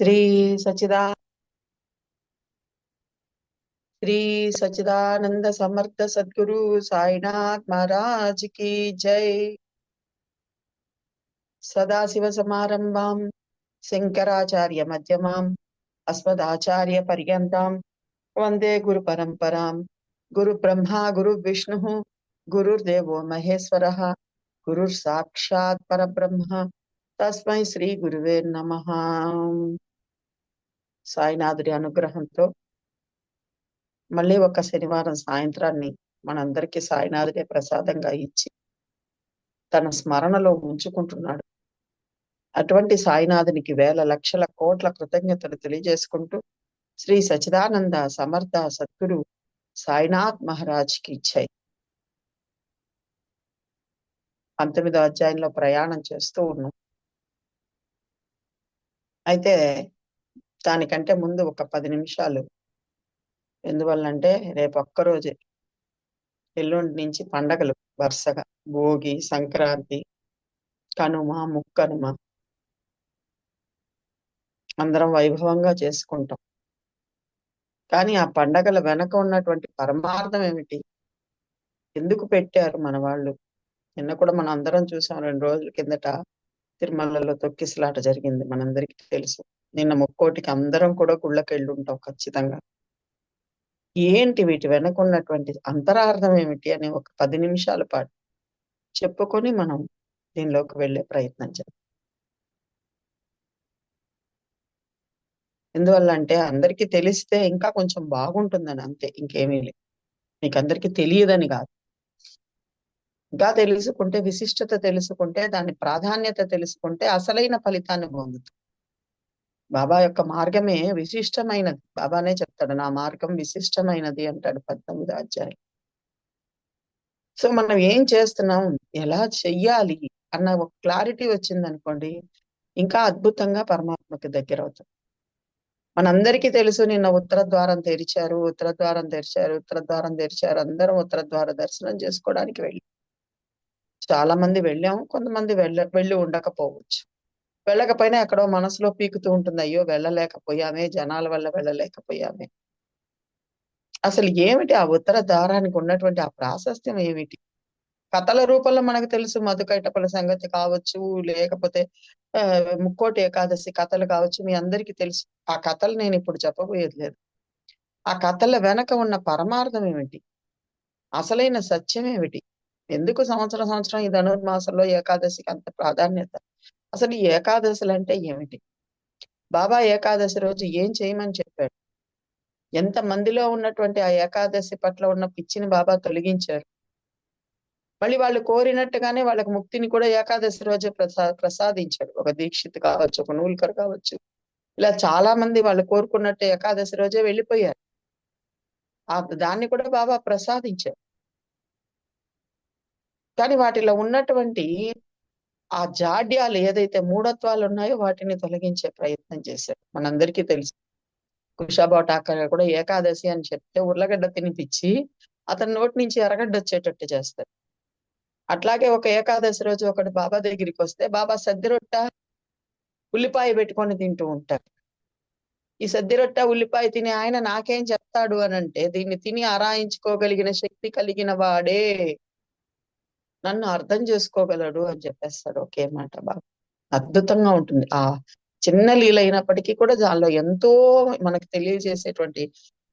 श्री सचिदा श्री सचिदानंद समर्थ सद्गुरु साईनाथ महाराज की जय। सदाशिव समारंभां शंकराचार्य मध्यमाम् अस्मदाचार्य पर्यन्तां वंदे गुरु परंपरां। गुरु ब्रह्मा गुरु विष्णु गुरुर्देवो महेश्वरः गुरुः साक्षात् परब्रह्म तस्मै श्री गुरुवे नमः। సాయినాథుడి అనుగ్రహంతో మళ్ళీ ఒక శనివారం సాయంత్రాన్ని మనందరికీ సాయినాథుడే ప్రసాదంగా ఇచ్చి తన స్మరణలో ఉంచుకుంటున్నాడు. అటువంటి సాయినాథునికి వేల లక్షల కోట్ల కృతజ్ఞతలు తెలియజేసుకుంటూ శ్రీ సచిదానంద సమర్థ సద్గురు సాయినాథ్ మహారాజ్ కి జై. 19వ అధ్యాయంలో ప్రయాణం చేస్తూ ఉన్నాం. అయితే దానికంటే ముందు ఒక 10 నిమిషాలు, ఎందువల్లంటే రేపు ఒక్కరోజే, ఎల్లుండి నుంచి పండగలు వరుసగా భోగి, సంక్రాంతి, కనుమ, ముక్కనుమ అందరం వైభవంగా చేసుకుంటాం. కానీ ఆ పండగల వెనక ఉన్నటువంటి పరమార్థం ఏమిటి? ఎందుకు పెట్టారు మన వాళ్ళు? నిన్న కూడా మనం అందరం చూసాం. 2 రోజుల కిందట తిరుమలలో తొక్కిసలాట జరిగింది, మనందరికీ తెలుసు. నిన్న ముక్కోటికి అందరం కూడా గుళ్ళకి వెళ్ళి ఉంటాం ఖచ్చితంగా. ఏంటి వీటి వెనక ఉన్నటువంటి అంతరార్థం ఏమిటి అని ఒక 10 నిమిషాల పాటు చెప్పుకొని మనం దీనిలోకి వెళ్ళే ప్రయత్నం చేద్దాం. ఎందువల్ల అంటే అందరికీ తెలిస్తే ఇంకా కొంచెం బాగుంటుందని, అంతే, ఇంకేమీ లేదు. మీకు అందరికీ తెలియదని కాదు. ఇంకా తెలుసుకుంటే, విశిష్టత తెలుసుకుంటే, దాని ప్రాధాన్యత తెలుసుకుంటే అసలైన ఫలితాన్ని పొందుతాం. బాబా యొక్క మార్గమే విశిష్టమైనది. బాబానే చెప్తాడు, నా మార్గం విశిష్టమైనది అంటాడు 19వ అధ్యాయం. సో మనం ఏం చేస్తున్నాం, ఎలా చెయ్యాలి అన్న ఒక క్లారిటీ వచ్చింది అనుకోండి, ఇంకా అద్భుతంగా పరమాత్మకి దగ్గర అవుతాం. మనందరికీ తెలుసు, నిన్న ఉత్తర ద్వారం తెరిచారు, అందరం ఉత్తర ద్వార దర్శనం చేసుకోవడానికి వెళ్ళి చాలా మంది వెళ్ళాము, కొంతమంది వెళ్ళి ఉండకపోవచ్చు. వెళ్ళకపోయినా ఎక్కడో మనసులో పీకుతూ ఉంటుంది, అయ్యో వెళ్ళలేకపోయామే, జనాల వల్ల వెళ్ళలేకపోయామే. అసలు ఏమిటి ఆ ఉత్తర ద్వారానికి ఉన్నటువంటి ఆ ప్రాశస్త్యం ఏమిటి? కథల రూపంలో మనకు తెలుసు, మధుకైటపల సంగతి కావచ్చు, లేకపోతే ముక్కోటి ఏకాదశి కథలు కావచ్చు, మీ అందరికీ తెలుసు. ఆ కథలు నేను ఇప్పుడు చెప్పబోయేది లేదు. ఆ కథల వెనక ఉన్న పరమార్థం ఏమిటి? అసలైన సత్యం ఏమిటి? ఎందుకు సంవత్సరం ఈ ధనుర్మాసంలో ఏకాదశికి అంత ప్రాధాన్యత? అసలు ఈ ఏకాదశులు అంటే ఏమిటి? బాబా ఏకాదశి రోజు ఏం చేయమని చెప్పాడు? ఎంత మందిలో ఉన్నటువంటి ఆ ఏకాదశి పట్ల ఉన్న పిచ్చిని బాబా తొలగించారు. మళ్ళీ వాళ్ళు కోరినట్టుగానే వాళ్ళకి ముక్తిని కూడా ఏకాదశి రోజే ప్రసాదించాడు. ఒక దీక్షిత్ కావచ్చు, ఒక నూల్కర్ కావచ్చు, ఇలా చాలా మంది వాళ్ళు కోరుకున్నట్టు ఏకాదశి రోజే వెళ్ళిపోయారు. దాన్ని కూడా బాబా ప్రసాదించారు. కానీ వాటిలో ఉన్నటువంటి ఆ జాడ్యాలు, ఏదైతే మూఢత్వాలు ఉన్నాయో వాటిని తొలగించే ప్రయత్నం చేశారు. మనందరికీ తెలుసు, కుషాబా ఠాకర్ కూడా ఏకాదశి అని చెప్తే ఉర్లగడ్డ తినిపించి అతని నోటి నుంచి ఎర్రగడ్డ వచ్చేటట్టు చేస్తారు. అట్లాగే ఒక ఏకాదశి రోజు ఒకటి బాబా దగ్గరికి వస్తే బాబా సద్ది రొట్ట ఉల్లిపాయ పెట్టుకొని తింటూ ఉంటారు. ఈ సద్ది రొట్ట ఉల్లిపాయ తిని ఆయన నాకేం చెప్తాడు అని అంటే, దీన్ని తిని ఆరాయించుకోగలిగిన శక్తి కలిగిన వాడే నన్ను అర్థం చేసుకోగలడు అని చెప్పేస్తాడు ఒకే మాట బాబా. అద్భుతంగా ఉంటుంది. ఆ చిన్న లీల అయినప్పటికీ కూడా దానిలో ఎంతో మనకు తెలియజేసేటువంటి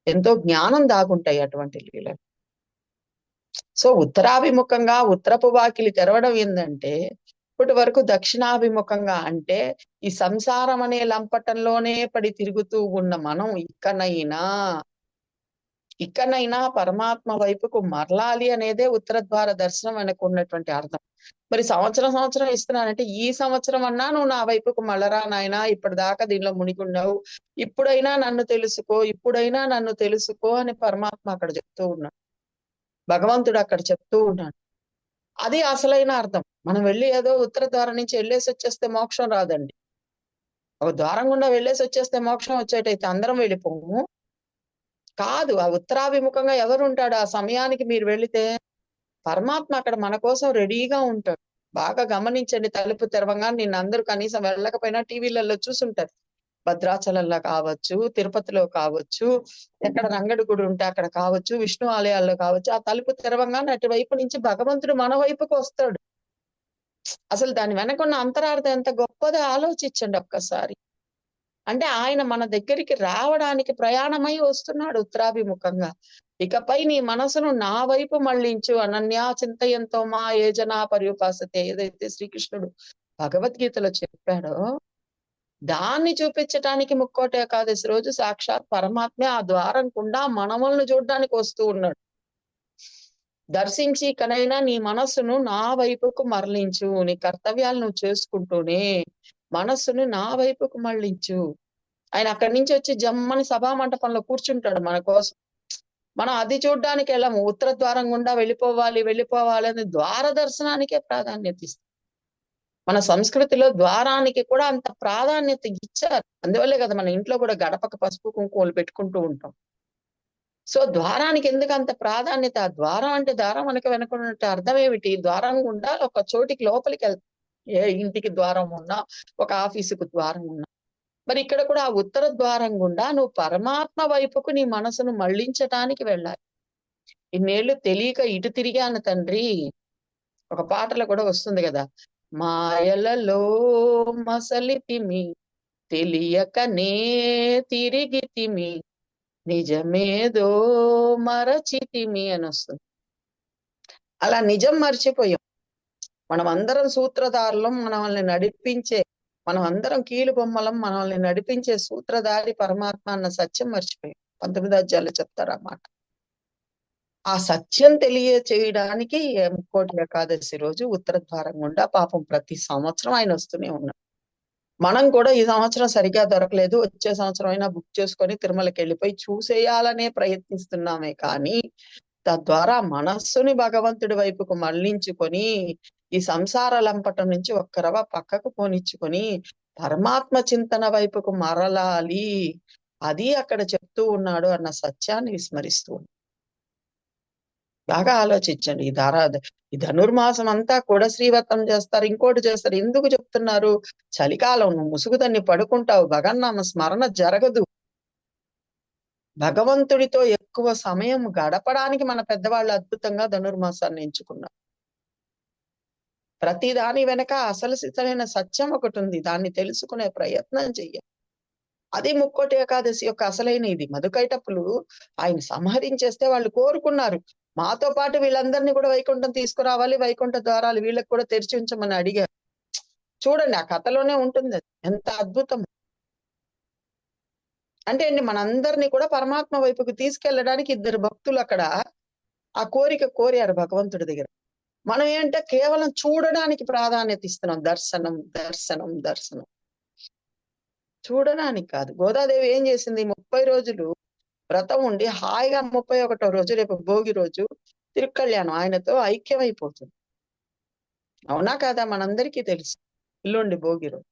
ఎంతో జ్ఞానం దాగుంటాయి అటువంటి లీలలు. సో ఉత్తరాభిముఖంగా ఉత్తరపు వాకిలి తెరవడం ఏంటంటే, ఇప్పటి వరకు దక్షిణాభిముఖంగా, అంటే ఈ సంసారం అనే లంపటంలోనే పడి తిరుగుతూ ఉన్న మనం ఇక్కడైనా పరమాత్మ వైపుకు మరలాలి అనేదే ఉత్తర ద్వార దర్శనం వెనక ఉన్నటువంటి అర్థం. మరి సంవత్సరం ఇస్తున్నానంటే, ఈ సంవత్సరం అన్నా నువ్వు నా వైపుకు మళ్ళరా నాయనా, ఇప్పటిదాకా దీనిలో మునిగున్నావు, ఇప్పుడైనా నన్ను తెలుసుకో అని పరమాత్మ అక్కడ చెప్తూ ఉన్నాడు, భగవంతుడు అక్కడ చెప్తూ ఉన్నాడు. అది అసలైన అర్థం. మనం వెళ్ళి ఏదో ఉత్తర ద్వారం నుంచి వెళ్ళేసి వచ్చేస్తే మోక్షం రాదండి. ఒక ద్వారం గుండా వెళ్ళేసి వచ్చేస్తే మోక్షం వచ్చేటైతే అందరం వెళ్ళిపోము కాదు. ఆ ఉత్తరాభిముఖంగా ఎవరు ఉంటాడు ఆ సమయానికి మీరు వెళితే? పరమాత్మ అక్కడ మన కోసం రెడీగా ఉంటాడు. బాగా గమనించండి, తలుపు తెరవంగా నిన్న అందరూ కనీసం వెళ్ళకపోయినా టీవీలలో చూసుంటారు. భద్రాచలంలో కావచ్చు, తిరుపతిలో కావచ్చు, ఎక్కడ రంగడి గుడి ఉంటే అక్కడ కావచ్చు, విష్ణు ఆలయాల్లో కావచ్చు, ఆ తలుపు తెరవంగానే అటువైపు నుంచి భగవంతుడు మన వైపుకు వస్తాడు. అసలు దాని వెనక ఉన్న అంతరార్థం ఎంత గొప్పదో ఆలోచించండి ఒక్కసారి. అంటే ఆయన మన దగ్గరికి రావడానికి ప్రయాణమై వస్తున్నాడు ఉత్తరాభిముఖంగా. ఇకపై నీ మనసును నా వైపు మళ్ళించు, అనన్యా చింతయంతో మా ఏ జనా పర్యుపాసతే, ఏదైతే శ్రీకృష్ణుడు భగవద్గీతలో చెప్పాడో దాన్ని చూపించటానికి ముక్కోటి ఏకాదశి రోజు సాక్షాత్ పరమాత్మే ఆ ద్వారం గుండా మనవల్ని చూడడానికి వస్తూ ఉన్నాడు. దర్శించి ఇకనైనా నీ మనస్సును నా వైపుకు మరలించు, నీ కర్తవ్యాలు నువ్వు చేసుకుంటూనే మనస్సును నా వైపుకు మళ్ళించు. ఆయన అక్కడి నుంచి వచ్చి జమ్మని సభా మంటపంలో కూర్చుంటాడు మన కోసం. మనం అది చూడ్డానికి వెళ్ళము. ఉత్తర ద్వారం గుండా వెళ్ళిపోవాలి అని ద్వార దర్శనానికే ప్రాధాన్యత ఇస్తాం. మన సంస్కృతిలో ద్వారానికి కూడా అంత ప్రాధాన్యత ఇచ్చారు. అందువల్లే కదా మన ఇంట్లో కూడా గడపకు పసుపు కుంకుమలు పెట్టుకుంటూ ఉంటాం. సో ద్వారానికి ఎందుకు అంత ప్రాధాన్యత? ఆ ద్వారం అంటే ద్వారం మనకి వెనుకున్నట్టు అర్థం ఏమిటి? ద్వారం గుండా ఒక చోటికి లోపలికి వెళ్తాం. ఏ ఇంటికి ద్వారం ఉన్నా, ఒక ఆఫీసుకు ద్వారం ఉన్నా. మరి ఇక్కడ కూడా ఆ ఉత్తర ద్వారం గుండా నువ్వు పరమాత్మ వైపుకు నీ మనసును మళ్ళించటానికి వెళ్ళాలి. ఇన్నేళ్లు తెలియక ఇటు తిరిగాను తండ్రి. ఒక పాటలో కూడా వస్తుంది కదా, మాయలలో మసలితిమి తెలియకనే తిరిగితిమి నిజమేదో మరచితిమి అని వస్తుంది. అలా నిజం మర్చిపోయాం. మనం అందరం సూత్రధారులం, మనల్ని నడిపించే, మనం అందరం కీలు బొమ్మలం, మనల్ని నడిపించే సూత్రధారి పరమాత్మ అన్న సత్యం మర్చిపోయాం. 19 అధ్యాయాలు చెప్తారు ఆ మాట. ఆ సత్యం తెలియచేయడానికి ముక్కోటి ఏకాదశి రోజు ఉత్తర ద్వారం గుండా పాపం ప్రతి సంవత్సరం ఆయన వస్తూనే ఉన్నాడు. మనం కూడా ఈ సంవత్సరం సరిగ్గా దొరకలేదు, వచ్చే సంవత్సరం అయినా బుక్ చేసుకొని తిరుమలకి వెళ్ళిపోయి చూసేయాలనే ప్రయత్నిస్తున్నామే కానీ తద్వారా మనస్సుని భగవంతుడి వైపుకు మళ్లించుకొని ఈ సంసార లంపటం నుంచి ఒక్క రవ పక్కకు పోనిచ్చుకొని పరమాత్మ చింతన వైపుకు మరలాలి. అది అక్కడ చెప్తూ ఉన్నాడు అన్న సత్యాన్ని విస్మరిస్తూ ఉన్నాడు. బాగా ఆలోచించండి. ఈ ధనుర్మాసం అంతా కూడా శ్రీవ్రతం చేస్తారు, ఇంకోటి చేస్తారు. ఎందుకు చెప్తున్నారు? చలికాలం, నువ్వు ముసుగుతన్ని పడుకుంటావు, భగన్నామ స్మరణ జరగదు. భగవంతుడితో ఎక్కువ సమయం గడపడానికి మన పెద్దవాళ్ళు అద్భుతంగా ధనుర్మాసాన్ని ఎంచుకున్నారు. ప్రతి దాని వెనక అసలు సిసలైన సత్యం ఒకటి ఉంది. దాన్ని తెలుసుకునే ప్రయత్నం చెయ్యాలి. అది ముక్కోటి ఏకాదశి యొక్క అసలైన ఇది. మధుకైటప్పులు ఆయన సంహరించేస్తే వాళ్ళు కోరుకున్నారు, మాతో పాటు వీళ్ళందరినీ కూడా వైకుంఠం తీసుకురావాలి, వైకుంఠ ద్వారాలు వీళ్ళకి కూడా తెరిచి ఉంచమని అడిగారు. చూడండి ఆ కథలోనే ఉంటుంది అది. ఎంత అద్భుతం అంటే అండి, మనందరినీ కూడా పరమాత్మ వైపుకు తీసుకెళ్ళడానికి ఇద్దరు భక్తులు అక్కడ ఆ కోరిక కోరారు భగవంతుడి దగ్గర. మనం ఏంటంటే కేవలం చూడడానికి ప్రాధాన్యత ఇస్తున్నాం. దర్శనం దర్శనం దర్శనం, చూడడానికి కాదు. గోదాదేవి ఏం చేసింది? 30 రోజులు వ్రతం ఉండి హాయిగా 31వ రోజు, రేపు భోగి రోజు తిరుక్కళ్యాణం ఆయనతో ఐక్యమైపోతుంది. అవునా కాదా? మనందరికీ తెలుసు. ఎల్లుండి భోగి రోజు.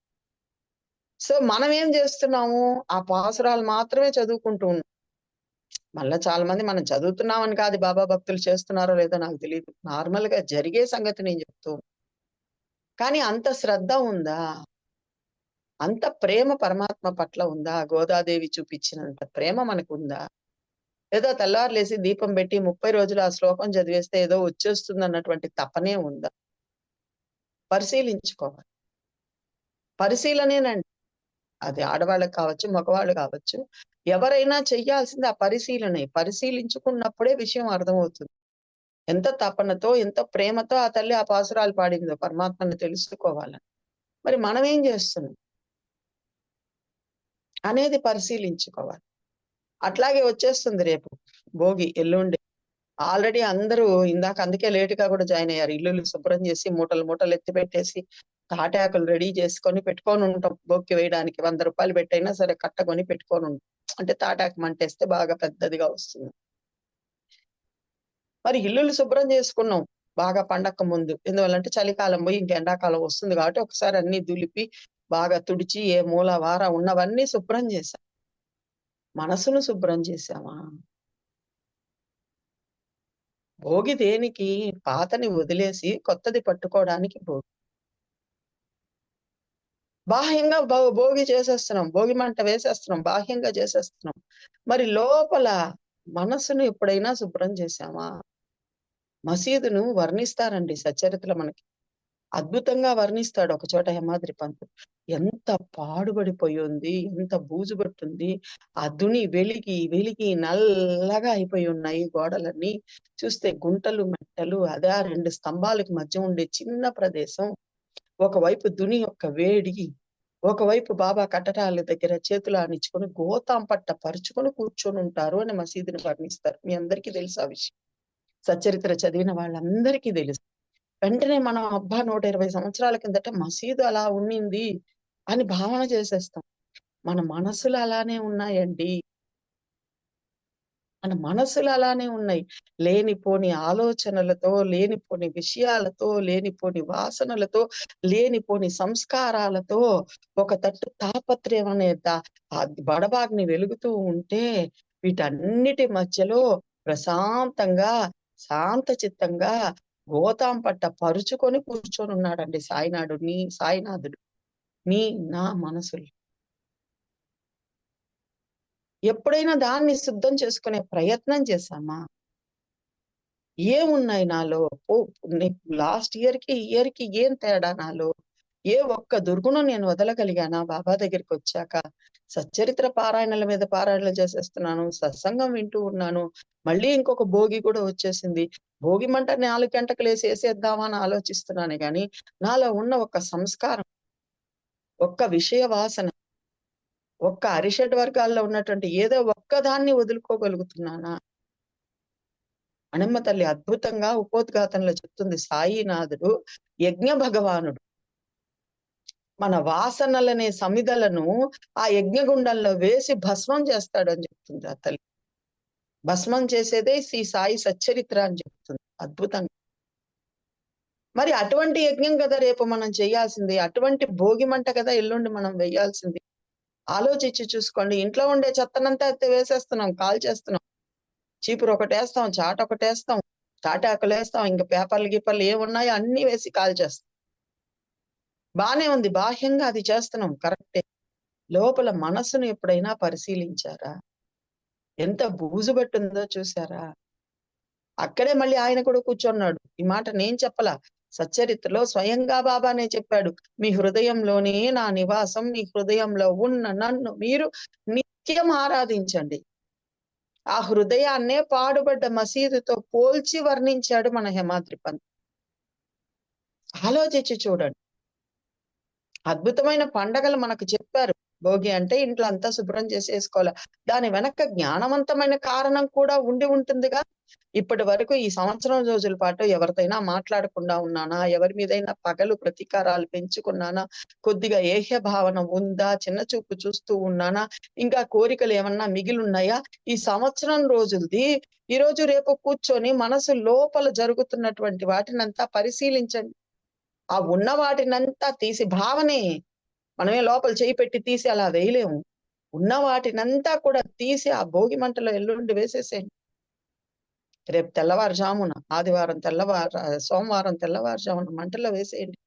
సో మనం ఏం చేస్తున్నాము? ఆ పాసురాలు మాత్రమే చదువుకుంటూ ఉన్నాం. మళ్ళా చాలా మంది మనం చదువుతున్నామని కాదు, బాబా భక్తులు చేస్తున్నారో లేదో నాకు తెలియదు. నార్మల్ గా జరిగే సంగతి నేను చెప్తూ. కానీ అంత శ్రద్ధ ఉందా? అంత ప్రేమ పరమాత్మ పట్ల ఉందా? గోదాదేవి చూపించినంత ప్రేమ మనకు ఉందా? ఏదో తెల్లారులేసి దీపం పెట్టి 30 రోజులు ఆ శ్లోకం చదివేస్తే ఏదో వచ్చేస్తుంది అన్నటువంటి తపనే ఉందా? పరిశీలించుకోవాలి. పరిశీలనేనండి. అది ఆడవాళ్ళకి కావచ్చు, మగవాళ్ళు కావచ్చు, ఎవరైనా చెయ్యాల్సింది ఆ పరిశీలనే. పరిశీలించుకున్నప్పుడే విషయం అర్థమవుతుంది. ఎంత తపనతో, ఎంత ప్రేమతో ఆ తల్లి ఆ పాసురాలు పాడిందో పరమాత్మని తెలుసుకోవాలని. మరి మనం ఏం చేస్తున్నాం అనేది పరిశీలించుకోవాలి. అట్లాగే వచ్చేస్తుంది రేపు భోగి, ఎల్లుండి. ఆల్రెడీ అందరూ ఇందాక అందుకే లేటుగా కూడా జాయిన్ అయ్యారు. ఇల్లులు శుభ్రం చేసి మూటలు మూటలు ఎత్తి పెట్టేసి తాటాకులు రెడీ చేసుకొని పెట్టుకొని ఉంటాం. భోగి వేయడానికి 100 రూపాయలు పెట్టైనా సరే కట్టకొని పెట్టుకొని ఉంటాం. అంటే తాటాకు మంటేస్తే బాగా పెద్దదిగా వస్తుంది. మరి ఇల్లులు శుభ్రం చేసుకున్నాం బాగా పండక్క ముందు. ఎందువల్లంటే చలికాలం పోయి ఇంక ఎండాకాలం వస్తుంది కాబట్టి ఒకసారి అన్ని దులిపి బాగా తుడిచి ఏ మూల వార ఉన్నవన్నీ శుభ్రం చేశాం. మనసును శుభ్రం చేశామా? భోగి దేనికి? పాతని వదిలేసి కొత్తది పట్టుకోవడానికి భోగి. బాహ్యంగా భోగి చేసేస్తున్నాం, భోగి మంట వేసేస్తున్నాం, బాహ్యంగా చేసేస్తున్నాం. మరి లోపల మనసును ఎప్పుడైనా శుభ్రం చేశామా? మసీదును వర్ణిస్తారండి సచ్చరిత్రలో మనకి. అద్భుతంగా వర్ణిస్తాడు ఒక చోట హేమాద్రి పంతులు. ఎంత పాడుబడిపోయి ఉంది, ఎంత బూజుపట్టుంది. ఆ దుని వెలిగి, వెలిగి నల్లగా అయిపోయి ఉన్నాయి గోడలన్నీ. చూస్తే గుంటలు, మెట్టలు, అదా 2 స్తంభాలకు మధ్య ఉండే చిన్న ప్రదేశం. ఒకవైపు దుని యొక్క వేడి, ఒకవైపు బాబా కటడాల దగ్గర చేతులు ఆనించుకొని గోతాం పట్ట పరుచుకొని కూర్చొనుంటారు అని మసీదుని వర్ణిస్తారు. మీ అందరికీ తెలుసు ఆ విషయం. సచ్చరిత్ర చదివిన వాళ్ళందరికీ తెలుసు. వెంటనే మనం అబ్బా! 120 సంవత్సరాల కిందట మసీదు అలా ఉండింది అని భావన చేసేస్తాం. మన మనసులు అలానే ఉన్నాయండి. మన మనసులు అలానే ఉన్నాయి. లేనిపోని ఆలోచనలతో, లేనిపోని విషయాలతో, లేనిపోని వాసనలతో, లేనిపోని సంస్కారాలతో ఒక తట్టు తాపత్రయం అనే బడబాగ్ని వెలుగుతూ ఉంటే, వీటన్నిటి మధ్యలో ప్రశాంతంగా, శాంత చిత్తంగా గోతాం పట్ట పరుచుకొని కూర్చొనున్నాడండి సాయినాథుడు. నీ నా మనసులు. ఎప్పుడైనా దాన్ని శుద్ధం చేసుకునే ప్రయత్నం చేశామా? ఏమున్నాయి నాలో? లాస్ట్ ఇయర్‌కి, ఈ ఇయర్‌కి ఏం తేడా నాలో? ఏ ఒక్క దుర్గుణం నేను వదలగలిగానా బాబా దగ్గరికొచ్చాక? సచ్చరిత్ర పారాయణల మీద పారాయణలు చేసేస్తున్నాను. సత్సంగం వింటూ ఉన్నాను. మళ్ళీ ఇంకొక భోగి కూడా వచ్చేసింది. భోగి మంట 4 గంటలకు లేసి ఏసేద్దామా అని ఆలోచిస్తున్నానే గాని, నాలో ఉన్న ఒక్క సంస్కారం, ఒక్క విషయ వాసన, ఒక్క అరిషడ్ వర్గాల్లో ఉన్నటువంటి ఏదో ఒక్కదాన్ని వదులుకోగలుగుతున్నానా? అనమ్మ తల్లి అద్భుతంగా ఉపోద్ఘాతంలో చెప్తుంది. సాయినాథుడు యజ్ఞ భగవానుడు. మన వాసనలనే సమిదలను ఆ యజ్ఞగుండంలో వేసి భస్మం చేస్తాడని చెప్తుంది ఆ తల్లి. భస్మం చేసేదే శ్రీ సాయి సచ్చరిత్ర అని చెప్తుంది. అద్భుతంగా. మరి అటువంటి యజ్ఞం కదా రేపు మనం చేయాల్సింది. అటువంటి భోగి మంట కదా ఎల్లుండి మనం వేయాల్సింది. ఆలోచించి చూసుకోండి. ఇంట్లో ఉండే చెత్తనంతా ఎత్తి వేసేస్తున్నాం, కాల్చేస్తున్నాం. చీపురు ఒకటేస్తాం, చాట ఒకటేస్తాం, తాటాకులేస్తాం, ఇంక పేపర్లు గీపర్లు ఏమున్నాయో అన్నీ వేసి కాల్చేస్తాం. బానే ఉంది. బాహ్యంగా అది చేస్తున్నాం కరెక్టే. లోపల మనసును ఎప్పుడైనా పరిశీలించారా? ఎంత బూజు పట్టుందో చూసారా? అక్కడే మళ్ళీ ఆయన కూడా కూర్చున్నాడు. ఈ మాట నేను చెప్పలా. సచ్చరిత్రలో స్వయంగా బాబానే చెప్పాడు. మీ హృదయంలోనే నా నివాసం. మీ హృదయంలో ఉన్న నన్ను మీరు నిత్యం ఆరాధించండి. ఆ హృదయాన్నే పాడుబడ్డ మసీదుతో పోల్చి వర్ణించాడు మన హేమాద్రి పంత్. ఆలోచించి చూడండి. అద్భుతమైన పండగలు మనకు చెప్పారు. భోగి అంటే ఇంట్లో అంతా శుభ్రం చేసేసుకోవాలి. దాని వెనక జ్ఞానవంతమైన కారణం కూడా ఉండి ఉంటుందిగా. ఇప్పటి వరకు ఈ సంవత్సరం రోజుల పాటు ఎవరితోనైనా మాట్లాడకుండా ఉన్నానా? ఎవరి మీదైనా పగలు ప్రతీకారాలు పెంచుకున్నానా? కొద్దిగా ఏహ్య భావన ఉందా? చిన్న చూపు చూస్తూ ఉన్నానా? ఇంకా కోరికలు ఏమన్నా మిగిలున్నాయా? ఈ సంవత్సరం రోజులది ఈరోజు రేపు కూర్చొని మనసు లోపల జరుగుతున్నటువంటి వాటినంతా పరిశీలించండి. ఆ ఉన్న వాటినంతా తీసి భావనే. మనమే లోపల చేయి పెట్టి తీసి అలా వేయలేము. ఉన్న వాటినంతా కూడా తీసి ఆ భోగి మంటలో ఎల్లుండి వేసేసేయండి. రేపు తెల్లవారుజామున సోమవారం తెల్లవారుజామున మంటలో వేసేయండి.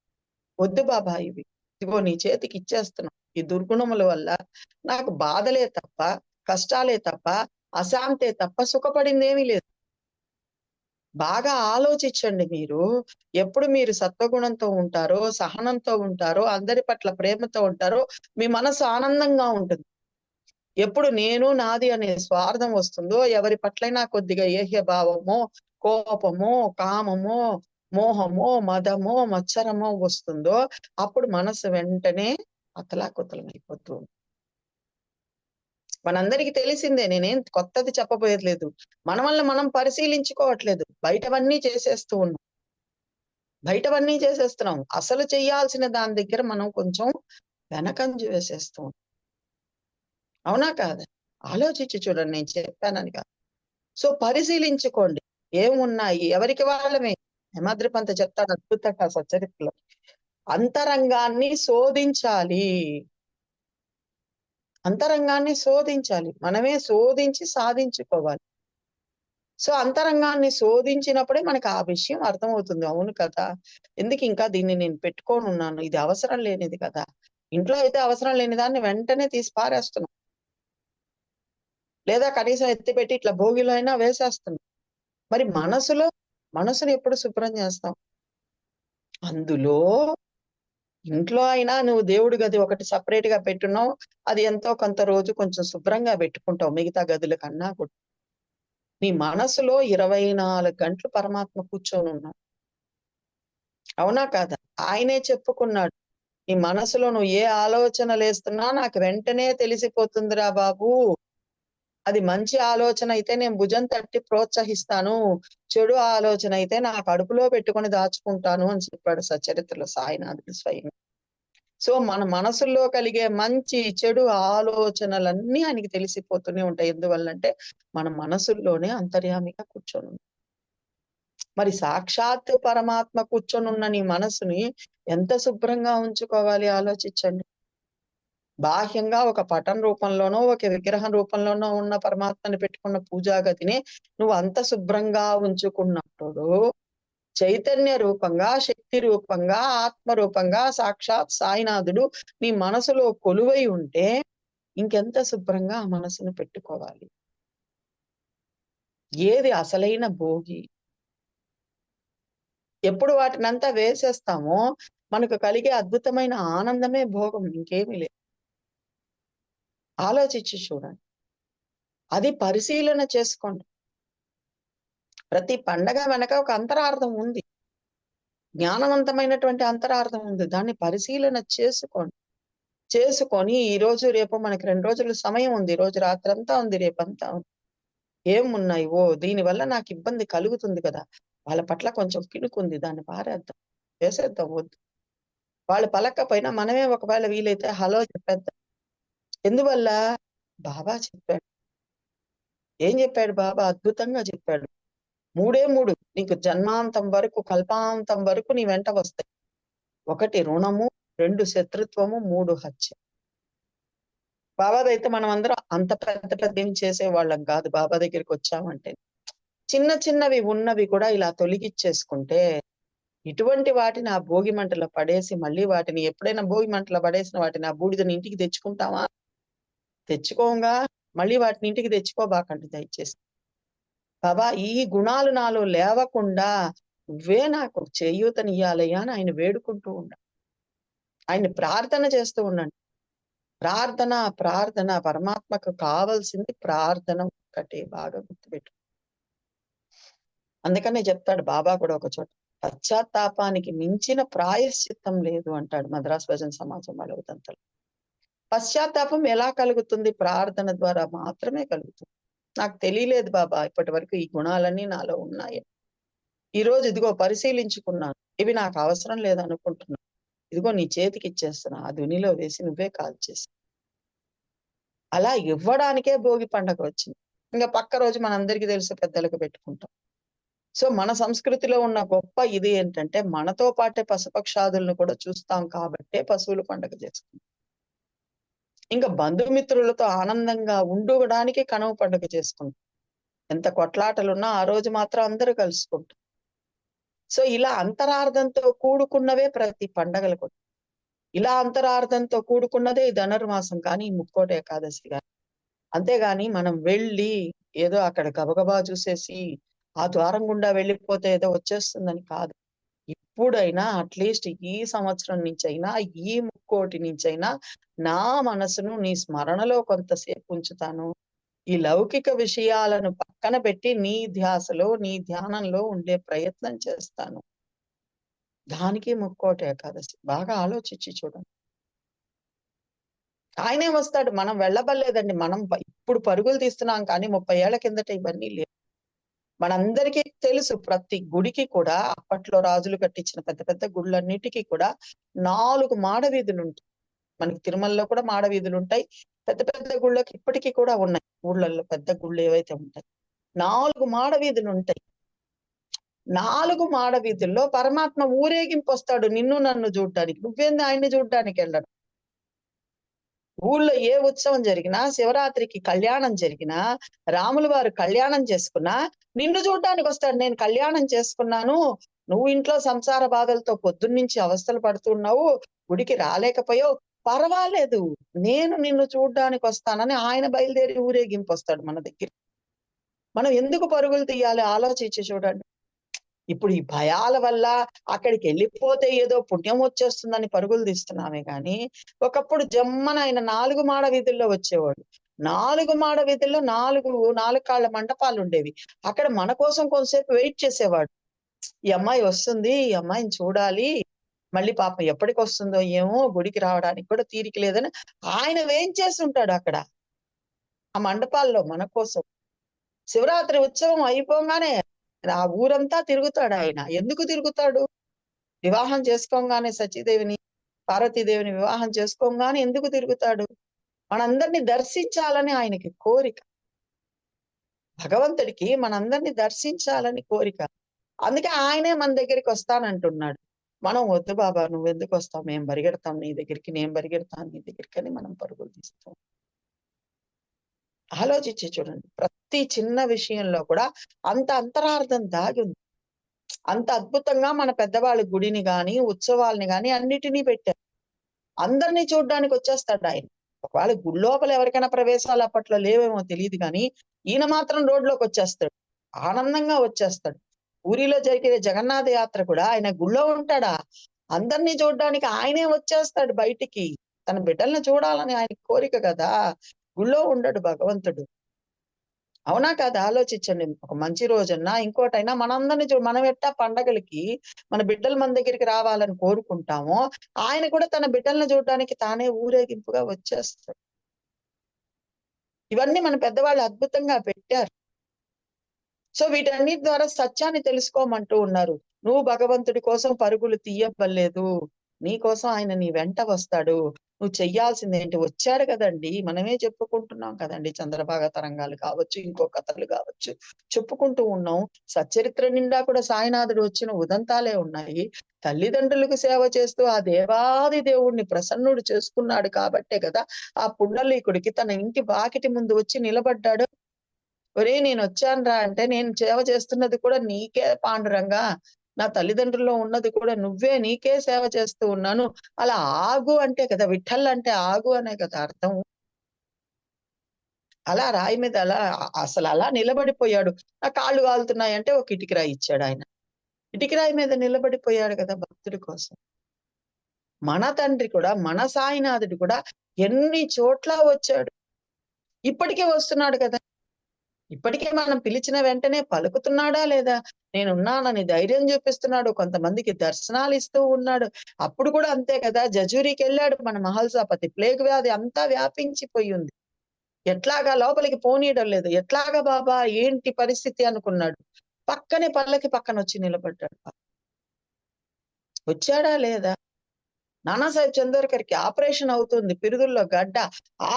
వద్దు బాబా ఇవి. ఇదిగో నీ చేతికి ఇచ్చేస్తున్నాం. ఈ దుర్గుణముల వల్ల నాకు బాధలే తప్ప, కష్టాలే తప్ప, అశాంతే తప్ప సుఖపడిందేమీ లేదు. బాగా ఆలోచించండి మీరు. ఎప్పుడు మీరు సత్వగుణంతో ఉంటారో, సహనంతో ఉంటారో, అందరి పట్ల ప్రేమతో ఉంటారో, మీ మనసు ఆనందంగా ఉంటుంది. ఎప్పుడు నేను, నాది అనే స్వార్థం వస్తుందో, ఎవరి పట్లైనా కొద్దిగా ఏహ్య భావమో, కోపమో, కామమో, మోహమో, మదమో, మత్సరమో వస్తుందో, అప్పుడు మనసు వెంటనే అతలాకుతలమైపోతూ ఉంటుంది. మనందరికీ తెలిసిందే. నేనేం కొత్తది చెప్పబోయేది. మనల్ని మనం పరిశీలించుకోవట్లేదు. బయటవన్నీ చేసేస్తున్నాం. అసలు చేయాల్సిన దాని దగ్గర మనం కొంచెం వెనకంజ వేసేస్తూ ఉన్నాం. అవునా కాదా? ఆలోచించి చూడండి నేను చెప్పానని కాదు. సో పరిశీలించుకోండి. ఏమున్నాయి? ఎవరికి వాళ్ళమే. హేమాద్రిపంత చెప్తాడు అద్భుతంగా సచ్చరిత్రలో. అంతరంగాన్ని శోధించాలి. అంతరంగాన్ని శోధించాలి. మనమే శోధించి సాధించుకోవాలి. సో అంతరంగాన్ని శోధించినప్పుడే మనకు ఆ విషయం అర్థమవుతుంది. అవును కదా! ఎందుకింకా దీన్ని నేను పెట్టుకోనున్నాను. ఇది అవసరం లేనిది కదా! ఇంట్లో అయితే అవసరం లేని దాన్ని వెంటనే తీసి పారేస్తున్నాం, లేదా కనీసం ఎత్తిపెట్టి ఇట్లా భోగిలో అయినా వేసేస్తున్నాం. మరి మనసుని ఎప్పుడు శుభ్రం చేస్తాం? అందులో ఇంట్లో అయినా నువ్వు దేవుడి గది ఒకటి సెపరేట్ గా పెట్టున్నావు, అది ఎంతో కొంత రోజు కొంచెం శుభ్రంగా పెట్టుకుంటావు మిగతా గదుల కన్నా కూడా. నీ మనసులో 24 గంటలు పరమాత్మ కూర్చొని ఉన్నాడు. అవునా కాదా? ఆయనే చెప్పుకున్నాడు, నీ మనసులో నువ్వు ఏ ఆలోచనలేస్తున్నా నాకు వెంటనే తెలిసిపోతుందిరా బాబు. అది మంచి ఆలోచన అయితే నేను భుజం తట్టి ప్రోత్సహిస్తాను, చెడు ఆలోచన అయితే నా కడుపులో పెట్టుకొని దాచుకుంటాను అని చెప్పాడు సచరిత్రలో సాయినాథుడు స్వయం. సో మన మనసుల్లో కలిగే మంచి చెడు ఆలోచనలన్నీ ఆయనకి తెలిసిపోతూనే ఉంటాయి. ఎందువల్లంటే మన మనసుల్లోనే అంతర్యామిగా కూర్చొని ఉన్నాడు. మరి సాక్షాత్ పరమాత్మ కూర్చొనున్న నీ మనసుని ఎంత శుభ్రంగా ఉంచుకోవాలి ఆలోచించండి. బాహ్యంగా ఒక పటం రూపంలోనో, ఒక విగ్రహం రూపంలోనో ఉన్న పరమాత్మని పెట్టుకున్న పూజా గదిని నువ్వు అంత శుభ్రంగా ఉంచుకున్నప్పుడు, చైతన్య రూపంగా, శక్తి రూపంగా, ఆత్మ రూపంగా సాక్షాత్ సాయినాథుడు నీ మనసులో కొలువై ఉంటే ఇంకెంత శుభ్రంగా ఆ మనసును పెట్టుకోవాలి. ఏది అసలైన భోగి? ఎప్పుడు వాటినంతా వేసేస్తామో మనకు కలిగే అద్భుతమైన ఆనందమే భోగం, ఇంకేమీ లేదు. ఆలోచించి చూడండి. అది పరిశీలన చేసుకోండి. ప్రతి పండగ వెనక ఒక అంతరార్థం ఉంది. జ్ఞానవంతమైనటువంటి అంతరార్థం ఉంది. దాన్ని పరిశీలన చేసుకోండి. చేసుకొని ఈ రోజు రేపు మనకి 2 రోజులు సమయం ఉంది. ఈ రోజు రాత్రంతా ఉంది, రేపంతా ఉంది. ఏమున్నాయి? దీనివల్ల నాకు ఇబ్బంది కలుగుతుంది కదా! వాళ్ళ పట్ల కొంచెం కినుకుంది, దాన్ని పారేద్దాం, వేసేద్దాం, వద్దు. వాళ్ళు పలక్కపోయినా మనమే ఒకవేళ వీలైతే హలో చెప్పేద్దాం. ఎందువల్ల? బాబా చెప్పాడు. ఏం చెప్పాడు బాబా? అద్భుతంగా చెప్పాడు. 3 నీకు జన్మాంతం వరకు, కల్పాంతం వరకు నీ వెంట వస్తాయి. 1 రుణము, 2 శత్రుత్వము, 3 హత్య. బాబాదైతే మనం అందరం అంత పెద్ద పెద్ద ఏం చేసేవాళ్ళం కాదు. బాబా దగ్గరికి వచ్చామంటే చిన్న చిన్నవి ఉన్నవి కూడా ఇలా తొలగిచ్చేసుకుంటే, ఇటువంటి వాటిని ఆ భోగి మంటలో పడేసి మళ్ళీ వాటిని ఎప్పుడైనా భోగి మంటలో పడేసిన వాటిని ఆ బూడిదని ఇంటికి తెచ్చుకుంటామా? తెచ్చుకోంగా. మళ్ళీ వాటిని ఇంటికి తెచ్చుకోబాకండి దయచేసి. బాబా ఈ గుణాలు నాలో లేవకుండా నువ్వే నాకు చేయూతనియ్యాలయ్యా అని ఆయన వేడుకుంటూ ఉండండి. ఆయన్ని ప్రార్థన చేస్తూ ఉండండి. ప్రార్థన, ప్రార్థన. పరమాత్మకు కావాల్సింది ప్రార్థన ఒక్కటే, బాగా గుర్తుపెట్టు. అందుకనే చెప్తాడు బాబా కూడా ఒక చోట, పశ్చాత్తాపానికి మించిన ప్రాయశ్చిత్తం లేదు అంటాడు మద్రాసు భజన సమాజం వాళ్ళ ఉదంతలో. పశ్చాత్తాపం ఎలా కలుగుతుంది? ప్రార్థన ద్వారా మాత్రమే కలుగుతుంది. నాకు తెలియలేదు బాబా ఇప్పటి వరకు ఈ గుణాలన్నీ నాలో ఉన్నాయి. ఈ రోజు ఇదిగో పరిశీలించుకున్నాను. ఇవి నాకు అవసరం లేదనుకుంటున్నాను. ఇదిగో నీ చేతికి ఇచ్చేస్తున్నా. ఆ దునిలో వేసి నువ్వే కాల్చేసి. అలా ఇవ్వడానికే భోగి పండగ వచ్చింది. ఇంకా పక్క రోజు మనందరికీ తెలుసు, పెద్దలకు పెట్టుకుంటాం. సో మన సంస్కృతిలో ఉన్న గొప్ప ఇది ఏంటంటే, మనతో పాటే పశుపక్షాదులను కూడా చూస్తాం కాబట్టే పశువుల పండుగ చేసుకుంటాం. ఇంకా బంధుమిత్రులతో ఆనందంగా ఉండడానికి కనుమ పండుగ చేసుకుంటాం. ఎంత కొట్లాటలున్నా ఆ రోజు మాత్రం అందరూ కలుసుకుంటాం. సో ఇలా అంతరార్థంతో కూడుకున్నవే ప్రతి పండగలు కూడా. ఇలా అంతరార్థంతో కూడుకున్నదే ఈ ధనుర్మాసం కానీ, ఈ ముక్కోటి ఏకాదశి గాని. అంతేగాని మనం వెళ్ళి ఏదో అక్కడ గబగబా చూసేసి ఆ ద్వారం గుండా వెళ్ళిపోతే ఏదో వచ్చేస్తుందని కాదు. ఇప్పుడైనా అట్లీస్ట్ ఈ సంవత్సరం నుంచైనా, ఈ ముక్కోటి నుంచైనా నా మనసును నీ స్మరణలో కొంతసేపు ఉంచుతాను. ఈ లౌకిక విషయాలను పక్కన పెట్టి నీ ధ్యాసలో, నీ ధ్యానంలో ఉండే ప్రయత్నం చేస్తాను. దానికి ముక్కోటి ఏకాదశి. బాగా ఆలోచించి చూడండి. ఆయనే వస్తాడు. మనం వెళ్ళబల్లేదండి. మనం ఇప్పుడు పరుగులు తీస్తున్నాం కానీ 30 ఏళ్ల కిందట ఇవన్నీ లేవు. మనందరికీ తెలుసు, ప్రతి గుడికి కూడా అప్పట్లో రాజులు కట్టించిన పెద్ద పెద్ద గుళ్ళన్నిటికీ కూడా 4 మాడ వీధులుంటాయి. మనకి తిరుమలలో కూడా మాడ వీధులుంటాయి. పెద్ద పెద్ద గుళ్ళకి ఇప్పటికీ కూడా ఉన్నాయి. ఊళ్ళల్లో పెద్ద గుళ్ళు ఏవైతే ఉంటాయి. 4 మాడ వీధులుంటాయి. 4 మాడ వీధుల్లో పరమాత్మ ఊరేగింపొస్తాడు నిన్ను నన్ను చూడ్డానికి. నువ్వేంది ఆయన్ని చూడ్డానికి వెళ్ళడం? ఊళ్ళో ఏ ఉత్సవం జరిగినా, శివరాత్రికి కళ్యాణం జరిగినా, రాముల వారు కళ్యాణం చేసుకున్నా నిన్ను చూడ్డానికి వస్తాడు. నేను కళ్యాణం చేసుకున్నాను, నువ్వు ఇంట్లో సంసార బాధలతో పొద్దున్నుంచి అవస్థలు పడుతున్నావు, గుడికి రాలేకపోయావు, పర్వాలేదు, నేను నిన్ను చూడ్డానికి వస్తానని ఆయన బయలుదేరి ఊరేగింపు వస్తాడు మన దగ్గర. మనం ఎందుకు పరుగులు తీయాలి? ఆలోచించి చూడండి. ఇప్పుడు ఈ భయాల వల్ల అక్కడికి వెళ్ళిపోతే ఏదో పుణ్యం వచ్చేస్తుందని పరుగులు తీస్తున్నామే గాని, ఒకప్పుడు జమ్మన ఆయన 4 మాడ వీధుల్లో వచ్చేవాడు. 4 మాడ వీధుల్లో 4 కాళ్ళ మంటపాలు ఉండేవి. అక్కడ మన కోసం కొంతసేపు వెయిట్ చేసేవాడు. ఈ అమ్మాయి వస్తుంది, ఈ అమ్మాయిని చూడాలి, మళ్ళీ పాపం ఎప్పటికొస్తుందో ఏమో, గుడికి రావడానికి కూడా తీరిక లేదని ఆయన వేంచేసి ఉంటాడు అక్కడ ఆ మండపాల్లో మన కోసం. శివరాత్రి ఉత్సవం అయిపోగానే ఆ ఊరంతా తిరుగుతాడు ఆయన. ఎందుకు తిరుగుతాడు? వివాహం చేసుకోగానే సచీదేవిని, పార్వతీదేవిని వివాహం చేసుకోగానే ఎందుకు తిరుగుతాడు? మనందరినీ దర్శించాలని ఆయనకి కోరిక. భగవంతుడికి మనందరినీ దర్శించాలని కోరిక. అందుకే ఆయనే మన దగ్గరికి వస్తానంటున్నాడు. మనం వద్దు బాబా, నువ్వెందుకు వస్తావు, మేము పరిగెడతాం నీ దగ్గరికి, నేను పరిగెడతాను నీ దగ్గరికి అని మనం పరుగులు తీస్తాం. ఆలోచించి చూడండి, ప్రతి చిన్న విషయంలో కూడా అంత అంతరార్థం దాగి ఉంది. అంత అద్భుతంగా మన పెద్దవాళ్ళ గుడిని గాని, ఉత్సవాల్ని గాని అన్నిటినీ పెట్టారు. అందరినీ చూడ్డానికి వచ్చేస్తాడు ఆయన. ఒకవేళ గుడి లోపల ఎవరికైనా ప్రవేశాలు అప్పట్లో లేవేమో తెలియదు కానీ, ఈయన మాత్రం రోడ్లోకి వచ్చేస్తాడు. ఆనందంగా వచ్చేస్తాడు. ఊరిలో జరిగే జగన్నాథ యాత్ర కూడా ఆయన గుళ్ళో ఉంటాడా? అందరినీ చూడ్డానికి ఆయనే వచ్చేస్తాడు బయటికి. తన బిడ్డల్ని చూడాలని ఆయన కోరిక కదా. గుళ్ళో ఉండడు భగవంతుడు. అవునా కాదా? ఆలోచించండి. ఒక మంచి రోజన్నా ఇంకోటైనా మనందరినీ మనం ఎట్టా పండగలకి మన బిడ్డలు మన దగ్గరికి రావాలని కోరుకుంటామో, ఆయన కూడా తన బిడ్డల్ని చూడడానికి తానే ఊరేగింపుగా వచ్చేస్తాడు. ఇవన్నీ మన పెద్దవాళ్ళు అద్భుతంగా పెట్టారు. సో వీటన్నిటి ద్వారా సత్యాన్ని తెలుసుకోమంటూ ఉన్నారు. నువ్వు భగవంతుడి కోసం పరుగులు తీయవ్వలేదు. నీ కోసం ఆయన నీ వెంట వస్తాడు. నువ్వు చెయ్యాల్సిందేంటి? వచ్చాడు కదండి. మనమే చెప్పుకుంటున్నాం కదండి. చంద్రభాగ తరంగాలు కావచ్చు, ఇంకో కథలు కావచ్చు, చెప్పుకుంటూ ఉన్నాం. సచ్చరిత్ర నిండా కూడా సాయినాథుడు వచ్చిన ఉదంతాలే ఉన్నాయి. తల్లిదండ్రులకు సేవ చేస్తూ ఆ దేవాది దేవుణ్ణి ప్రసన్నుడు చేసుకున్నాడు కాబట్టే కదా ఆ పుండలీకుడికి తన ఇంటి వాకిటి ముందు వచ్చి నిలబడ్డాడు. ఒరేయ్, నేనొచ్చానురా అంటే, నేను సేవ చేస్తున్నది కూడా నీకే పాండురంగా. నా తల్లిదండ్రుల్లో ఉన్నది కూడా నువ్వే. నీకే సేవ చేస్తూ ఉన్నాను. అలా ఆగు అంటే కదా, విఠల్ అంటే ఆగు అనే కదా అర్థం. అలా రాయి మీద అలా నిలబడిపోయాడు. నా కాళ్ళు కాలుతున్నాయంటే ఒక ఇటికిరాయి ఇచ్చాడు ఆయన. ఇటికిరాయి మీద నిలబడిపోయాడు కదా భక్తుడి కోసం. మన తండ్రి కూడా, మన సాయినాథుడు కూడా ఎన్ని చోట్ల వచ్చాడు. ఇప్పటికే వస్తున్నాడు కదా. ఇప్పటికే మనం పిలిచిన వెంటనే పలుకుతున్నాడా లేదా? నేనున్నానని ధైర్యం చూపిస్తున్నాడు. కొంతమందికి దర్శనాలు ఇస్తూ ఉన్నాడు. అప్పుడు కూడా అంతే కదా. జజూరికి వెళ్ళాడు మన మహల్సాపతి. ప్లేగ్ వ్యాధి అంతా వ్యాపించిపోయి ఉంది. ఎట్లాగా లోపలికి పోనీయడం లేదు. ఎట్లాగా బాబా, ఏంటి పరిస్థితి అనుకున్నాడు. పక్కనే పల్లకి పక్కన వచ్చి నిలబడ్డాడు. వచ్చాడా లేదా? నానాసాహెబ్ చందోర్కర్కి ఆపరేషన్ అవుతుంది. పిరుదుల్లో గడ్డ.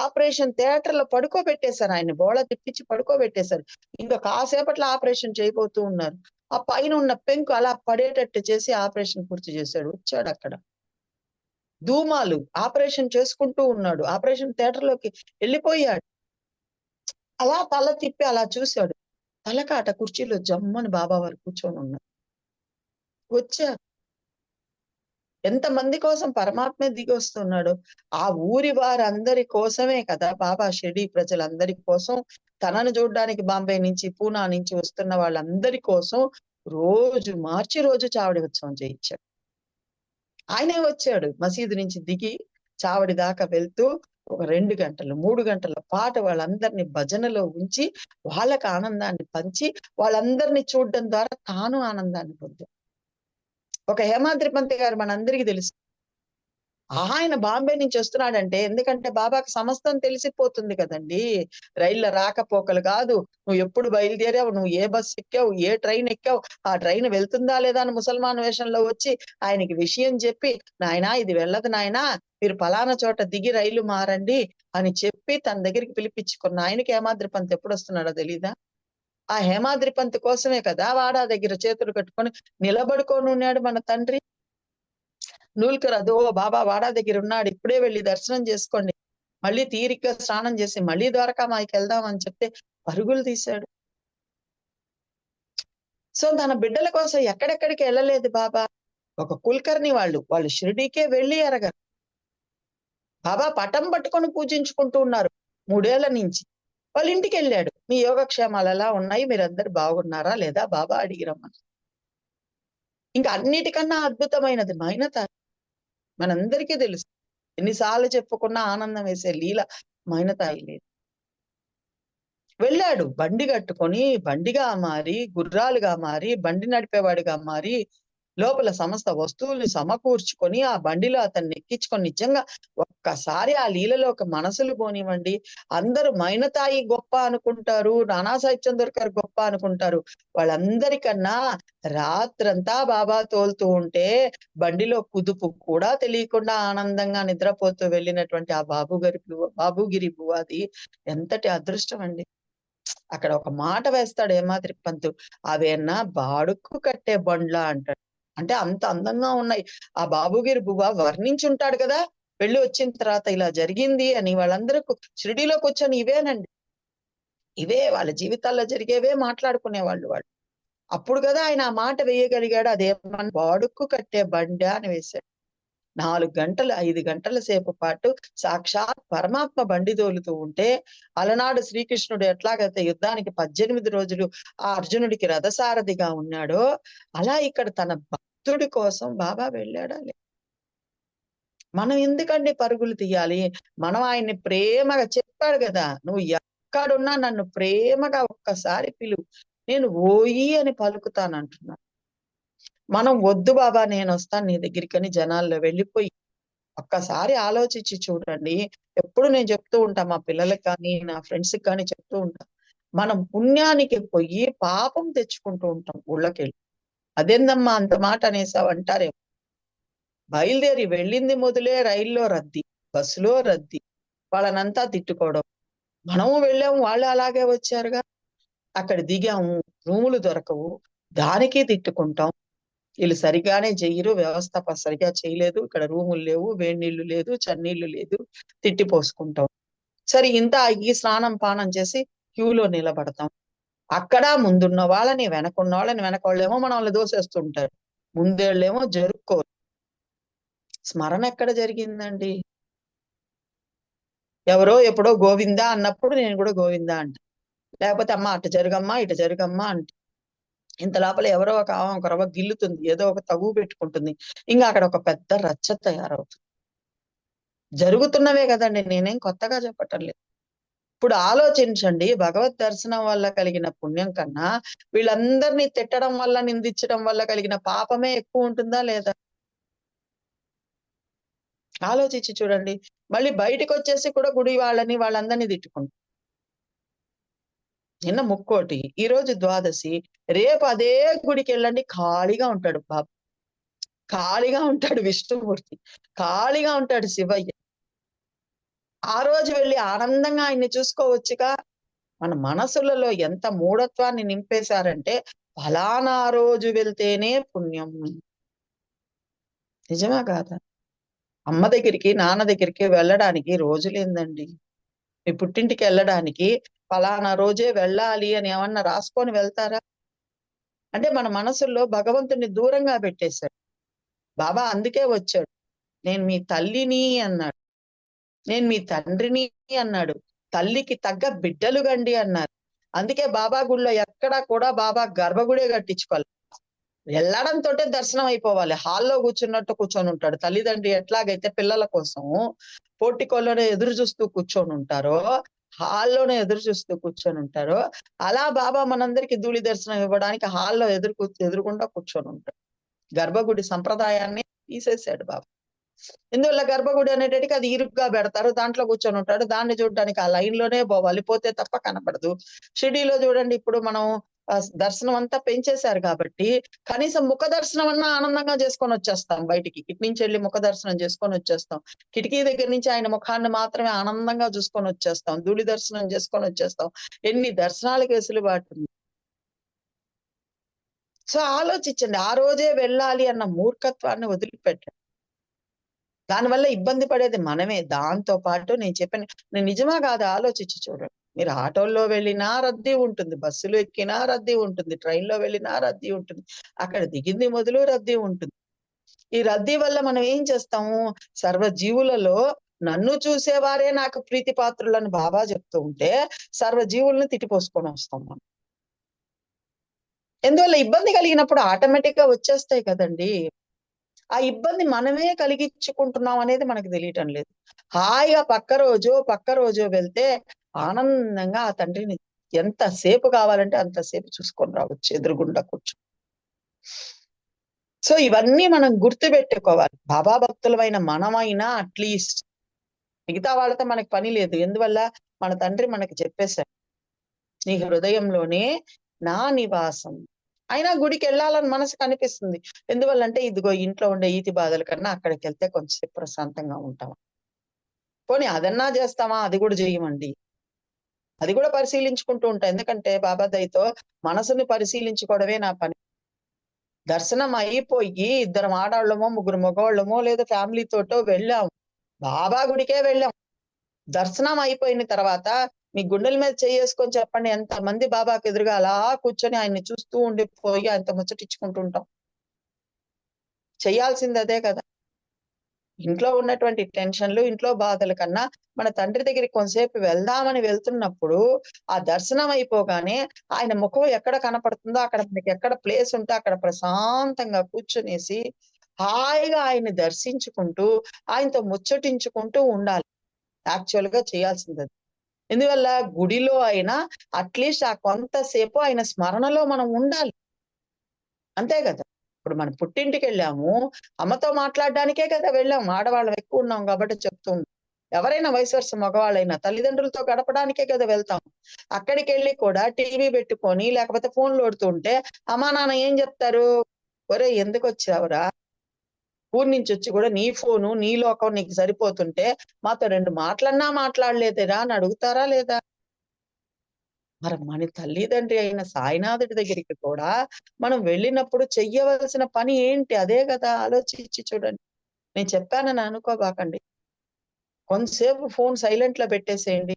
ఆపరేషన్ థియేటర్ లో పడుకోబెట్టేశారు ఆయన. బోళ తిప్పించి పడుకోబెట్టేశారు. ఇంకా కాసేపట్లో ఆపరేషన్ చేయబోతూ ఉన్నారు. ఆ పైన ఉన్న పెంకు అలా పడేటట్టు చేసి ఆపరేషన్ పూర్తి చేశాడు. వచ్చాడు అక్కడ. ధూమాలు ఆపరేషన్ చేసుకుంటూ ఉన్నాడు. ఆపరేషన్ థియేటర్ లోకి వెళ్ళిపోయాడు. అలా తల తిప్పి అలా చూశాడు. తలకాట కుర్చీలో జమ్మని బాబా వారు కూర్చొని ఉన్నారు. వచ్చారు. ఎంతమంది కోసం పరమాత్మే దిగి వస్తున్నాడు. ఆ ఊరి వారందరి కోసమే కదా బాబా షిరిడీ ప్రజలందరి కోసం, తనను చూడడానికి బాంబే నుంచి, పూనా నుంచి వస్తున్న వాళ్ళందరి కోసం రోజు మార్చి రోజు చావడి ఉత్సవం చేయించాడు. ఆయనే వచ్చాడు. మసీదు నుంచి దిగి చావడి దాకా వెళ్తూ ఒక 2 గంటలు, 3 గంటల పాటు వాళ్ళందరినీ భజనలో ఉంచి, వాళ్ళకి ఆనందాన్ని పంచి, వాళ్ళందరినీ చూడడం ద్వారా తాను ఆనందాన్ని పొందాడు. ఒక హేమాద్రి పంత్ గారు మనందరికీ తెలుసు. ఆయన బాంబే నుంచి వస్తున్నాడంటే, ఎందుకంటే బాబాకి సమస్తం తెలిసిపోతుంది కదండీ. రైళ్ల రాకపోకలు కాదు. నువ్వు ఎప్పుడు బయలుదేరావు, నువ్వు ఏ బస్ ఎక్కావు, ఏ ట్రైన్ ఎక్కావు, ఆ ట్రైన్ వెళ్తుందా లేదా అని ముసల్మాన్ వేషంలో వచ్చి ఆయనకి విషయం చెప్పి, నాయనా ఇది వెళ్ళదు నాయనా, మీరు పలానా చోట దిగి రైలు మారండి అని చెప్పి తన దగ్గరికి పిలిపించుకున్న ఆయనకి హేమాద్రి పంత్ ఎప్పుడు వస్తున్నాడో తెలీదా? ఆ హేమాద్రి పంత్ కోసమే కదా వాడా దగ్గర చేతులు కట్టుకొని నిలబడుకొని ఉన్నాడు మన తండ్రి. నూల్కర్ అదో బాబా వాడా దగ్గర ఉన్నాడు, ఇప్పుడే వెళ్ళి దర్శనం చేసుకోండి, మళ్ళీ తీరిగ్గా స్నానం చేసి మళ్ళీ ద్వారకామాయికి వెళ్దాం అని చెప్తే పరుగులు తీశాడు. సో తన బిడ్డల కోసం ఎక్కడెక్కడికి వెళ్ళలేదు బాబా. ఒక కుల్కర్ని వాళ్ళు షిరిడీకే వెళ్ళి ఎరగరు. బాబా పటం పట్టుకొని పూజించుకుంటూ ఉన్నారు 3 ఏళ్ల నుంచి. వాళ్ళ ఇంటికి వెళ్ళాడు. మీ యోగక్షేమాలు ఎలా ఉన్నాయి, మీరందరు బాగున్నారా లేదా బాబా అడిగి రమ్మని. ఇంకా అన్నిటికన్నా అద్భుతమైనది మైనతాయి. మనందరికీ తెలుసు. ఎన్నిసార్లు చెప్పుకున్నా ఆనందం వేసే లీల మైనతాయి లేదు. వెళ్ళాడు బండి కట్టుకొని, బండిగా మారి, గుర్రాలుగా మారి, బండి నడిపేవాడిగా మారి, లోపల సమస్త వస్తువుల్ని సమకూర్చుకొని ఆ బండిలో అతన్ని ఎక్కించుకొని, నిజంగా ఒక్కసారి ఆ లీలలోకి మనసులు పోనివ్వండి. అందరూ మైనతాయి గొప్ప అనుకుంటారు, నానా సాహెబ్ చందోర్కర్ గారు గొప్ప అనుకుంటారు. వాళ్ళందరికన్నా రాత్రంతా బాబా తోలుతూ ఉంటే బండిలో కుదుపు కూడా తెలియకుండా ఆనందంగా నిద్రపోతూ వెళ్ళినటువంటి ఆ బాబుగిరి బువాది ఎంతటి అదృష్టం అండి. అక్కడ ఒక మాట వేస్తాడు ఏమాద్రి పంతు, అవేనా బాడుక్కు కట్టే బండ్లా అంటాడు. అంటే అంత అందంగా ఉన్నాయి. ఆ బాబుగిరి బువ్వ వర్ణించుంటాడు కదా, వెళ్ళి వచ్చిన తర్వాత ఇలా జరిగింది అని. వాళ్ళందరూ షిరిడీలో కూర్చొని ఇవేనండి, ఇవే వాళ్ళ జీవితాల్లో జరిగేవే మాట్లాడుకునేవాళ్ళు వాళ్ళు. అప్పుడు కదా ఆయన ఆ మాట వేయగలిగాడు. అదేమన్నా బాడుక్కు కట్టే బండా అని వేశాడు. 4 గంటలు 5 గంటల సేపు పాటు సాక్షాత్ పరమాత్మ బండి తోలుతూ ఉంటే, అలనాడు శ్రీకృష్ణుడు ఎట్లాగైతే యుద్ధానికి 18 రోజులు ఆ అర్జునుడికి రథసారథిగా ఉన్నాడో, అలా ఇక్కడ తన భక్తుడి కోసం బాబా వెళ్ళాడా మనం ఎందుకండి పరుగులు తీయాలి? మనం ఆయన్ని ప్రేమగా చెప్పాడు కదా, నువ్వు ఎక్కడున్నా నన్ను ప్రేమగా ఒక్కసారి పిలువు, నేను ఓయి అని పలుకుతానంటున్నాడు. మనం వద్దు బాబా నేనొస్తాను నీ దగ్గరికని జనాల్లో వెళ్ళిపోయి ఒక్కసారి ఆలోచించి చూడండి. ఎప్పుడు నేను చెప్తూ ఉంటా మా పిల్లలకి కానీ, నా ఫ్రెండ్స్‌కి కానీ చెప్తూ ఉంటా. మనం పుణ్యానికి పొయ్యి పాపం తెచ్చుకుంటూ ఉంటాం ఊళ్ళకెళ్ళి. అదేందమ్మా అంత మాట అనేసావు అంటారేమో. బయలుదేరి వెళ్ళింది మొదలే రైల్లో రద్దీ, బస్సులో రద్దీ, వాళ్ళనంతా తిట్టుకోవడం. మనము వెళ్ళాము, వాళ్ళు అలాగే వచ్చారుగా. అక్కడ దిగాము, రూములు దొరకవు, దానికి తిట్టుకుంటాం. వీళ్ళు సరిగానే చెయ్యరు, వ్యవస్థ సరిగా చేయలేదు, ఇక్కడ రూములు లేవు, వేడి నీళ్లు లేదు, చన్నీళ్లు లేదు, తిట్టిపోసుకుంటాం. సరే ఇంత అయ్యి స్నానం పానం చేసి క్యూలో నిలబడతాం. అక్కడ ముందున్న వాళ్ళని వెనకున్న వాళ్ళని, వెనకోళ్ళేమో మనల్ని దోసేస్తుంటారు, ముందేళ్ళేమో జరుక్కోరు. స్మరణ ఎక్కడ జరిగిందండి? ఎవరో ఎప్పుడో గోవిందా అన్నప్పుడు నేను కూడా గోవిందా అంట, లేకపోతే అమ్మ అటు జరుగమ్మా ఇటు జరుగమ్మా అంట. ఇంత లోపల ఎవరో ఒక రవ్వ గిల్లుతుంది, ఏదో ఒక తగువు పెట్టుకుంటుంది, ఇంకా అక్కడ ఒక పెద్ద రచ్చ తయారవుతుంది. జరుగుతున్నవే కదండి, నేనేం కొత్తగా చెప్పటం లేదు. ఇప్పుడు ఆలోచించండి, భగవద్ దర్శనం వల్ల కలిగిన పుణ్యం కన్నా వీళ్ళందరినీ తిట్టడం వల్ల, నిందించడం వల్ల కలిగిన పాపమే ఎక్కువ ఉంటుందా లేదా? ఆలోచించి చూడండి. మళ్ళీ బయటకు వచ్చేసి కూడా గుడి వాళ్ళని వాళ్ళందరినీ తిట్టుకుంటాం. నిన్న ముక్కోటి, ఈ రోజు ద్వాదశి, రేపు అదే గుడికి వెళ్ళండి, ఖాళీగా ఉంటాడు బాబు, ఖాళీగా ఉంటాడు విష్ణుమూర్తి, ఖాళీగా ఉంటాడు శివయ్య. ఆ రోజు వెళ్ళి ఆనందంగా ఆయన్ని చూసుకోవచ్చుగా. మన మనసులలో ఎంత మూఢత్వాన్ని నింపేశారంటే, ఫలానా రోజు వెళ్తేనే పుణ్యం. నిజమా కాదా? అమ్మ దగ్గరికి, నాన్న దగ్గరికి వెళ్ళడానికి రోజులేందండి. మీ పుట్టింటికి వెళ్ళడానికి ఫలానా రోజే వెళ్ళాలి అని ఏమన్నా రాసుకొని వెళ్తారా? అంటే మన మనసుల్లో భగవంతుడిని దూరంగా పెట్టేశాడు. బాబా అందుకే వచ్చాడు. నేను మీ తల్లిని అన్నాడు, నేను మీ తండ్రిని అన్నాడు, తల్లికి తగ్గ బిడ్డలు గండి అన్నారు. అందుకే బాబా గుడిలో ఎక్కడా కూడా బాబా గర్భగుడే కట్టించుకోవాలి. వెళ్ళడంతోటే దర్శనం అయిపోవాలి. హాల్లో కూర్చున్నట్టు కూర్చొని ఉంటాడు. తల్లిదండ్రి ఎట్లాగైతే పిల్లల కోసం పోర్టికోలోనే ఎదురు చూస్తూ కూర్చొని ఉంటారో, హాల్లోనే ఎదురు చూస్తూ కూర్చొని ఉంటారో, అలా బాబా మనందరికి ధూళి దర్శనం ఇవ్వడానికి హాల్లో ఎదురుగుండా కూర్చొని ఉంటాడు. గర్భగుడి సంప్రదాయాన్ని తీసేశాడు బాబా. ఇందువల్ల గర్భగుడి అనేటటికి అది ఇరుగ్గా పెడతారు, దాంట్లో కూర్చొని ఉంటాడు. దాన్ని చూడడానికి ఆ లైన్ లోనే పోవాలి, పోతే తప్ప కనపడదు. షిరిడీలో చూడండి, ఇప్పుడు మనం దర్శనం అంతా పెంచేశారు కాబట్టి కనీసం ముఖ దర్శనం అన్నా ఆనందంగా చేసుకొని వచ్చేస్తాం బయటికి. ఇటు నుంచి వెళ్ళి ముఖ దర్శనం చేసుకొని వచ్చేస్తాం. కిటికీ దగ్గర నుంచి ఆయన ముఖాన్ని మాత్రమే ఆనందంగా చూసుకొని వచ్చేస్తాం. ధూళి దర్శనం చేసుకొని వచ్చేస్తాం. ఎన్ని దర్శనాలకు వెసులుబాటు ఉంది. సో ఆలోచించండి, ఆ రోజే వెళ్ళాలి అన్న మూర్ఖత్వాన్ని వదిలిపెట్టండి. దానివల్ల ఇబ్బంది పడేది మనమే. దాంతో పాటు నేను నిజమా కాదా ఆలోచించి చూడండి. మీరు ఆటోల్లో వెళ్ళినా రద్దీ ఉంటుంది, బస్సులో ఎక్కినా రద్దీ ఉంటుంది, ట్రైన్‌లో వెళ్ళినా రద్దీ ఉంటుంది, అక్కడ దిగింది మొదలు రద్దీ ఉంటుంది. ఈ రద్దీ వల్ల మనం ఏం చేస్తాము? సర్వ జీవులలో నన్ను చూసేవారే నాకు ప్రీతి పాత్రులని బాబా చెప్తూ ఉంటే సర్వజీవుల్ని తిట్టిపోసుకొని వస్తాం మనం. ఎందువల్ల ఇబ్బంది కలిగినప్పుడు ఆటోమేటిక్ గా వచ్చేస్తాయి కదండి. ఆ ఇబ్బంది మనమే కలిగించుకుంటున్నాం అనేది మనకు తెలియటం లేదు. హాయిగా పక్క రోజో వెళ్తే ఆనందంగా ఆ తండ్రిని ఎంతసేపు కావాలంటే అంతసేపు చూసుకొని రావచ్చు ఎదురుగుండా కూర్చొని. సో ఇవన్నీ మనం గుర్తుపెట్టుకోవాలి. బాబా భక్తులమైన మనమైనా అట్లీస్ట్, మిగతా వాళ్ళతో మనకి పని లేదు. ఎందువల్ల మన తండ్రి మనకి చెప్పేశాడు, నీ హృదయంలోనే నా నివాసం. అయినా గుడికి వెళ్ళాలని మనసుకు అనిపిస్తుంది. ఎందువల్లంటే ఇదిగో ఇంట్లో ఉండే ఈతి బాధల కన్నా అక్కడికి వెళ్తే కొంచెం ప్రశాంతంగా ఉంటాం. పోనీ అదన్నా చేస్తామా? అది కూడా చేయమండి. అది కూడా పరిశీలించుకుంటూ ఉంటా. ఎందుకంటే బాబా దయతో మనసుని పరిశీలించుకోవడమే నా పని. దర్శనం అయిపోయి ఇద్దరం ఆడాళ్ళమో, ముగ్గురు మగవాళ్ళమో లేదా ఫ్యామిలీ తోటో వెళ్ళాం. బాబా గుడికే వెళ్ళాం. దర్శనం అయిపోయిన తర్వాత మీ గుండెల మీద చేసుకొని చెప్పండి, ఎంతమంది బాబాకి ఎదురుగా అలా కూర్చొని ఆయన్ని చూస్తూ ఉండిపోయి ఆయనతో ముచ్చటించుకుంటూ ఉంటాం. చేయాల్సింది అదే కదా. ఇంట్లో ఉన్నటువంటి టెన్షన్లు, ఇంట్లో బాధల కన్నా మన తండ్రి దగ్గరికి కొంతసేపు వెళ్దామని వెళ్తున్నప్పుడు ఆ దర్శనం అయిపోగానే ఆయన ముఖం ఎక్కడ కనపడుతుందో అక్కడ మనకి ఎక్కడ ప్లేస్ ఉంటే అక్కడ ప్రశాంతంగా కూర్చునేసి హాయిగా ఆయన్ని దర్శించుకుంటూ ఆయనతో ముచ్చటించుకుంటూ ఉండాలి. యాక్చువల్ గా చేయాల్సింది. ఎందువల్ల గుడిలో అయినా అట్లీస్ట్ ఆ కొంతసేపు ఆయన స్మరణలో మనం ఉండాలి. అంతే కదా. ఇప్పుడు మనం పుట్టింటికెళ్ళాము, అమ్మతో మాట్లాడడానికే కదా వెళ్ళాం. ఆడవాళ్ళం ఎక్కువ ఉన్నాం కాబట్టి చెప్తూ ఉన్నాం. ఎవరైనా వయసు వరుస మగవాళ్ళైనా తల్లిదండ్రులతో గడపడానికే కదా వెళ్తాం. అక్కడికెళ్ళి కూడా టీవీ పెట్టుకొని లేకపోతే ఫోన్లు ఓడుతుంటే అమ్మా నాన్న ఏం చెప్తారు? ఒరేయ్ ఎందుకొచ్చావురా? ఊరు నుంచి వచ్చి కూడా నీ ఫోను, నీ లోకం నీకు సరిపోతుంటే మాతో 2 మాటలన్నా మాట్లాడలేదేరా అని అడుగుతారా లేదా? మరి మన తల్లిదండ్రి అయిన సాయినాథుడి దగ్గరికి కూడా మనం వెళ్ళినప్పుడు చెయ్యవలసిన పని ఏంటి? అదే కదా ఆలోచించి చూడండి. నేను చెప్పానని అనుకోబాకండి. కొంతసేపు ఫోన్ సైలెంట్‌లో పెట్టేసేయండి.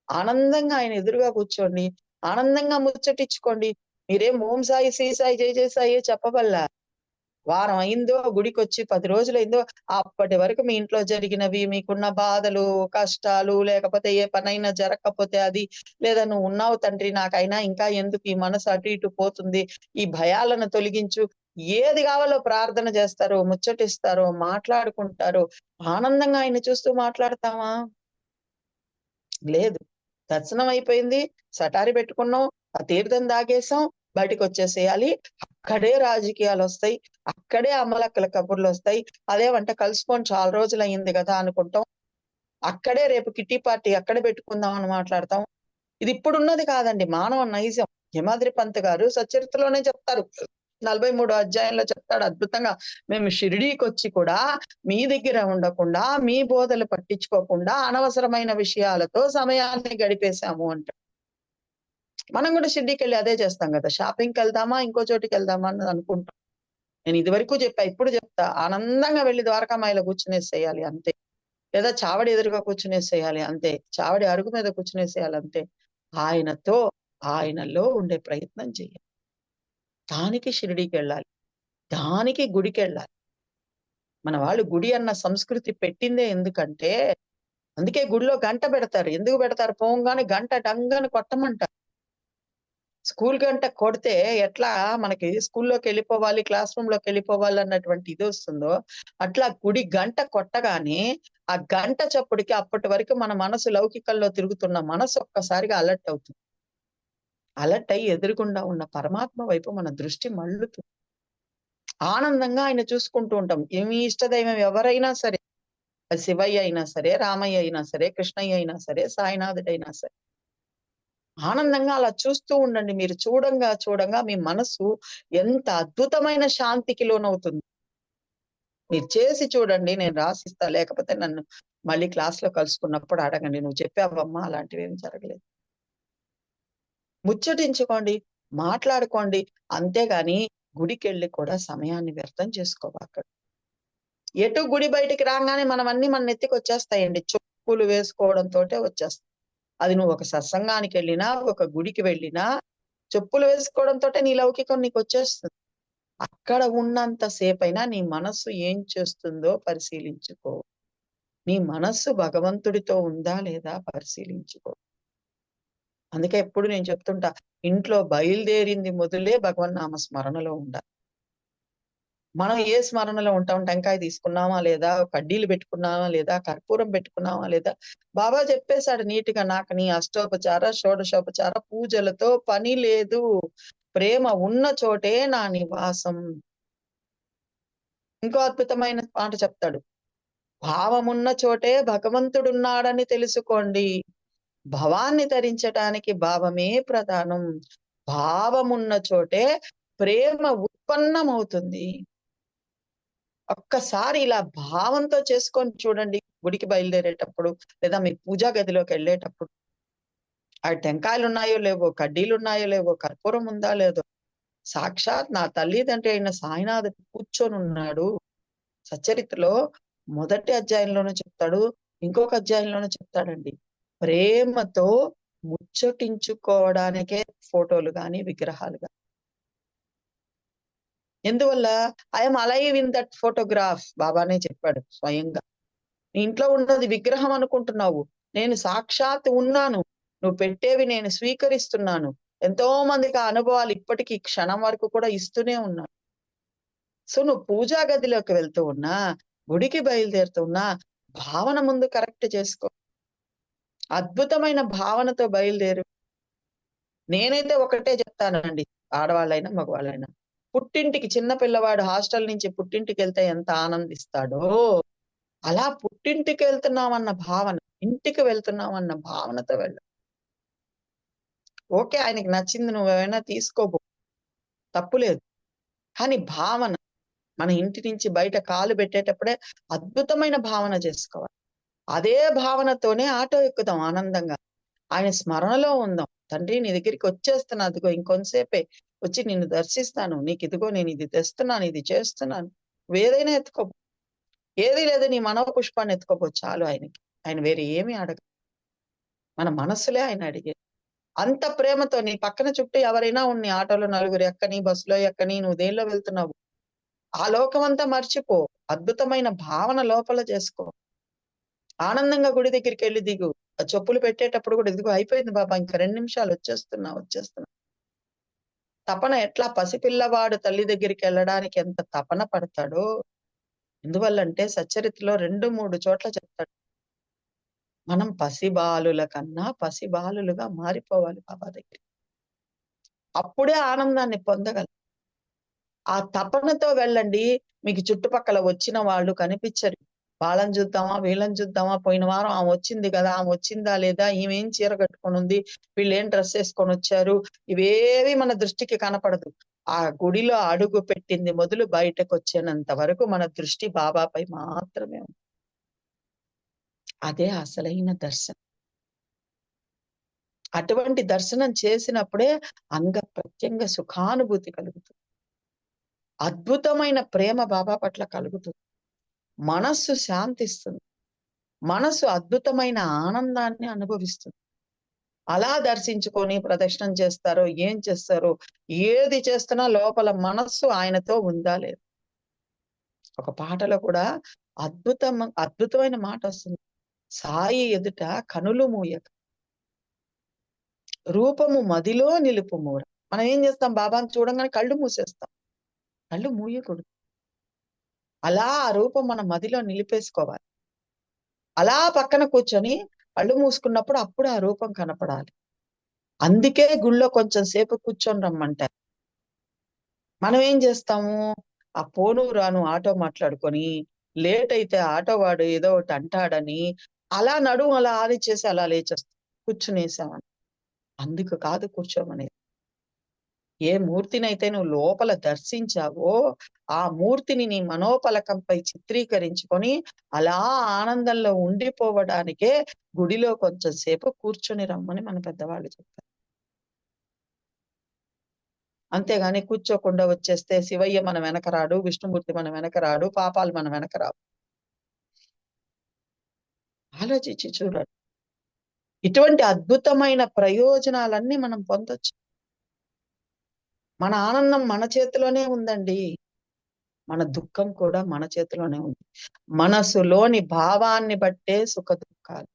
ఆనందంగా ఆయన ఎదురుగా కూర్చోండి. ఆనందంగా ముచ్చటించుకోండి. మీరేం ఓం సాయి, శ్రీ సాయి, జై జై సాయే చెప్పవల్లా. వారం అయిందో, గుడికొచ్చి 10 రోజులయిందో, అప్పటి వరకు మీ ఇంట్లో జరిగినవి, మీకున్న బాధలు, కష్టాలు, లేకపోతే ఏ పనైనా జరగకపోతే అది, లేదా "నువ్వున్నావు తండ్రి నాకైనా ఇంకా ఎందుకు ఈ మనసు అటు ఇటు పోతుంది, ఈ భయాలను తొలగించు." ఏది కావాలో ప్రార్థన చేస్తారో, ముచ్చటిస్తారో, మాట్లాడుకుంటారో, ఆనందంగా ఆయన్ని చూస్తూ మాట్లాడతామా? లేదు. దర్శనం అయిపోయింది. సటారి పెట్టుకున్నాం. ఆ తీర్థం తాగేసాం. బయటికొచ్చేసేయాలి. అక్కడే రాజకీయాలొస్తాయి. అక్కడే అమ్మలక్కల కబుర్లొస్తాయి. అదేమంటే కలుసుకొని చాలా రోజులయింది గదా అనుకుంటాం. అక్కడే రేపు కిట్టి పార్టీ అక్కడే పెట్టుకుందాం అని మాట్లాడతాం. ఇది ఇప్పుడున్నది కాదండి. మానవ నైజం. హిమాద్రి పంత్ గారు సచ్చరిత్రలోనే చెప్తారు. 43 అధ్యాయంలో చెప్తాడు అద్భుతంగా. మేము షిరిడీకొచ్చి కూడా మీ దగ్గర ఉండకుండా, మీ బోధలు పట్టించుకోకుండా అనవసరమైన విషయాలతో సమయాన్ని గడిపేశాము అంటాడు. మనం కూడా షిరిడీకెళ్ళి అదే చేస్తాం గదా. షాపింగ్‌కెళ్దామా, ఇంకో చోటికెళ్దామా అని అనుకుంటాం. నేను ఇదివరకు చెప్పా, ఇప్పుడు చెప్తా. ఆనందంగా వెళ్లి ద్వారకామాయిలో కూర్చునేసేయాలి అంతే. లేదా చావడి ఎదురుగా కూర్చునేసేయాలి అంతే. చావడి అరుగు మీద కూర్చునేసేయాలి అంతే. ఆయనతో, ఆయనలో ఉండే ప్రయత్నం చెయ్యాలి. దానికి షిరిడీకెళ్ళాలి. దానికి గుడికెళ్ళాలి. మన వాళ్ళు గుడి అన్న సంస్కృతి పెట్టిందే ఎందుకంటే, అందుకే గుడిలో గంట పెడతారు. ఎందుకు పెడతారు? పోంగానే గంట డంగని కొట్టమంటారు. స్కూల్ గంట కొడితే ఎట్లా మనకి స్కూల్లోకెళ్ళిపోవాలి, క్లాస్ రూమ్‌లోకెళ్ళిపోవాలి అన్నటువంటి ఇదొస్తుందో, అట్లా గుడి గంట కొట్టగానే, ఆ గంట చప్పుడుకి అప్పటి వరకు మన మనసు లౌకికంలో తిరుగుతున్న మనసు ఒక్కసారిగా అలర్ట్ అవుతుంది. అలర్ట్ అయ్యి ఎదురుగుండా ఉన్న పరమాత్మ వైపు మన దృష్టి మళ్ళుతుంది. ఆనందంగా ఆయన చూసుకుంటూ ఉంటాం. మీ ఇష్టదైవం ఎవరైనా సరే. అది శివయ్య అయినా సరే, రామయ్య అయినా సరే, కృష్ణయ్య అయినా సరే, సాయినాథుడైనా సరే. ఆనందంగా అలా చూస్తూ ఉండండి. మీరు చూడంగా, చూడంగా మీ మనసు ఎంత అద్భుతమైన శాంతికి లోనవుతుంది. మీరు చేసి చూడండి. నేను రాసిస్తా. లేకపోతే నన్ను మళ్ళీ క్లాస్‌లో కలుసుకున్నప్పుడు అడగండి. "నువ్వు చెప్పావమ్మా అలాంటివేమి జరగలేదు." ముచ్చటించుకోండి, మాట్లాడుకోండి. అంతేగాని గుడికెళ్ళి కూడా సమయాన్ని వ్యర్థం చేసుకోబాకండి. ఎటు గుడి బయటికి రాంగానే మనవన్నీ మన నెత్తికొచ్చేస్తాయండి. చెప్పులు వేసుకోవడంతోటే వచ్చేస్తాయి. అది నువ్వు ఒక సత్సంగానికెళ్ళినా, ఒక గుడికి వెళ్ళినా, చెప్పులు వేసుకోవడంతోటే నీ లౌకికం నీకొచ్చేస్తుంది. అక్కడ ఉన్నంత సేపైనా నీ మనస్సు ఏం చేస్తుందో పరిశీలించుకో. నీ మనస్సు భగవంతుడితో ఉందా లేదా పరిశీలించుకో. అందుకే ఎప్పుడు నేను చెప్తుంటా, ఇంట్లో బయలుదేరింది మొదలే భగవన్నామ స్మరణలో ఉండాలి. మనం ఏ స్మరణలో ఉంటాం? టెంకాయ తీసుకున్నామా లేదా? కడ్డీలు పెట్టుకున్నామా లేదా? కర్పూరం పెట్టుకున్నామా లేదా? బాబా చెప్పేశాడు నీట్‌గా, నాకు నీ అష్టోపచార, షోడశోపచార పూజలతో పని లేదు. ప్రేమ ఉన్న చోటే నా నివాసం. ఇంకో అద్భుతమైన మాట చెప్తాడు. భావమున్న చోటే భగవంతుడున్నాడని తెలుసుకోండి. భవాన్ని ధరించటానికి భావమే ప్రధానం. భావమున్న చోటే ప్రేమ ఉత్పన్నమవుతుంది. ఒక్కసారి ఇలా భావంతో చేసుకొని చూడండి. గుడికి బయలుదేరేటప్పుడు, లేదా మీ పూజా గదిలోకి వెళ్ళేటప్పుడు. ఆ టెంకాయలు ఉన్నాయో లేవో, కడ్డీలు ఉన్నాయో లేవో, కర్పూరం ఉందా లేదో, సాక్షాత్ నా తల్లిదండ్రి అయిన సాయినాథుడు కూర్చొని ఉన్నాడు. సచ్చరిత్రలో మొదటి అధ్యాయంలోనూ చెప్తాడు, ఇంకొక అధ్యాయంలోనూ చెప్తాడండి. ప్రేమతో ముచ్చటించుకోవడానికే ఫోటోలు గాని, విగ్రహాలు గాని. ఎందువల్ల? I'm alive in that photograph. బాబానే చెప్పాడు స్వయంగా. నీ ఇంట్లో ఉన్నది విగ్రహం అనుకుంటున్నావు. నేను సాక్షాత్ ఉన్నాను. నువ్వు పెట్టేవి నేను స్వీకరిస్తున్నాను. ఎంతో మందికి ఆ అనుభవాలు ఇప్పటికి క్షణం వరకు కూడా ఇస్తూనే ఉన్నాను. సో నువ్వు పూజా గదిలోకి వెళ్తూ ఉన్నా, గుడికి బయలుదేరుతూ ఉన్నా, భావన ముందు కరెక్ట్ చేసుకో. అద్భుతమైన భావనతో బయలుదేరు. నేనైతే ఒకటే చెప్తానండి, ఆడవాళ్ళైనా మగవాళ్ళైనా. పుట్టింటికి చిన్న పిల్లవాడు హాస్టల్ నుంచి పుట్టింటికి వెళ్తే ఎంత ఆనందిస్తాడో, అలా పుట్టింటికి వెళ్తున్నామన్న భావన, ఇంటికి వెళ్తున్నామన్న భావనతో వెళ్ళు. ఓకే, ఆయనకి నచ్చింది నువ్వేమైనా తీసుకోబో, తప్పులేదు. కానీ భావన, మన ఇంటి నుంచి బయట కాలు పెట్టేటప్పుడే అద్భుతమైన భావన చేసుకోవాలి. అదే భావనతోనే ఆటో ఎక్కుదాం ఆనందంగా. ఆయన స్మరణలో ఉందాం. తండ్రి నీ దగ్గరికి వచ్చేస్తున్నా, అదిగో ఇంకొంతసేపే వచ్చి నిన్ను దర్శిస్తాను. నీకు ఇదిగో నేను ఇది తెస్తున్నాను, ఇది చేస్తున్నాను. నువ్వేదైనా ఎత్తుకో. ఏది లేదు, నీ మనో పుష్పాన్ని ఎత్తుకోపో చాలు ఆయనకి. ఆయన వేరే ఏమీ అడగ. మన మనస్సులే ఆయన అడిగేది. అంత ప్రేమతో నీ పక్కన చుట్టూ ఎవరైనా ఉన్ని, ఆటోలో నలుగురు ఎక్కని, బస్సులో ఎక్కని, నువ్వు దేనిలో వెళ్తున్నావు, ఆ లోకమంతా మర్చిపో. అద్భుతమైన భావన లోపల చేసుకో. ఆనందంగా గుడి దగ్గరికి వెళ్ళి దిగు. ఆ చెప్పులు పెట్టేటప్పుడు కూడా ఇదిగో అయిపోయింది బాబా, ఇంకా 2 నిమిషాలు వచ్చేస్తున్నా. తపన ఎట్లా పసిపిల్లవాడు తల్లి దగ్గరికి వెళ్ళడానికి ఎంత తపన పడతాడో. ఎందువల్లంటే సచ్చరిత్రలో 2, 3 చోట్ల చెప్తాడు. మనం పసిబాలుల కన్నా పసిబాలులుగా మారిపోవాలి బాబా దగ్గర. అప్పుడే ఆనందాన్ని పొందగలం. ఆ తపనతో వెళ్ళండి. మీకు చుట్టుపక్కల వచ్చిన వాళ్ళు కనిపించరు. వాళ్ళని చూద్దామా, వీళ్ళని చూద్దామా, పోయిన వారం ఆమె వచ్చింది కదా, ఆమె వచ్చిందా లేదా, ఈమెం చీర కట్టుకొని ఉంది, వీళ్ళేం డ్రెస్ వేసుకొని వచ్చారు, ఇవేవి మన దృష్టికి కనపడదు. ఆ గుడిలో అడుగు పెట్టింది మొదలు బయటకు వచ్చేంత వరకు మన దృష్టి బాబాపై మాత్రమే ఉంది. అదే అసలైన దర్శనం. అటువంటి దర్శనం చేసినప్పుడే అంగ ప్రత్యంగ సుఖానుభూతి కలుగుతుంది. అద్భుతమైన ప్రేమ బాబా పట్ల కలుగుతుంది. మనస్సు శాంతిస్తుంది. మనస్సు అద్భుతమైన ఆనందాన్ని అనుభవిస్తుంది. అలా దర్శించుకొని ప్రదక్షిణం చేస్తారో, ఏం చేస్తారో, ఏది చేస్తున్నా లోపల మనస్సు ఆయనతో ఉందా లేదు. ఒక పాటలో కూడా అద్భుతమైన మాట వస్తుంది. సాయి ఎదుట కనులు మూయక, రూపము మదిలో నిలుపుమూర. మనం ఏం చేస్తాం? బాబాని చూడంగానే కళ్ళు మూసేస్తాం. కళ్ళు మూయకూడదు. అలా ఆ రూపం మన మదిలో నిలిపేసుకోవాలి. అలా పక్కన కూర్చొని కళ్ళు మూసుకున్నప్పుడు అప్పుడు ఆ రూపం కనపడాలి. అందుకే గుళ్ళో కొంచెం సేపు కూర్చొని రమ్మంటారు. మనం ఏం చేస్తాము? ఆ పోను రాను ఆటో మాట్లాడుకొని, లేట్ అయితే ఆటో వాడు ఏదో ఒకటి అంటాడని, అలా నడుము అలా ఆడిచ్చేసి అలా లేచేస్తాం. కూర్చునేసామని. అందుకు కాదు కూర్చోమనేది. ఏ మూర్తినైతే నువ్వు లోపల దర్శించావో, ఆ మూర్తిని నీ మనోపలకంపై చిత్రీకరించుకొని, అలా ఆనందంలో ఉండిపోవడానికే గుడిలో కొంచెం సేపు కూర్చొని రమ్మని మన పెద్దవాళ్ళు చెప్పారు. అంతేగాని కూర్చోకుండా వచ్చేస్తే శివయ్య మన వెనక రాడు, విష్ణుమూర్తి మన వెనక రాడు, పాపాలు మన వెనక రావు. ఆలోచించి చూడండి. ఇటువంటి అద్భుతమైన ప్రయోజనాలన్నీ మనం పొందొచ్చు. మన ఆనందం మన చేతిలోనే ఉందండి. మన దుఃఖం కూడా మన చేతిలోనే ఉంది. మనసులోని భావాన్ని బట్టే సుఖ దుఃఖాలు.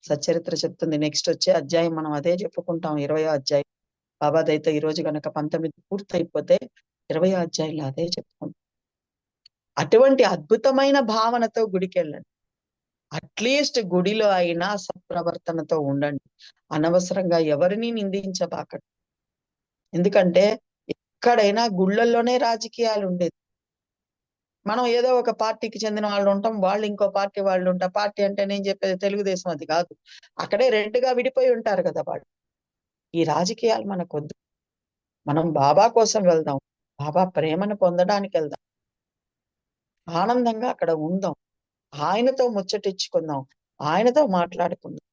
సచ్చరిత్ర చెప్తుంది. నెక్స్ట్ వచ్చే అధ్యాయం మనం అదే చెప్పుకుంటాం. 20వ అధ్యాయం. బాబాదైతే ఈ రోజు గనక 19 పూర్తయిపోతే 20వ అధ్యాయంలో అదే చెప్పుకుంటాం. అటువంటి అద్భుతమైన భావనతో గుడికెళ్ళండి. అట్లీస్ట్ గుడిలో అయినా సత్ప్రవర్తనతో ఉండండి. అనవసరంగా ఎవరిని నిందించబాకండి. ఎందుకంటే ఎక్కడైనా గుళ్ళల్లోనే రాజకీయాలు ఉండేది. మనం ఏదో ఒక పార్టీకి చెందిన వాళ్ళు ఉంటాం, వాళ్ళు ఇంకో పార్టీ వాళ్ళు ఉంటాం. పార్టీ అంటే నేను చెప్పేది తెలుగుదేశం అది కాదు. అక్కడే రెండుగా విడిపోయి ఉంటారు కదా వాళ్ళు. ఈ రాజకీయాలు మనకొద్దు. మనం బాబా కోసం వెళ్దాం. బాబా ప్రేమను పొందడానికి వెళ్దాం. ఆనందంగా అక్కడ ఉందాం. ఆయనతో ముచ్చటించుకుందాం. ఆయనతో మాట్లాడుకుందాం.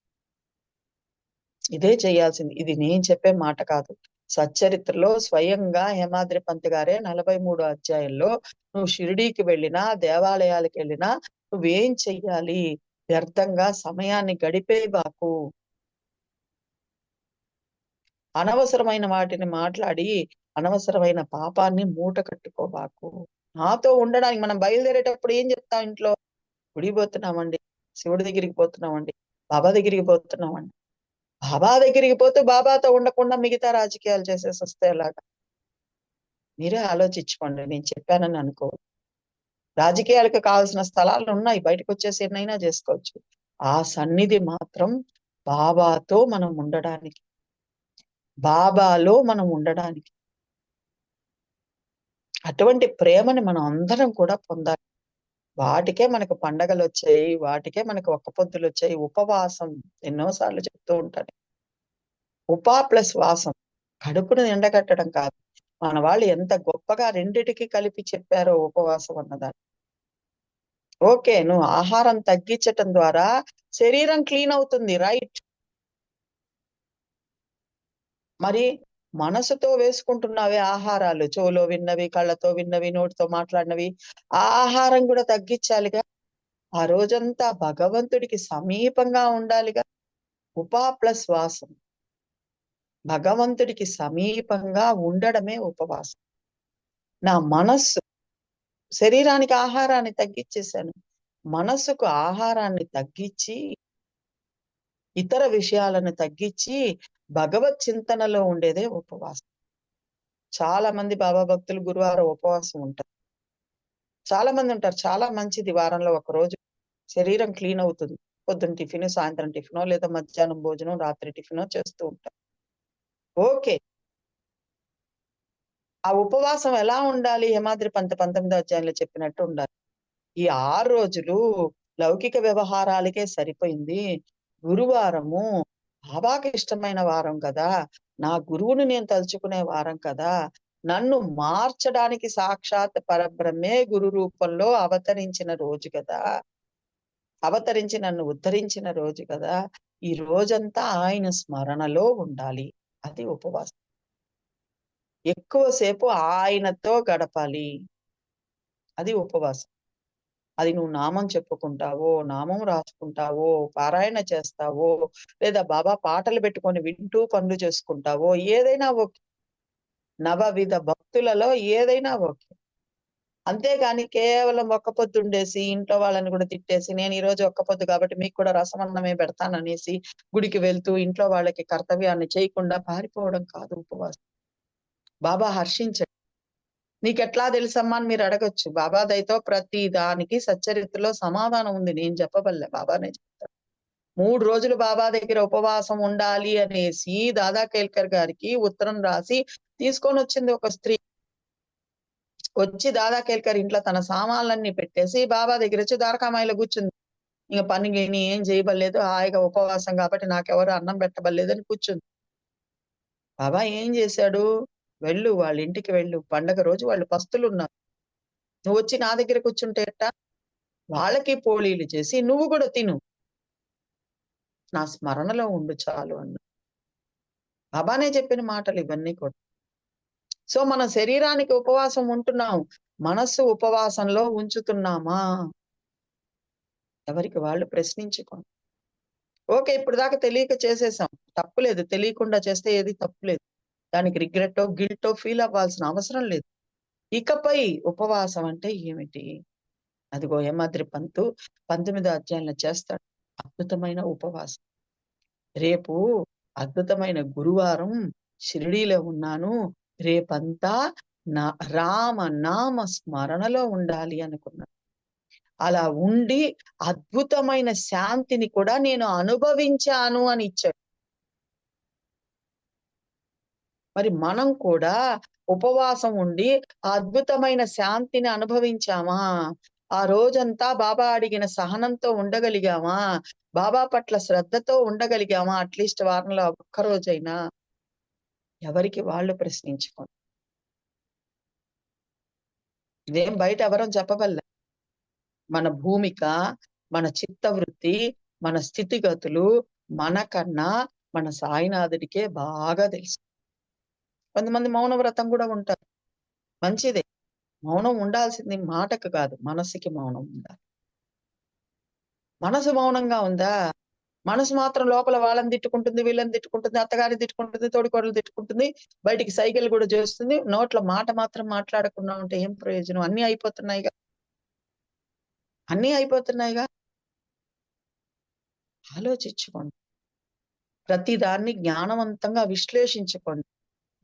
ఇదే చేయాల్సింది. ఇది నేను చెప్పే మాట కాదు. సచ్చరిత్రలో స్వయంగా హేమాద్రి పంత్ గారే 43 అధ్యాయంలో నువ్వు షిరిడీకి వెళ్ళినా, దేవాలయాలకు వెళ్ళినా నువ్వేం చెయ్యాలి? వ్యర్థంగా సమయాన్ని గడిపేబాకు. అనవసరమైన వాటిని మాట్లాడి, అనవసరమైన పాపాన్ని మూట కట్టుకోబాకు. నాతో ఉండడానికి మనం బయలుదేరేటప్పుడు ఏం చెప్తాం ఇంట్లో? గుడికి పోతున్నామండి, శివుడి దగ్గరికి పోతున్నామండి, బాబా దగ్గరికి పోతున్నామండి. బాబా దగ్గరికి పోతే బాబాతో ఉండకుండా మిగతా రాజకీయాలు చేసేసి వస్తే ఎలాగా? మీరే ఆలోచించుకోండి. నేను చెప్పానని అనుకో. రాజకీయాలకు కావాల్సిన స్థలాలు ఉన్నాయి. బయటకు వచ్చేసి ఎన్నైనా చేసుకోవచ్చు. ఆ సన్నిధి మాత్రం బాబాతో మనం ఉండడానికి, బాబాలో మనం ఉండడానికి. అటువంటి ప్రేమని మనం అందరం కూడా పొందాలి. వాటికే మనకు పండగలు వచ్చాయి. వాటికే మనకు ఒక్క పొద్దులు వచ్చాయి. ఉపవాసం ఎన్నోసార్లు చెప్తూ ఉంటాను. ఉపా ప్లస్ వాసం. కడుపును ఎండగట్టడం కాదు. మన వాళ్ళు ఎంత గొప్పగా రెండిటికి కలిపి చెప్పారో ఉపవాసం అన్నదాన్ని. ఓకే, నువ్వు ఆహారం తగ్గించటం ద్వారా శరీరం క్లీన్ అవుతుంది, రైట్. మరి మనసుతో వేసుకుంటున్నావే ఆహారాలు, చెవులో విన్నవి, కళ్ళతో విన్నవి, నోటితో మాట్లాడినవి, ఆ ఆహారం కూడా తగ్గించాలిగా. ఆ రోజంతా భగవంతుడికి సమీపంగా ఉండాలిగా. ఉపా ప్లస్ వాసం. భగవంతుడికి సమీపంగా ఉండడమే ఉపవాసం. నా మనస్సు, శరీరానికి ఆహారాన్ని తగ్గించేశాను. మనస్సుకు ఆహారాన్ని తగ్గించి, ఇతర విషయాలను తగ్గించి భగవత్ చింతనలో ఉండేదే ఉపవాసం. చాలా మంది బాబా భక్తులు గురువారం ఉపవాసం ఉంటారు. చాలా మంది ఉంటారు. చాలా మంచిది. వారంలో ఒక రోజు శరీరం క్లీన్ అవుతుంది. పొద్దున్న టిఫిన్, సాయంత్రం టిఫినో లేదా మధ్యాహ్నం భోజనం, రాత్రి టిఫినో చేస్తూ ఉంటారు. ఓకే. ఆ ఉపవాసం ఎలా ఉండాలి? హేమాద్రి పంత్ 19వ అధ్యాయంలో చెప్పినట్టు ఉండాలి. ఈ 6 రోజులు లౌకిక వ్యవహారాలకే సరిపోయింది. గురువారము బాబాకి ఇష్టమైన వారం కదా! నా గురువుని నేను తలుచుకునే వారం కదా! నన్ను మార్చడానికి సాక్షాత్ పరబ్రహ్మే గురు రూపంలో అవతరించిన రోజు కదా! అవతరించి నన్ను ఉద్ధరించిన రోజు కదా! ఈ రోజంతా ఆయన స్మరణలో ఉండాలి. అది ఉపవాసం. ఎక్కువ సేపు ఆయనతో గడపాలి. అది ఉపవాసం. అది నువ్వు నామం చెప్పుకుంటావో, నామం రాసుకుంటావో, పారాయణ చేస్తావో, లేదా బాబా పాటలు పెట్టుకొని వింటూ పనులు చేసుకుంటావో, ఏదైనా ఓకే. నవవిధ భక్తులలో ఏదైనా ఓకే. అంతేగాని కేవలం ఒక్క పొద్దుండేసి, ఇంట్లో వాళ్ళని కూడా తిట్టేసి, నేను ఈరోజు ఒక్క పొద్దు కాబట్టి మీకు కూడా రసమన్నమే పెడతాననేసి, గుడికి వెళ్తూ ఇంట్లో వాళ్ళకి కర్తవ్యాన్ని చేయకుండా పారిపోవడం కాదు ఉపవాసం. బాబా హర్షించడు. నీకెట్లా తెలుసమ్మా అని మీరు అడగొచ్చు. బాబా దయతో ప్రతి దానికి సచ్చరిత్రలో సమాధానం ఉంది. నేను చెప్పబల్లే, బాబానే చెప్తాడు. 3 రోజులు బాబా దగ్గర ఉపవాసం ఉండాలి అనేసి దాదా కేల్కర్ గారికి ఉత్తరం రాసి తీసుకొనొచ్చింది ఒక స్త్రీ. వచ్చి దాదా కేల్కర్ ఇంట్లో తన సామాన్లన్నీ పెట్టేసి బాబా దగ్గర వచ్చి ద్వారకామాయిలో కూర్చుంది. ఇంక పని గిని ఏం చేయబల్లేదు. హాయిగా ఉపవాసం కాబట్టి నాకెవరు అన్నం పెట్టబల్లేదని కూర్చుంది. బాబా ఏం చేశాడు? వెళ్ళు, వాళ్ళ ఇంటికి వెళ్ళు. పండగ రోజు వాళ్ళు పస్తులున్నారు. నువ్వొచ్చి నా దగ్గర కూర్చుంటే ఎట్టా? వాళ్ళకి పోళీలు చేసి నువ్వు కూడా తిను. నా స్మరణలో ఉండు చాలు అన్న. బాబానే చెప్పిన మాటలు ఇవన్నీ కూడా. సో మన శరీరానికి ఉపవాసం ఉంటున్నాం. మనస్సు ఉపవాసంలో ఉంచుతున్నామా? ఎవరికి వాళ్ళు ప్రశ్నించుకోండి. ఓకే, ఇప్పుడు దాకా తెలియక చేసేసాం. తప్పులేదు. తెలియకుండా చేస్తే ఏది తప్పులేదు. దానికి రిగ్రెట్టో, గిల్టో ఫీల్ అవ్వాల్సిన అవసరం లేదు. ఇకపై ఉపవాసం అంటే ఏమిటి? అదిగో యమద్రి పంతు 19వ అధ్యాయంలో చేస్తాడు అద్భుతమైన ఉపవాసం. రేపు అద్భుతమైన గురువారం షిరిడీలో ఉన్నాను. రేపంతా నా రామ నామ స్మరణలో ఉండాలి అనుకున్నాను. అలా ఉండి అద్భుతమైన శాంతిని కూడా నేను అనుభవించాను అని ఇచ్చాడు. మరి మనం కూడా ఉపవాసం ఉండి ఆ అద్భుతమైన శాంతిని అనుభవించామా? ఆ రోజంతా బాబా అడిగిన సహనంతో ఉండగలిగామా? బాబా పట్ల శ్రద్ధతో ఉండగలిగామా? అట్లీస్ట్ వారంలో ఒక్క రోజైనా? ఎవరికి వాళ్ళు ప్రశ్నించుకోండి. ఇదేం బయట ఎవరం చెప్పబల్లే. మన భూమిక, మన చిత్తవృత్తి, మన స్థితిగతులు మనకన్నా మన సాయినాథుడికే బాగా తెలుసు. కొంతమంది మౌన వ్రతం కూడా ఉంటారు. మంచిదే. మౌనం ఉండాల్సింది మాటకు కాదు, మనసుకి మౌనం ఉండాలి. మనసు మౌనంగా ఉందా? మనసు మాత్రం లోపల వాళ్ళని తిట్టుకుంటుంది, వీళ్ళని తిట్టుకుంటుంది, అత్తగారిని తిట్టుకుంటుంది, తోడికోడలు తిట్టుకుంటుంది, బయటికి సైగలు కూడా చేస్తుంది. నోట్ల మాట మాత్రం మాట్లాడకుండా ఉంటే ఏం ప్రయోజనం? అన్నీ అయిపోతున్నాయిగా. అన్నీ అయిపోతున్నాయిగా. ఆలోచించుకోండి. ప్రతిదాన్ని జ్ఞానవంతంగా విశ్లేషించుకోండి.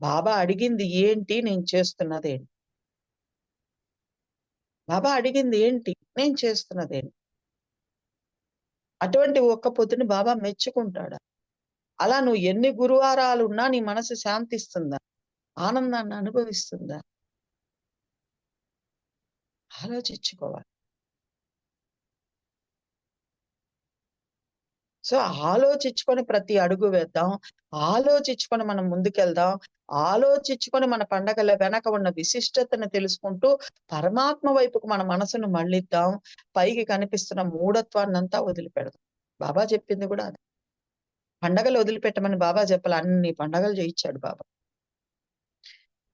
బాబా అడిగింది ఏంటి? నేను చేస్తున్నదేంటి? బాబా అడిగింది ఏంటి? నేను చేస్తున్నదేంటి? అటువంటి ఒక్క పొద్దుని బాబా మెచ్చుకుంటాడా? అలా నువ్వు ఎన్ని గురువారాలున్నా నీ మనసు శాంతిస్తుందా? ఆనందాన్ని అనుభవిస్తుందా? ఆలోచించుకోవాలి. సో, ఆలోచించుకొని ప్రతి అడుగు వేద్దాం. ఆలోచించుకొని మనం ముందుకెళ్దాం. ఆలోచించుకొని మన పండగల వెనక ఉన్న విశిష్టతను తెలుసుకుంటూ పరమాత్మ వైపుకు మన మనసును మళ్ళిద్దాం. పైకి కనిపిస్తున్న మూఢత్వాన్నంతా వదిలిపెడదాం. బాబా చెప్పింది కూడా అదే. పండగలు వదిలిపెట్టమని బాబా చెప్పల. అన్ని పండగలు చేయిచ్చాడు బాబా.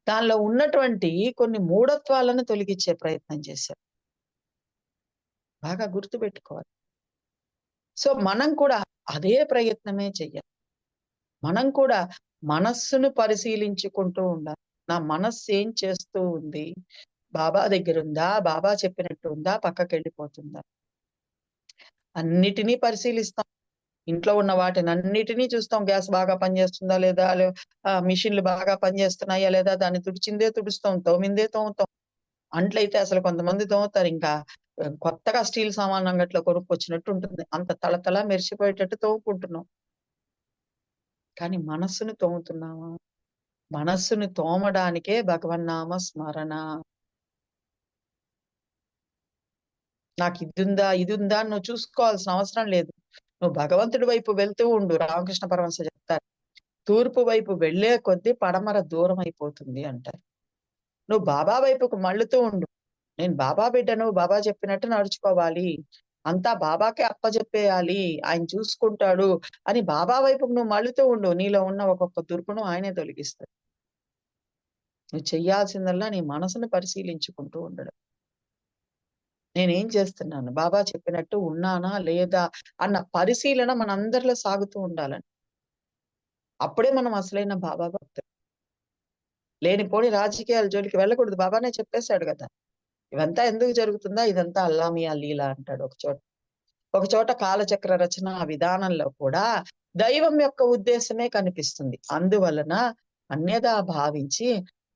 దానిలో ఉన్నటువంటి కొన్ని మూఢత్వాలను తొలగించే ప్రయత్నం చేశారు. బాగా గుర్తుపెట్టుకోవాలి. సో, మనం కూడా అదే ప్రయత్నమే చెయ్యాలి. మనం కూడా మనస్సును పరిశీలించుకుంటూ ఉండాలి. నా మనస్సు ఏం చేస్తూ ఉంది? బాబా దగ్గరుందా? బాబా చెప్పినట్టు ఉందా? పక్కకెళ్ళిపోతుందా? అన్నిటినీ పరిశీలిస్తాం. ఇంట్లో ఉన్న వాటినన్నిటినీ చూస్తాం. గ్యాస్ బాగా పనిచేస్తుందా లేదా? మిషన్‌లు బాగా పనిచేస్తున్నాయా లేదా? దాన్ని తుడిచిందే తుడుస్తాం. తోమిందే తోముతాం. అంట్లయితే అసలు కొంతమంది తోముతారు ఇంకా కొత్తగా స్టీల్ సామాన్లు అంగట్లో కొనుక్కొచ్చినట్టు ఉంటుంది. అంత తళతళ మెరిసిపోయేటట్టు తోముకుంటున్నాం. కానీ మనస్సును తోముతున్నామా? మనస్సుని తోమడానికే భగవన్నామ స్మరణ. నాకిదుందా, ఇదుందా అని నువ్వు చూసుకోవాల్సిన అవసరం లేదు. నువ్వు భగవంతుడి వైపు వెళ్తూ ఉండు. రామకృష్ణ పరమహంస చెప్తారు. తూర్పు వైపు వెళ్ళే కొద్దీ పడమర దూరమైపోతుంది అంటారు. నువ్వు బాబా వైపుకు మళ్ళుతూ ఉండు. నేను బాబా బిడ్డను, బాబా చెప్పినట్టు నడుచుకోవాలి. అంతా బాబాకే అప్పజెప్పేయాలి. ఆయన చూసుకుంటాడు అని బాబా వైపుకు నువ్వు మళ్ళుతూ ఉండు. నీలో ఉన్న ఒక్కొక్క దుర్గుణం ఆయనే తొలగిస్తాడు. నువ్వు చెయ్యాల్సిందల్లా నీ మనసును పరిశీలించుకుంటూ ఉండడం. నేనేం చేస్తున్నాను? బాబా చెప్పినట్టు ఉన్నానా? లేదా? అన్న పరిశీలన మనందరిలో సాగుతూ ఉండాలండి. అప్పుడే మనం అసలైన బాబా భక్తులు. లేనిపోని రాజకీయాల జోలికి వెళ్ళకూడదు. బాబానే చెప్పేసాడు గదా! ఇవంతా ఎందుకు జరుగుతుందా? ఇదంతా అల్లా మియా లీలా అంటాడు ఒక చోట. ఒక చోట కాలచక్ర రచన విధానంలో కూడా దైవం యొక్క ఉద్దేశమే కనిపిస్తుంది. అందువలన అన్యథా భావించి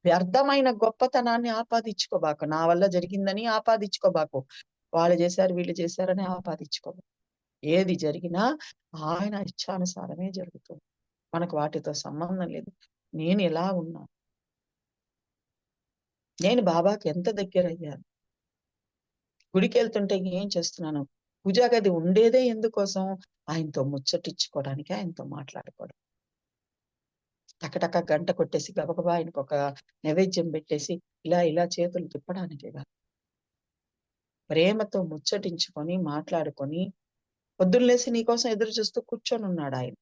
వ్యర్థమైన గొప్పతనాన్ని ఆపాదించుకోబాకు. నా వల్ల జరిగిందని ఆపాదించుకోబాకు. వాళ్ళు చేశారు, వీళ్ళు చేశారని ఆపాదించుకోబాకు. ఏది జరిగినా ఆయన ఇచ్ఛానుసారమే జరుగుతుంది. మనకు వాటితో సంబంధం లేదు. నేను ఎలా ఉన్నా? నేను బాబాకి ఎంత దగ్గరయ్యాను? గుడికెళ్తుంటే ఏం చేస్తున్నాను? పూజా గది ఉండేదే ఎందుకోసం? ఆయనతో ముచ్చటించుకోవడానికి, ఆయనతో మాట్లాడుకోవడం. టకటక గంట కొట్టేసి గబగబా ఆయనకొక నైవేద్యం పెట్టేసి ఇలా ఇలా చేతులు తిప్పడానికే కాదు. ప్రేమతో ముచ్చటించుకొని, మాట్లాడుకొని పొద్దున్న లేసి నీకోసం ఎదురు చూస్తూ కూర్చొనున్నాడాయన.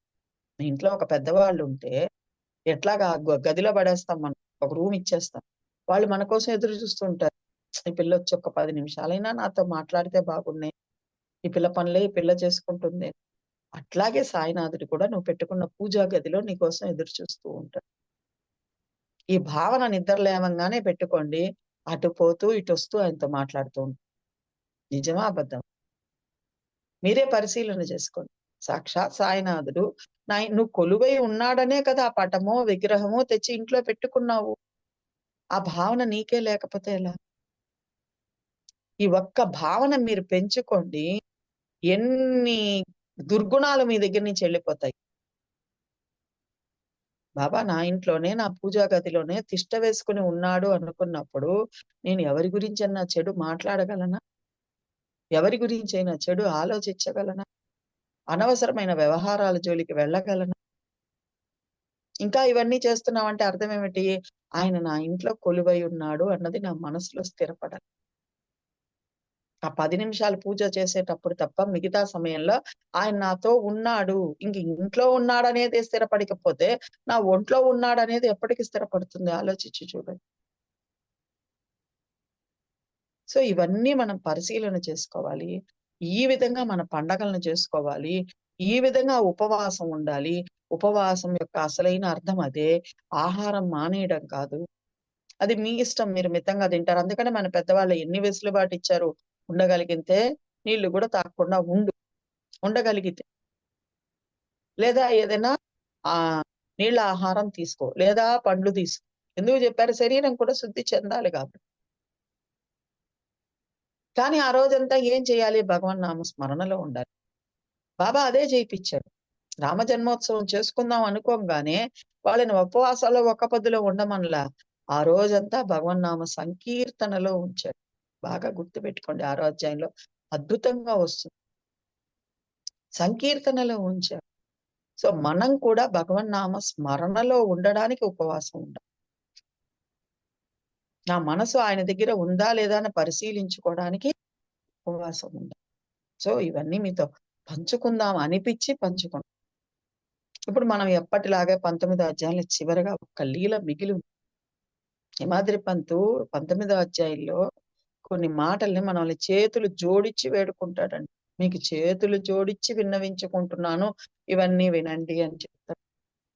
మీ ఇంట్లో ఒక పెద్దవాళ్ళుంటే ఎట్లాగా గదిలో పడేస్తాం మనం. ఒక రూమ్ ఇచ్చేస్తాం. వాళ్ళు మన కోసం ఎదురు చూస్తూ ఉంటారు. ఈ పిల్లొచ్చి ఒక 10 నిమిషాలైనా నాతో మాట్లాడితే బాగున్నే. ఈ పిల్ల పనులే ఈ పిల్ల చేసుకుంటుంది. అట్లాగే సాయినాథుడు కూడా నువ్వు పెట్టుకున్న పూజా గదిలో నీకోసం ఎదురు చూస్తూ ఉంటాడు. ఈ భావన నిద్ర లేవంగానే పెట్టుకోండి. అటు పోతూ ఇటు వస్తూ ఆయనతో మాట్లాడుతూ ఉంటాడు. నిజమా అబద్ధం? మీరే పరిశీలన చేసుకోండి. సాక్షాత్ సాయినాథుడు నువ్వు కొలువై ఉన్నాడనే కదా ఆ పటమో విగ్రహమో తెచ్చి ఇంట్లో పెట్టుకున్నావు. ఆ భావన నీకే లేకపోతే ఎలా? ఈ ఒక్క భావన మీరు పెంచుకోండి, ఎన్ని దుర్గుణాలు మీ దగ్గర నుంచి వెళ్ళిపోతాయి. బాబా నా ఇంట్లోనే, నా పూజా గదిలోనే తిష్ట వేసుకుని ఉన్నాడు అనుకున్నప్పుడు నేను ఎవరి గురించన్నా చెడు మాట్లాడగలనా? ఎవరి గురించైనా చెడు ఆలోచించగలనా? అనవసరమైన వ్యవహారాల జోలికి వెళ్ళగలనా? ఇంకా ఇవన్నీ చేస్తున్నామంటే అర్థం ఏమిటి? ఆయన నా ఇంట్లో కొలువై ఉన్నాడు అన్నది నా మనసులో స్థిరపడాలి. ఆ 10 నిమిషాలు పూజ చేసేటప్పుడు తప్ప మిగతా సమయంలో ఆయన నాతో ఉన్నాడు. ఇంట్లో ఉన్నాడనేది స్థిరపడకపోతే నా ఒంట్లో ఉన్నాడనేది ఎప్పటికి స్థిరపడుతుంది? ఆలోచించి చూడండి. సో ఇవన్నీ మనం పరిశీలన చేసుకోవాలి. ఈ విధంగా మన పండగలను చేసుకోవాలి. ఈ విధంగా ఉపవాసం ఉండాలి. ఉపవాసం యొక్క అసలైన అర్థం అదే. ఆహారం మానేయడం కాదు. అది మీ ఇష్టం. మీరు మితంగా తింటారు. అందుకనే మన పెద్దవాళ్ళు ఎన్ని వెసులుబాటు ఇచ్చారు. ఉండగలిగితే నీళ్లు కూడా తాగకుండా ఉండగలిగితే. లేదా ఏదైనా నీళ్ళ ఆహారం తీసుకో. లేదా పండ్లు తీసుకో. ఎందుకు చెప్పారు? శరీరం కూడా శుద్ధి చెందాలి కాబట్టి. కానీ ఆ రోజంతా ఏం చేయాలి? భగవన్నామ స్మరణలో ఉండాలి. బాబా అదే చేయిపించాడు. రామ జన్మోత్సవం చేసుకుందాం అనుకోగానే వాళ్ళని ఉపవాసాల్లో ఒక్క పొద్దులో ఉండమనలా. ఆ రోజంతా భగవన్నామ సంకీర్తనలో ఉంచాడు. బాగా గుర్తుపెట్టుకోండి. 6వ అధ్యాయంలో అద్భుతంగా వస్తుంది. సంకీర్తనలో ఉంచాడు. సో మనం కూడా భగవన్నామ స్మరణలో ఉండడానికి ఉపవాసం ఉండాలి. నా మనసు ఆయన దగ్గర ఉందా లేదా అని పరిశీలించుకోవడానికి ఉపవాసం ఉండాలి. సో ఇవన్నీ మీతో పంచుకుందాం అనిపించి పంచుకుందాం. ఇప్పుడు మనం ఎప్పటిలాగే 19వ అధ్యాయంలో చివరగా ఒక లీల మిగిలి హిమాద్రి పంతు 19వ అధ్యాయంలో కొన్ని మాటల్ని మనల్ని చేతులు జోడించి వేడుకుంటాడండి. మీకు చేతులు జోడించి విన్నవించుకుంటున్నాను, ఇవన్నీ వినండి అని చెప్తాడు.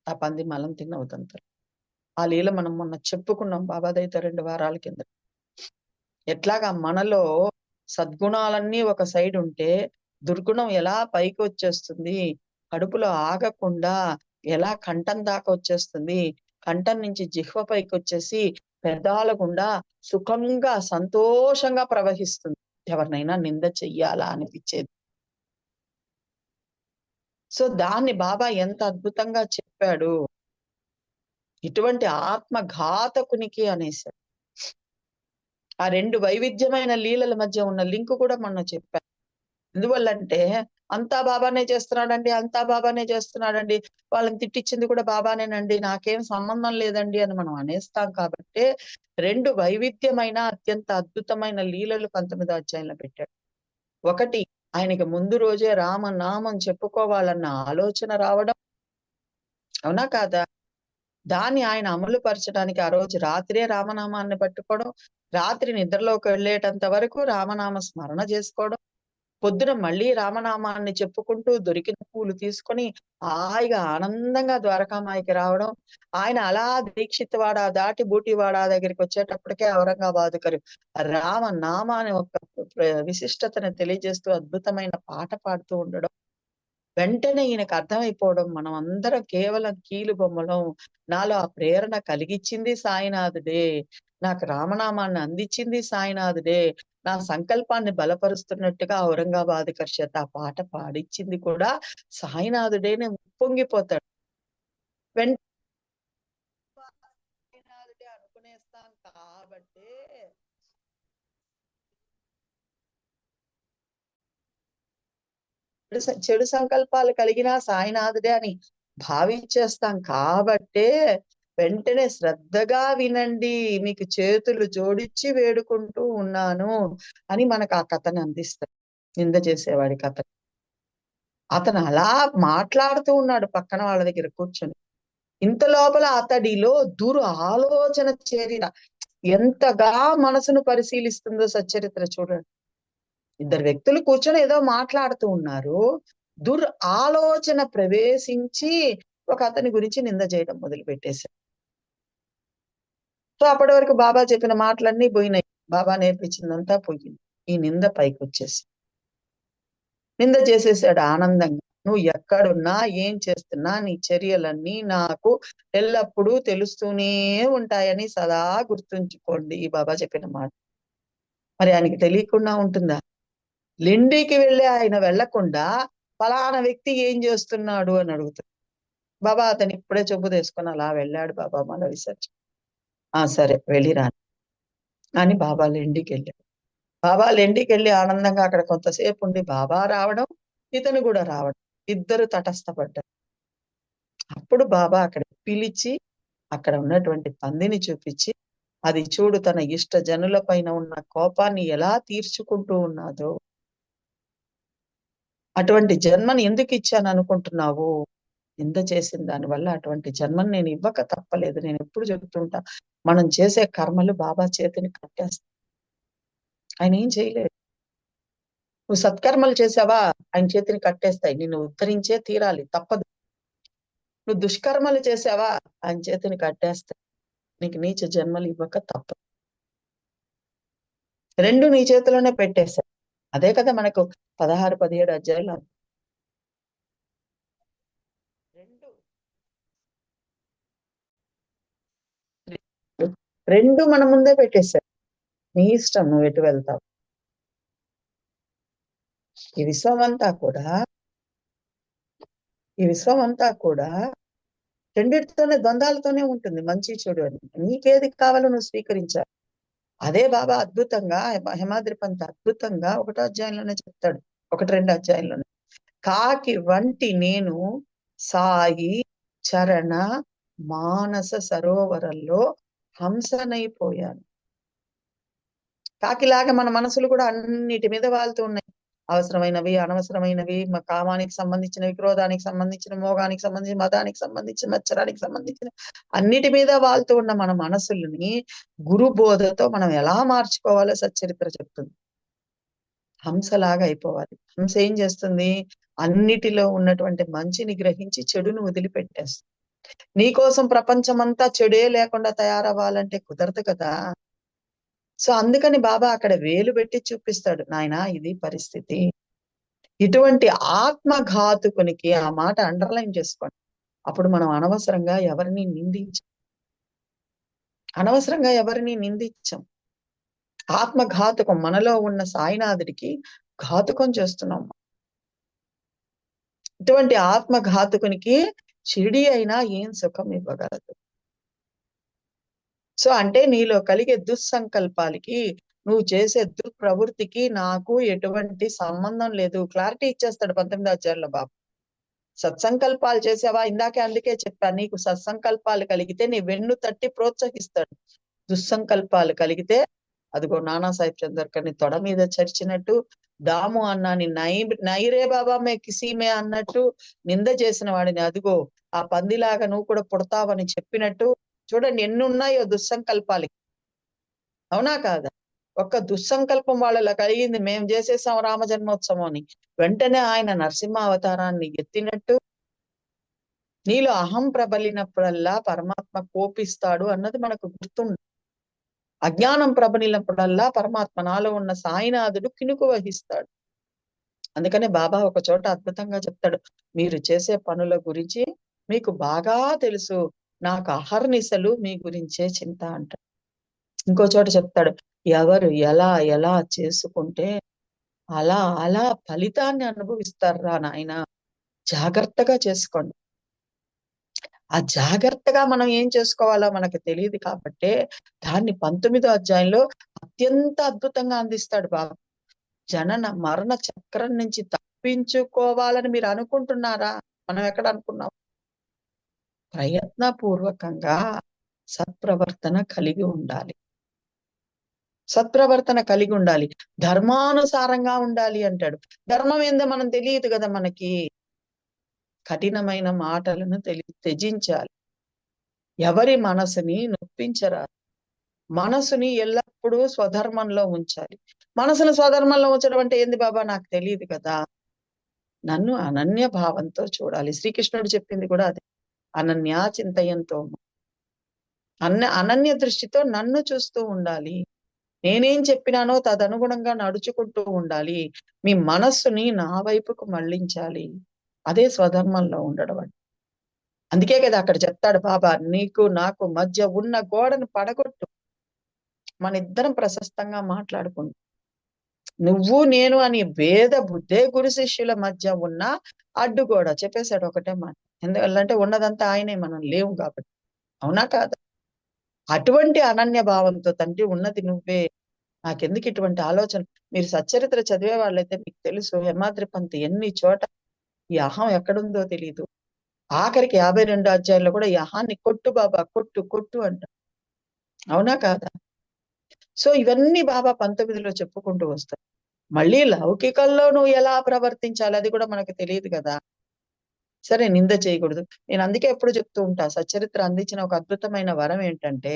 ఆ పంది మలం తిన్న ఉదంతారు. ఆ లీల మనం మొన్న చెప్పుకున్నాం బాబాదైతే 2 వారాల కింద. ఎట్లాగా మనలో సద్గుణాలన్నీ ఒక సైడ్ ఉంటే దుర్గుణం ఎలా పైకి వచ్చేస్తుంది, కడుపులో ఆగకుండా ఎలా కంఠం దాకా వచ్చేస్తుంది, కంఠం నుంచి జిహ్వ పైకి వచ్చేసి పెదాల గుండా సుఖంగా సంతోషంగా ప్రవహిస్తుంది. ఎవరినైనా నింద చెయ్యాలా అనిపించేది. సో దాన్ని బాబా ఎంత అద్భుతంగా చెప్పాడు. ఇటువంటి ఆత్మఘాతకునికి అనేసాడు. ఆ 2 వైవిధ్యమైన లీలల మధ్య ఉన్న లింక్ కూడా మొన్న చెప్పాను. ఎందువల్లంటే అంతా బాబానే చేస్తున్నాడండి, అంతా బాబానే చేస్తున్నాడండి, వాళ్ళని తిట్టించింది కూడా బాబానేనండి, నాకేం సంబంధం లేదండి అని మనం అనేస్తాం కాబట్టి 2 వైవిధ్యమైన అత్యంత అద్భుతమైన లీలలు 19వ అధ్యాయంలో పెట్టాడు. ఒకటి, ఆయనకి ముందు రోజే రామనామం చెప్పుకోవాలన్న ఆలోచన రావడం. అవునా కాదా? దాన్ని ఆయన అమలు పరచడానికి ఆ రోజు రాత్రే రామనామాన్ని పట్టుకోవడం, రాత్రి నిద్రలోకి వెళ్ళేటంత వరకు రామనామ స్మరణ చేసుకోవడం, పొద్దున మళ్ళీ రామనామాన్ని చెప్పుకుంటూ దొరికిన పూలు తీసుకొని హాయిగా ఆనందంగా ద్వారకామాయికి రావడం. ఆయన అలా దీక్షితవాడ దాటి బూటివాడ దగ్గరికి వచ్చేటప్పటికే ఔరంగాబాదుకరు రామనామాన్ని ఒక విశిష్టతను తెలియజేస్తూ అద్భుతమైన పాట పాడుతూ ఉండడం. వెంటనే ఈయనకు అర్థమైపోవడం, మనం అందరం కేవలం కీలు బొమ్మలం, నాలో ఆ ప్రేరణ కలిగించింది సాయినాథుడే, నాకు రామనామాన్ని అందించింది సాయినాథుడే, నా సంకల్పాన్ని బలపరుస్తున్నట్టుగా ఔరంగాబాద్ కర్షత ఆ పాట పాడించింది కూడా సాయినాథుడేనే ఉప్పొంగిపోతాడు. సాయినాథుడే అనుకునేస్తాం కాబట్టి చెడు సంకల్పాలు కలిగినా సాయినాథుడే అని భావించేస్తాం కాబట్టే వెంటనే శ్రద్ధగా వినండి, మీకు చేతులు జోడించి వేడుకుంటూ ఉన్నాను అని మనకు ఆ కథను అందిస్తాడు. నింద చేసేవాడి కథ. అతను అలా మాట్లాడుతూ ఉన్నాడు పక్కన వాళ్ళ దగ్గర కూర్చొని. ఇంత లోపల అతడిలో ఆలోచన చేరిన ఎంతగా మనసును పరిశీలిస్తుందో సచ్చరిత్ర చూడండి. ఇద్దరు వ్యక్తులు కూర్చొని ఏదో మాట్లాడుతూ ఉన్నారు. ఆలోచన ప్రవేశించి ఒక అతని గురించి నింద చేయడం మొదలు పెట్టేశారు. సో అప్పటి వరకు బాబా చెప్పిన మాటలన్నీ పోయినాయి. బాబా నేర్పించిందంతా పోయింది. ఈ నింద పైకి వచ్చేసి నింద చేసేసాడు ఆనందంగా. నువ్వు ఎక్కడున్నా ఏం చేస్తున్నా నీ చర్యలన్నీ నాకు ఎల్లప్పుడూ తెలుస్తూనే ఉంటాయని సదా గుర్తుంచుకోండి ఈ బాబా చెప్పిన మాట. మరి ఆయనకి తెలియకుండా ఉంటుందా? లిండికి వెళ్ళి ఆయన వెళ్లకుండా ఫలానా వ్యక్తి ఏం చేస్తున్నాడు అని అడుగుతాడు. బాబా అతను ఇప్పుడే చెంబు తీసుకొని అలా వెళ్ళాడు బాబా మల విసర్జన. సరే వెళ్ళిరాను అని బాబా లెండికి వెళ్ళాడు. బాబా లెండికి వెళ్ళి ఆనందంగా అక్కడ కొంతసేపు ఉండి బాబా రావడం, ఇతను కూడా రావడం, ఇద్దరు తటస్థపడ్డారు. అప్పుడు బాబా అక్కడ పిలిచి అక్కడ ఉన్నటువంటి పందిని చూపించి, అది చూడు తన ఇష్ట జనుల పైన ఉన్న కోపాన్ని ఎలా తీర్చుకుంటూ ఉన్నాదో, అటువంటి జన్మని ఎందుకు ఇచ్చాను అనుకుంటున్నావు? నింద చేసిన దానివల్ల అటువంటి జన్మను నేను ఇవ్వక తప్పలేదు. నేను ఎప్పుడు చెబుతుంటా, మనం చేసే కర్మలు బాబా చేతిని కట్టేస్తాయి. ఆయన ఏం చేయలేదు. నువ్వు సత్కర్మలు చేసావా ఆయన చేతిని కట్టేస్తాయి. నిన్ను ఉద్ధరించే తీరాలి, తప్పదు. నువ్వు దుష్కర్మలు చేసావా ఆయన చేతిని కట్టేస్తాయి. నీకు నీచ జన్మలు ఇవ్వక తప్పదు. రెండు నీ చేతిలోనే పెట్టేశాయి. అదే కదా మనకు 16, 17 అధ్యాయులు. రెండు రెండు మన ముందే పెట్టేశారు. నీ ఇష్టం నువ్వు ఎటు వెళ్తావు. ఈ విశ్వం అంతా కూడా రెండిటితోనే ద్వంద్వాలతోనే ఉంటుంది, మంచి చెడు అని. నీకేది కావాలో నువ్వు స్వీకరించాలి. అదే బాబా అద్భుతంగా హేమాద్రి పంత్ అద్భుతంగా 1వ అధ్యాయంలోనే చెప్తాడు. 1-2 అధ్యాయంలోనే. కాకి వంటి నేను సాయి చరణ మానస సరోవరంలో హంసనైపోయాను. కాకిలాగా మన మనసులు కూడా అన్నిటి మీద వాళ్తూ ఉన్నాయి. అవసరమైనవి, అనవసరమైనవి, మా కామానికి సంబంధించినవి, క్రోధానికి సంబంధించిన, మోగానికి సంబంధించిన, మతానికి సంబంధించిన, మచ్చరానికి సంబంధించిన అన్నిటి మీద వాళ్తూ ఉన్న మన మనసుల్ని గురు బోధతో మనం ఎలా మార్చుకోవాలో సచ్చరిత్ర చెప్తుంది. హంసలాగా అయిపోవాలి. హంస ఏం చేస్తుంది? అన్నిటిలో ఉన్నటువంటి మంచిని గ్రహించి చెడును వదిలిపెట్టేస్తుంది. నీకోసం ప్రపంచమంతా చెడే లేకుండా తయారవ్వాలంటే కుదరదు కదా. సో అందుకని బాబా అక్కడ వేలు పెట్టి చూపిస్తాడు, నాయనా ఇది పరిస్థితి. ఇటువంటి ఆత్మఘాతుకునికి ఆ మాట అండర్లైన్ చేసుకోండి. అప్పుడు మనం అనవసరంగా ఎవరిని నిందించం. ఆత్మఘాతుకం మనలో ఉన్న సాయినాథుడికి ఘాతుకం చేస్తున్నాం. ఇటువంటి ఆత్మఘాతుకునికి షిరిడి అయినా ఏం సుఖం ఇవ్వగలదు. సో అంటే నీలో కలిగే దుస్సంకల్పాలకి, నువ్వు చేసే దుర్ప్రవృత్తికి నాకు ఎటువంటి సంబంధం లేదు. క్లారిటీ ఇచ్చేస్తాడు 19వ అధ్యాయంలో బాబా. సత్సంకల్పాలు చేసావా? ఇందాకే అందుకే చెప్పాను, నీకు సత్సంకల్పాలు కలిగితే నీ వెన్ను తట్టి ప్రోత్సహిస్తాడు. దుస్సంకల్పాలు కలిగితే అదిగో నానాసాహెబ్ చందర్కర్ని తొడ మీద చరిచినట్టు, దాము అన్నాని నైరే బాబా మే కిసీమే అన్నట్టు, నింద చేసిన వాడిని అదిగో ఆ పందిలాగా నువ్వు కూడా పుడతావని చెప్పినట్టు. చూడండి ఎన్ని ఉన్నాయో దుస్సంకల్పాలకి. అవునా కాదా? ఒక్క దుస్సంకల్పం వాళ్ళలో కలిగింది, మేము చేసేసాం రామ జన్మోత్సవం అని, వెంటనే ఆయన నరసింహావతారాన్ని ఎత్తినట్టు. నీలో అహం ప్రబలినప్పుడల్లా పరమాత్మ కోపిస్తాడు అన్నది మనకు గుర్తుంది. అజ్ఞానం ప్రబలినప్పుడల్లా పరమాత్మ నాలో ఉన్న సాయినాథుడు కినుకు వహిస్తాడు. అందుకనే బాబా ఒక చోట అద్భుతంగా చెప్తాడు, మీరు చేసే పనుల గురించి మీకు బాగా తెలుసు, నాకు అహర్నిశలు మీ గురించే చింత అంటాడు. ఇంకో చోట చెప్తాడు, ఎవరు ఎలా ఎలా చేసుకుంటే అలా అలా ఫలితాన్ని అనుభవిస్తారా నాయన, జాగ్రత్తగా చేసుకోండి. ఆ జాగ్రత్తగా మనం ఏం చేసుకోవాలో మనకు తెలియదు కాబట్టే దాన్ని 19వ అధ్యాయంలో అత్యంత అద్భుతంగా అందిస్తాడు బాబా. జనన మరణ చక్రం నుంచి తప్పించుకోవాలని మీరు అనుకుంటున్నారా? మనం ఎక్కడ అనుకున్నాం? ప్రయత్నపూర్వకంగా సత్ప్రవర్తన కలిగి ఉండాలి. ధర్మానుసారంగా ఉండాలి అంటాడు. ధర్మం ఏందో మనం తెలియదు కదా మనకి. కఠినమైన మాటలను త్యజించాలి. ఎవరి మనసుని నొప్పించరాదు. మనసుని ఎల్లప్పుడూ స్వధర్మంలో ఉంచాలి. మనసును స్వధర్మంలో ఉంచడం అంటే ఏంది బాబా? నాకు తెలియదు కదా. నన్ను అనన్య భావంతో చూడాలి. శ్రీకృష్ణుడు చెప్పింది కూడా అదే, అనన్యా చింతయంతో. అనన్య దృష్టితో నన్ను చూస్తూ ఉండాలి. నేనేం చెప్పినానో తదనుగుణంగా నడుచుకుంటూ ఉండాలి. మీ మనస్సుని నా వైపుకు మళ్ళించాలి. అదే స్వధర్మంలో ఉండడం అంటే. అందుకే కదా అక్కడ చెప్తాడు బాబా, నీకు నాకు మధ్య ఉన్న గోడను పడగొట్టు, మన ఇద్దరం ప్రశస్తంగా మాట్లాడుకుంటాం. నువ్వు నేను అని భేద బుద్ధే గురు శిష్యుల మధ్య ఉన్న అడ్డుగోడ. చెప్పేశాడు ఒకటే మాట. ఎందుకంటే ఉన్నదంతా ఆయనే, మనం లేవు కాబట్టి. అవునా కాదా? అటువంటి అనన్య భావంతో తండ్రి ఉన్నది నువ్వే, నాకెందుకు ఇటువంటి ఆలోచన. మీరు సచ్చరిత్ర చదివే వాళ్ళైతే మీకు తెలుసు, హేమాద్రి పంత్ ఎన్ని చోట ఈ అహం ఎక్కడుందో తెలియదు. ఆఖరికి 52 అధ్యాయంలో కూడా ఈ అహాన్ని కొట్టు బాబా, కొట్టు కొట్టు అంట. అవునా కాదా? సో ఇవన్నీ బాబా 19లో చెప్పుకుంటూ వస్తారు. మళ్ళీ లౌకికంలో నువ్వు ఎలా ప్రవర్తించాలి అది కూడా మనకు తెలియదు కదా. సరే, నింద చేయకూడదు. నేను అందుకే ఎప్పుడు చెప్తూ ఉంటా, సచ్చరిత్ర అందించిన ఒక అద్భుతమైన వరం ఏంటంటే,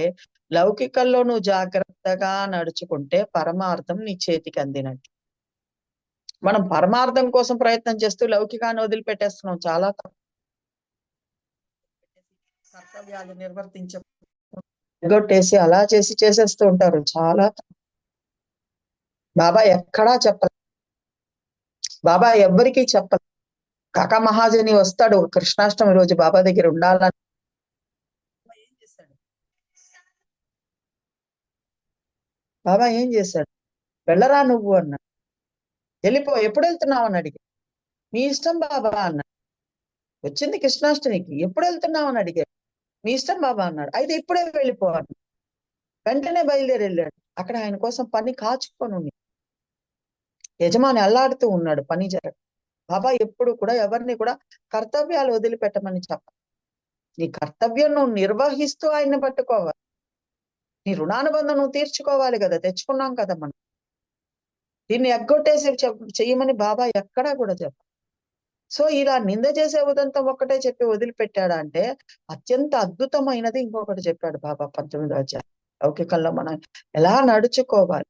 లౌకికంలో నువ్వు జాగ్రత్తగా నడుచుకుంటే పరమార్థం నీ చేతికి అందినట్టు. మనం పరమార్థం కోసం ప్రయత్నం చేస్తూ లౌకికాన్ని వదిలిపెట్టేస్తున్నాం. చాలా కర్తవ్యాలు నిర్వర్తించగొట్టేసి అలా చేసేస్తూ ఉంటారు. చాలా బాబా ఎక్కడా చెప్పలేదు, బాబా ఎవ్వరికీ చెప్పలేదు. కాకా మహాజని వస్తాడు కృష్ణాష్టమి రోజు బాబా దగ్గర ఉండాలని. ఏం చేశాడు బాబా? ఏం చేశాడు? వెళ్ళరా నువ్వు అన్నాడు. వెళ్ళిపో, ఎప్పుడు వెళ్తున్నావు అని అడిగాడు. మీ ఇష్టం బాబా అన్నాడు. వచ్చింది కృష్ణాష్టమికి, ఎప్పుడు వెళ్తున్నావు అని అడిగాడు. మీ ఇష్టం బాబా అన్నాడు. అయితే ఇప్పుడే వెళ్ళిపో అన్నాడు. వెంటనే బయలుదేరి వెళ్ళాడు. అక్కడ ఆయన కోసం పని కాచుకొని ఉంది. యజమాని అల్లాడుతూ ఉన్నాడు, పని జరగ. బాబా ఎప్పుడు కూడా ఎవరిని కూడా కర్తవ్యాలు వదిలిపెట్టమని చెప్ప. నీ కర్తవ్యం నువ్వు నిర్వహిస్తూ ఆయన్ని పట్టుకోవాలి. నీ రుణానుబంధం నువ్వు తీర్చుకోవాలి కదా, తెచ్చుకున్నాం కదా మనం. దీన్ని ఎగ్గొట్టేసి చెయ్యమని బాబా ఎక్కడా కూడా చెప్ప. సో ఇలా నింద చేసే ఉదంతం ఒక్కటే చెప్పి వదిలిపెట్టాడా అంటే, అత్యంత అద్భుతమైనది ఇంకొకటి చెప్పాడు బాబా 19వ అధ్యాయం. లౌకికంలో మనం ఎలా నడుచుకోవాలి.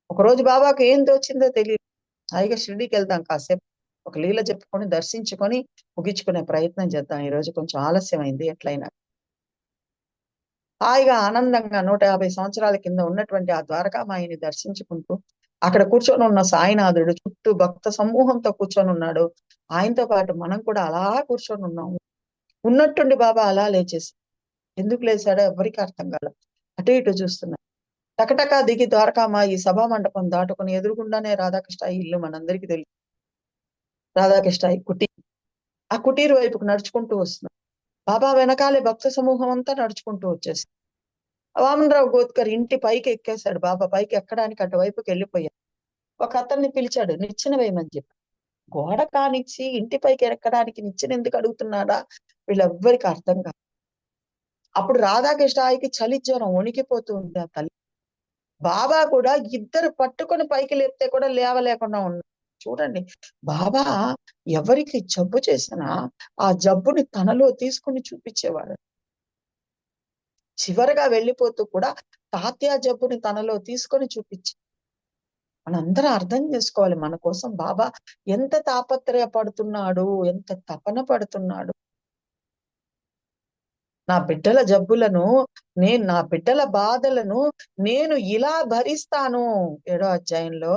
ఒకరోజు బాబాకు ఏం తోచిందో తెలియదు. హాయిగా షిరిడీకి వెళ్దాం, కాసేపు ఒక లీల చెప్పుకొని దర్శించుకొని ముగించుకునే ప్రయత్నం చేద్దాం. ఈ రోజు కొంచెం ఆలస్యమైంది ఎట్లయినా. హాయిగా ఆనందంగా 150 సంవత్సరాల కింద ఉన్నటువంటి ఆ ద్వారకామాయిని దర్శించుకుంటూ అక్కడ కూర్చొని ఉన్న సాయినాథుడు చుట్టూ భక్త సమూహంతో కూర్చొని ఉన్నాడు. ఆయనతో పాటు మనం కూడా అలా కూర్చొని ఉన్నాము. ఉన్నట్టుండి బాబా అలా లేచేసి, ఎందుకు లేచాడో ఎవరికి అర్థం కాల. అటు ఇటు చూస్తున్నా. టకటకా దిగి ద్వారకామాయి సభా మండపం దాటుకుని ఎదురుగుండానే రాధాకృష్ణ ఇల్లు మనందరికీ తెలుసు. రాధాకృష్ణ కుటీర్. ఆ కుటీరు వైపుకు నడుచుకుంటూ వస్తున్నాడు. బాబా వెనకాలే భక్త సమూహం అంతా నడుచుకుంటూ వచ్చేసి వామనరావు గోత్కర్ ఇంటి పైకి ఎక్కేశాడు. బాబా పైకి ఎక్కడానికి అటువైపుకి వెళ్ళిపోయాడు. ఒక అతన్ని పిలిచాడు, నిచ్చెన వేయమని చెప్పి. గోడ కానిచ్చి ఇంటి పైకి ఎక్కడానికి నిచ్చెన ఎందుకు అడుగుతున్నాడా వీళ్ళెవ్వరికి అర్థం కాదు. అప్పుడు రాధాకృష్ణాయికి చలి జ్వరం, వణికిపోతూ ఉంది ఆ తల్లి. బాబా కూడా ఇద్దరు పట్టుకొని పైకి లేపితే కూడా లేవలేకుండా ఉన్నాడు. చూడండి, బాబా ఎవరికి జబ్బు చేసినా ఆ జబ్బుని తనలో తీసుకుని చూపించేవాడు. చివరగా వెళ్ళిపోతూ కూడా తాత్యా జబ్బుని తనలో తీసుకొని చూపించి, మనందరం అర్థం చేసుకోవాలి మన కోసం బాబా ఎంత తాపత్రయపడుతున్నాడు, ఎంత తపన పడుతున్నాడు. నా బిడ్డల జబ్బులను, నా బిడ్డల బాధలను నేను ఇలా భరిస్తాను. 7వ అధ్యాయంలో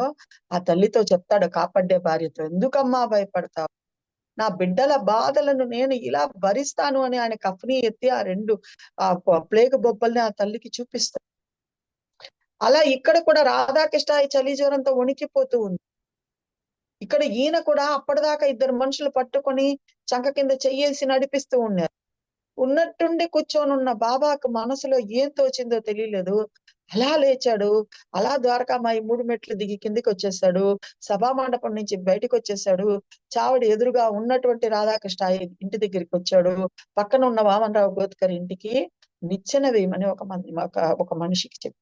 ఆ తల్లితో చెప్తాడు, కాపాడే భార్యతో, ఎందుకమ్మా భయపడతావు, నా బిడ్డల బాధలను నేను ఇలా భరిస్తాను అని ఆయన కఫ్ని ఎత్తి ఆ 2 ప్లేగు బొబ్బల్ని ఆ తల్లికి చూపిస్తాడు. అలా ఇక్కడ కూడా రాధాకృష్ణ చలి జ్వరంతో వణికిపోతూ ఉంది. ఇక్కడ ఈయన కూడా అప్పటిదాకా ఇద్దరు మనుషులు పట్టుకొని చంక కింద చెయ్యేసి నడిపిస్తూ ఉన్నారు. ఉన్నట్టుండి కూర్చొనున్న బాబాకు మనసులో ఏం తోచిందో తెలియలేదు. అలా లేచాడు. అలా ద్వారకామాయి 3 మెట్లు దిగి కిందికి వచ్చేసాడు. సభా మండపం నుంచి బయటకు వచ్చేసాడు. చావడి ఎదురుగా ఉన్నటువంటి రాధాకృష్ణ ఇంటి దగ్గరికి వచ్చాడు. పక్కన ఉన్న వామనరావు గోత్కర్ ఇంటికి నిచ్చెన వేయమని ఒక మనిషికి చెప్పి,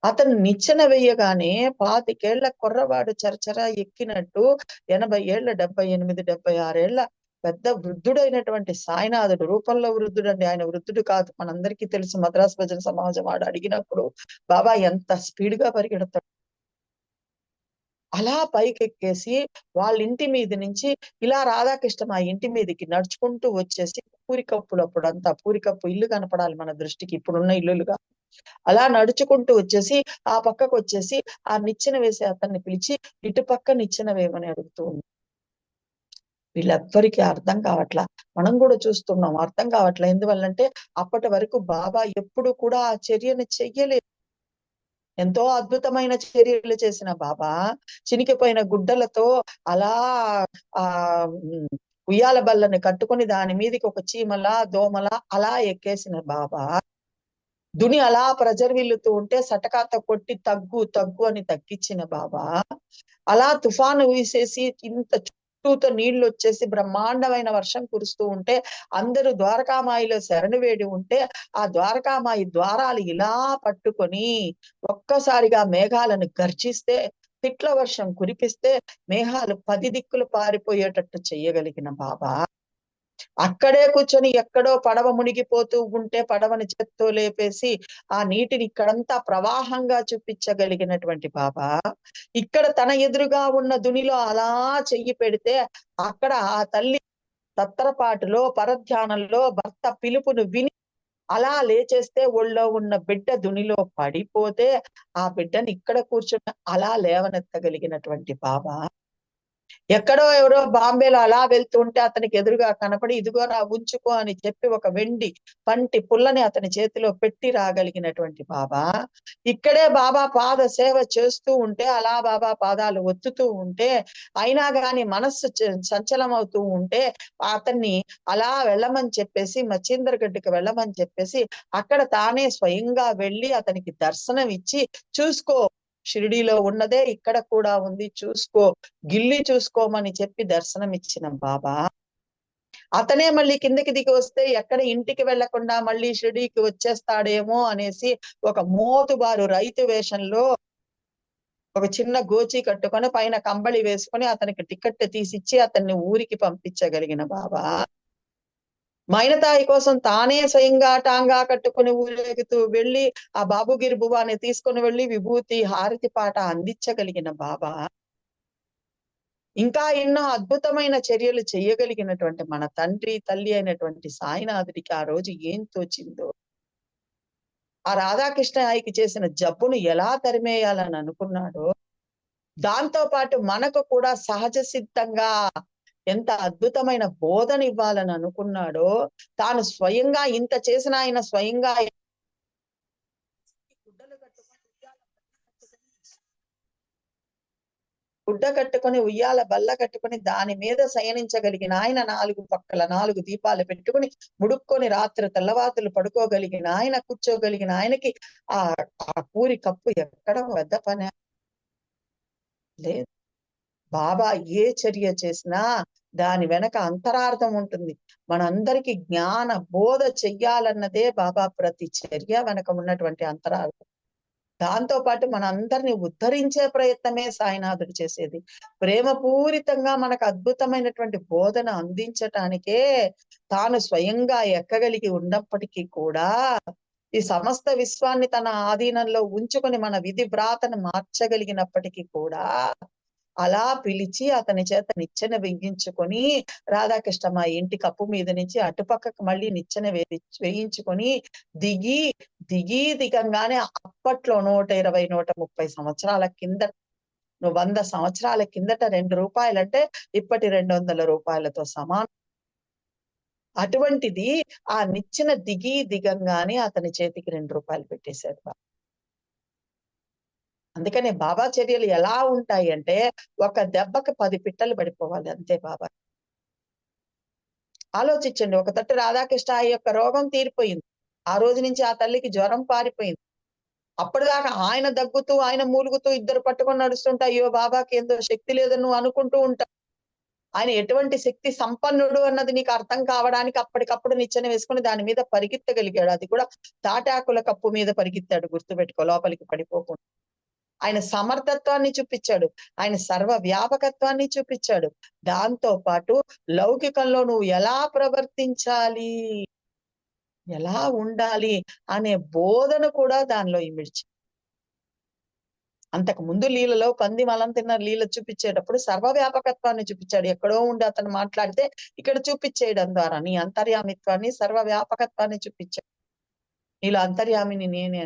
అతను నిచ్చెన వేయగానే 25 ఏళ్ల కుర్రవాడు చరచరా ఎక్కినట్టు 80 ఏళ్ల 78, 76 ఏళ్ల పెద్ద వృద్ధుడైనటువంటి సాయినాథుడు, రూపంలో వృద్ధుడండి, ఆయన వృద్ధుడు కాదు. మనందరికీ తెలుసు, మద్రాసు భజన సమాజం వాడు అడిగినప్పుడు బాబా ఎంత స్పీడ్ గా పరిగెడతాడు. అలా పైకెక్కేసి వాళ్ళ ఇంటి మీద నుంచి ఇలా రాధాకృష్ణ ఆ ఇంటి మీదకి నడుచుకుంటూ వచ్చేసి పూరికప్పులు, అప్పుడంతా పూరికప్పు ఇల్లు కనపడాలి మన దృష్టికి, ఇప్పుడున్న ఇల్లులుగా. అలా నడుచుకుంటూ వచ్చేసి ఆ పక్కకు వచ్చేసి ఆ నిచ్చెన వేసే అతన్ని పిలిచి ఇటుపక్క నిచ్చెన వేయమని అడుగుతూ ఉంది. వీళ్ళెవ్వరికీ అర్థం కావట్లా. మనం కూడా చూస్తున్నాం, అర్థం కావట్లా. ఎందువల్లంటే అప్పటి వరకు బాబా ఎప్పుడు కూడా ఆ చర్యను చెయ్యలేదు. ఎంతో అద్భుతమైన చర్యలు చేసిన బాబా చినికిపోయిన గుడ్డలతో అలా ఆ ఉయ్యాల బల్లని కట్టుకొని దాని మీదకి ఒక చీమలా దోమలా అలా ఎక్కేసిన బాబా దుని అలా ప్రజర్విల్లుతూ ఉంటే సటకాత కొట్టి తగ్గు తగ్గు అని తగ్గించిన బాబా అలా తుఫాను వీసేసి ఇంత చుట్టూతో నీళ్లు వచ్చేసి బ్రహ్మాండమైన వర్షం కురుస్తూ ఉంటే అందరూ ద్వారకామాయిలో శరణు వేడి ఉంటే ఆ ద్వారకామాయి ద్వారాలు ఇలా పట్టుకొని ఒక్కసారిగా మేఘాలను గర్జిస్తే తిట్ల వర్షం కురిపిస్తే మేఘాలు 10 దిక్కులు పారిపోయేటట్టు చెయ్యగలిగిన బాబా అక్కడే కూర్చొని ఎక్కడో పడవ మునిగిపోతూ ఉంటే పడవని చేత్తో లేపేసి ఆ నీటిని ఇక్కడంతా ప్రవాహంగా చూపించగలిగినటువంటి బాబా ఇక్కడ తన ఎదురుగా ఉన్న దునిలో అలా చెయ్యి పెడితే అక్కడ ఆ తల్లి తత్తరపాటులో పరధ్యానంలో భర్త పిలుపును విని అలా లేచేస్తే ఒళ్ళో ఉన్న బిడ్డ దునిలో పడిపోతే ఆ బిడ్డని ఇక్కడ కూర్చుని అలా లేవనెత్తగలిగినటువంటి బాబా ఎక్కడో ఎవరో బాంబేలో అలా వెళ్తుంటే అతనికి ఎదురుగా కనపడి ఇదిగో రా ఉంచుకో అని చెప్పి ఒక వెండి పంటి పుల్లని అతని చేతిలో పెట్టి రాగలిగినటువంటి బాబా ఇక్కడే బాబా పాద సేవ చేస్తూ ఉంటే అలా బాబా పాదాలు ఒత్తుతూ ఉంటే అయినా గాని మనస్సు సంచలం అవుతూ ఉంటే అతన్ని అలా వెళ్ళమని చెప్పేసి మచ్చిందరగడ్డకి వెళ్ళమని చెప్పేసి అక్కడ తానే స్వయంగా వెళ్ళి అతనికి దర్శనం ఇచ్చి చూసుకో షిరిడీలో ఉన్నదే ఇక్కడ కూడా ఉంది చూసుకో గిల్లి చూసుకోమని చెప్పి దర్శనం ఇచ్చిన బాబా అతనే మళ్ళీ కిందకి దిగి వస్తే ఎక్కడ ఇంటికి వెళ్లకుండా మళ్ళీ షిరిడీకి వచ్చేస్తాడేమో అనేసి ఒక మోతుబారు రైతు వేషంలో ఒక చిన్న గోచి కట్టుకొని పైన కంబళి వేసుకొని అతనికి టికెట్ తీసిచ్చి అతన్ని ఊరికి పంపించగలిగిన బాబా మైనతాయి కోసం తానే స్వయంగా టాంగా కట్టుకుని ఊరేగుతూ వెళ్ళి ఆ బాబుగిరి బువాని తీసుకుని వెళ్ళి విభూతి హారతి పాట అందించగలిగిన బాబా ఇంకా ఎన్నో అద్భుతమైన చర్యలు చేయగలిగినటువంటి మన తండ్రి తల్లి అయినటువంటి సాయినాథుడికి ఆ రోజు ఏం తోచిందో ఆ రాధాకృష్ణయ్యకి చేసిన జబ్బును ఎలా తరిమేయాలని అనుకున్నాడో దాంతో పాటు మనకు కూడా సహజ సిద్ధంగా ఎంత అద్భుతమైన బోధన ఇవ్వాలని అనుకున్నాడో తాను స్వయంగా ఇంత చేసిన ఆయన స్వయంగా గుడ్డ కట్టుకొని ఉయ్యాల బల్ల కట్టుకొని దాని మీద శయనించగలిగిన ఆయన 4 పక్కల 4 దీపాలు పెట్టుకుని ముడుక్కొని రాత్రి తెల్లవాతులు పడుకోగలిగిన ఆయన కూర్చోగలిగిన ఆయనకి ఆ ఆ పూరి కప్పు ఎక్కడం పెద్ద పని లేదు బాబా ఏ చర్య చేసినా దాని వెనక అంతరార్థం ఉంటుంది మనందరికీ జ్ఞాన బోధ చెయ్యాలన్నదే బాబా ప్రతి చర్య వెనక ఉన్నటువంటి అంతరార్థం దాంతో పాటు మనందరిని ఉద్ధరించే ప్రయత్నమే సాయినాథుడు చేసేది ప్రేమపూరితంగా మనకు అద్భుతమైనటువంటి బోధన అందించటానికే తాను స్వయంగా ఎక్కగలిగి ఉన్నప్పటికీ కూడా ఈ సమస్త విశ్వాన్ని తన ఆధీనంలో ఉంచుకొని మన విధి వ్రాతను మార్చగలిగినప్పటికీ కూడా అలా పిలిచి అతని చేత నిచ్చెన వెయ్యించుకొని రాధాకృష్ణ మా ఇంటి కప్పు మీద నుంచి అటుపక్కకు మళ్ళీ నిచ్చెన వేయించుకొని దిగి దిగంగానే అప్పట్లో 120 130 సంవత్సరాల కింద 100 సంవత్సరాల కిందట 2 రూపాయలంటే ఇప్పటి 200 రూపాయలతో సమానం అటువంటిది ఆ నిచ్చెన దిగంగానే అతని చేతికి 2 రూపాయలు పెట్టేశాడు అందుకనే బాబా చర్యలు ఎలా ఉంటాయి అంటే ఒక దెబ్బకి 10 పిట్టలు పడిపోవాలి అంతే బాబా ఆలోచించండి ఒక తట్టు రాధాకృష్ణ యొక్క రోగం తీరిపోయింది ఆ రోజు నుంచి ఆ తల్లికి జ్వరం పారిపోయింది అప్పటిదాకా ఆయన దగ్గుతూ ఆయన మూలుగుతూ ఇద్దరు పట్టుకొని నడుస్తుంటా అయ్యో బాబాకి ఏందో శక్తి లేదని నువ్వు అనుకుంటూ ఉంటావు ఆయన ఎటువంటి శక్తి సంపన్నుడు అన్నది నీకు అర్థం కావడానికి అప్పటికప్పుడు నిచ్చెన వేసుకుని దాని మీద పరిగెత్తగలిగాడు అది కూడా తాటాకుల కప్పు మీద పరిగెత్తాడు గుర్తుపెట్టుకో లోపలికి పడిపోకుండా ఆయన సమర్థత్వాన్ని చూపించాడు ఆయన సర్వ వ్యాపకత్వాన్ని చూపించాడు దాంతో పాటు లౌకికంలో నువ్వు ఎలా ప్రవర్తించాలి ఎలా ఉండాలి అనే బోధన కూడా దానిలో ఇమిడ్చి అంతకు ముందు లీలలో పంది మలం తిన్న లీల చూపించేటప్పుడు సర్వవ్యాపకత్వాన్ని చూపించాడు. ఎక్కడో ఉండి అతను మాట్లాడితే ఇక్కడ చూపించేయడం ద్వారా నీ అంతర్యామిత్వాన్ని, సర్వవ్యాపకత్వాన్ని చూపించాడు. నీలో అంతర్యామిని నేనే.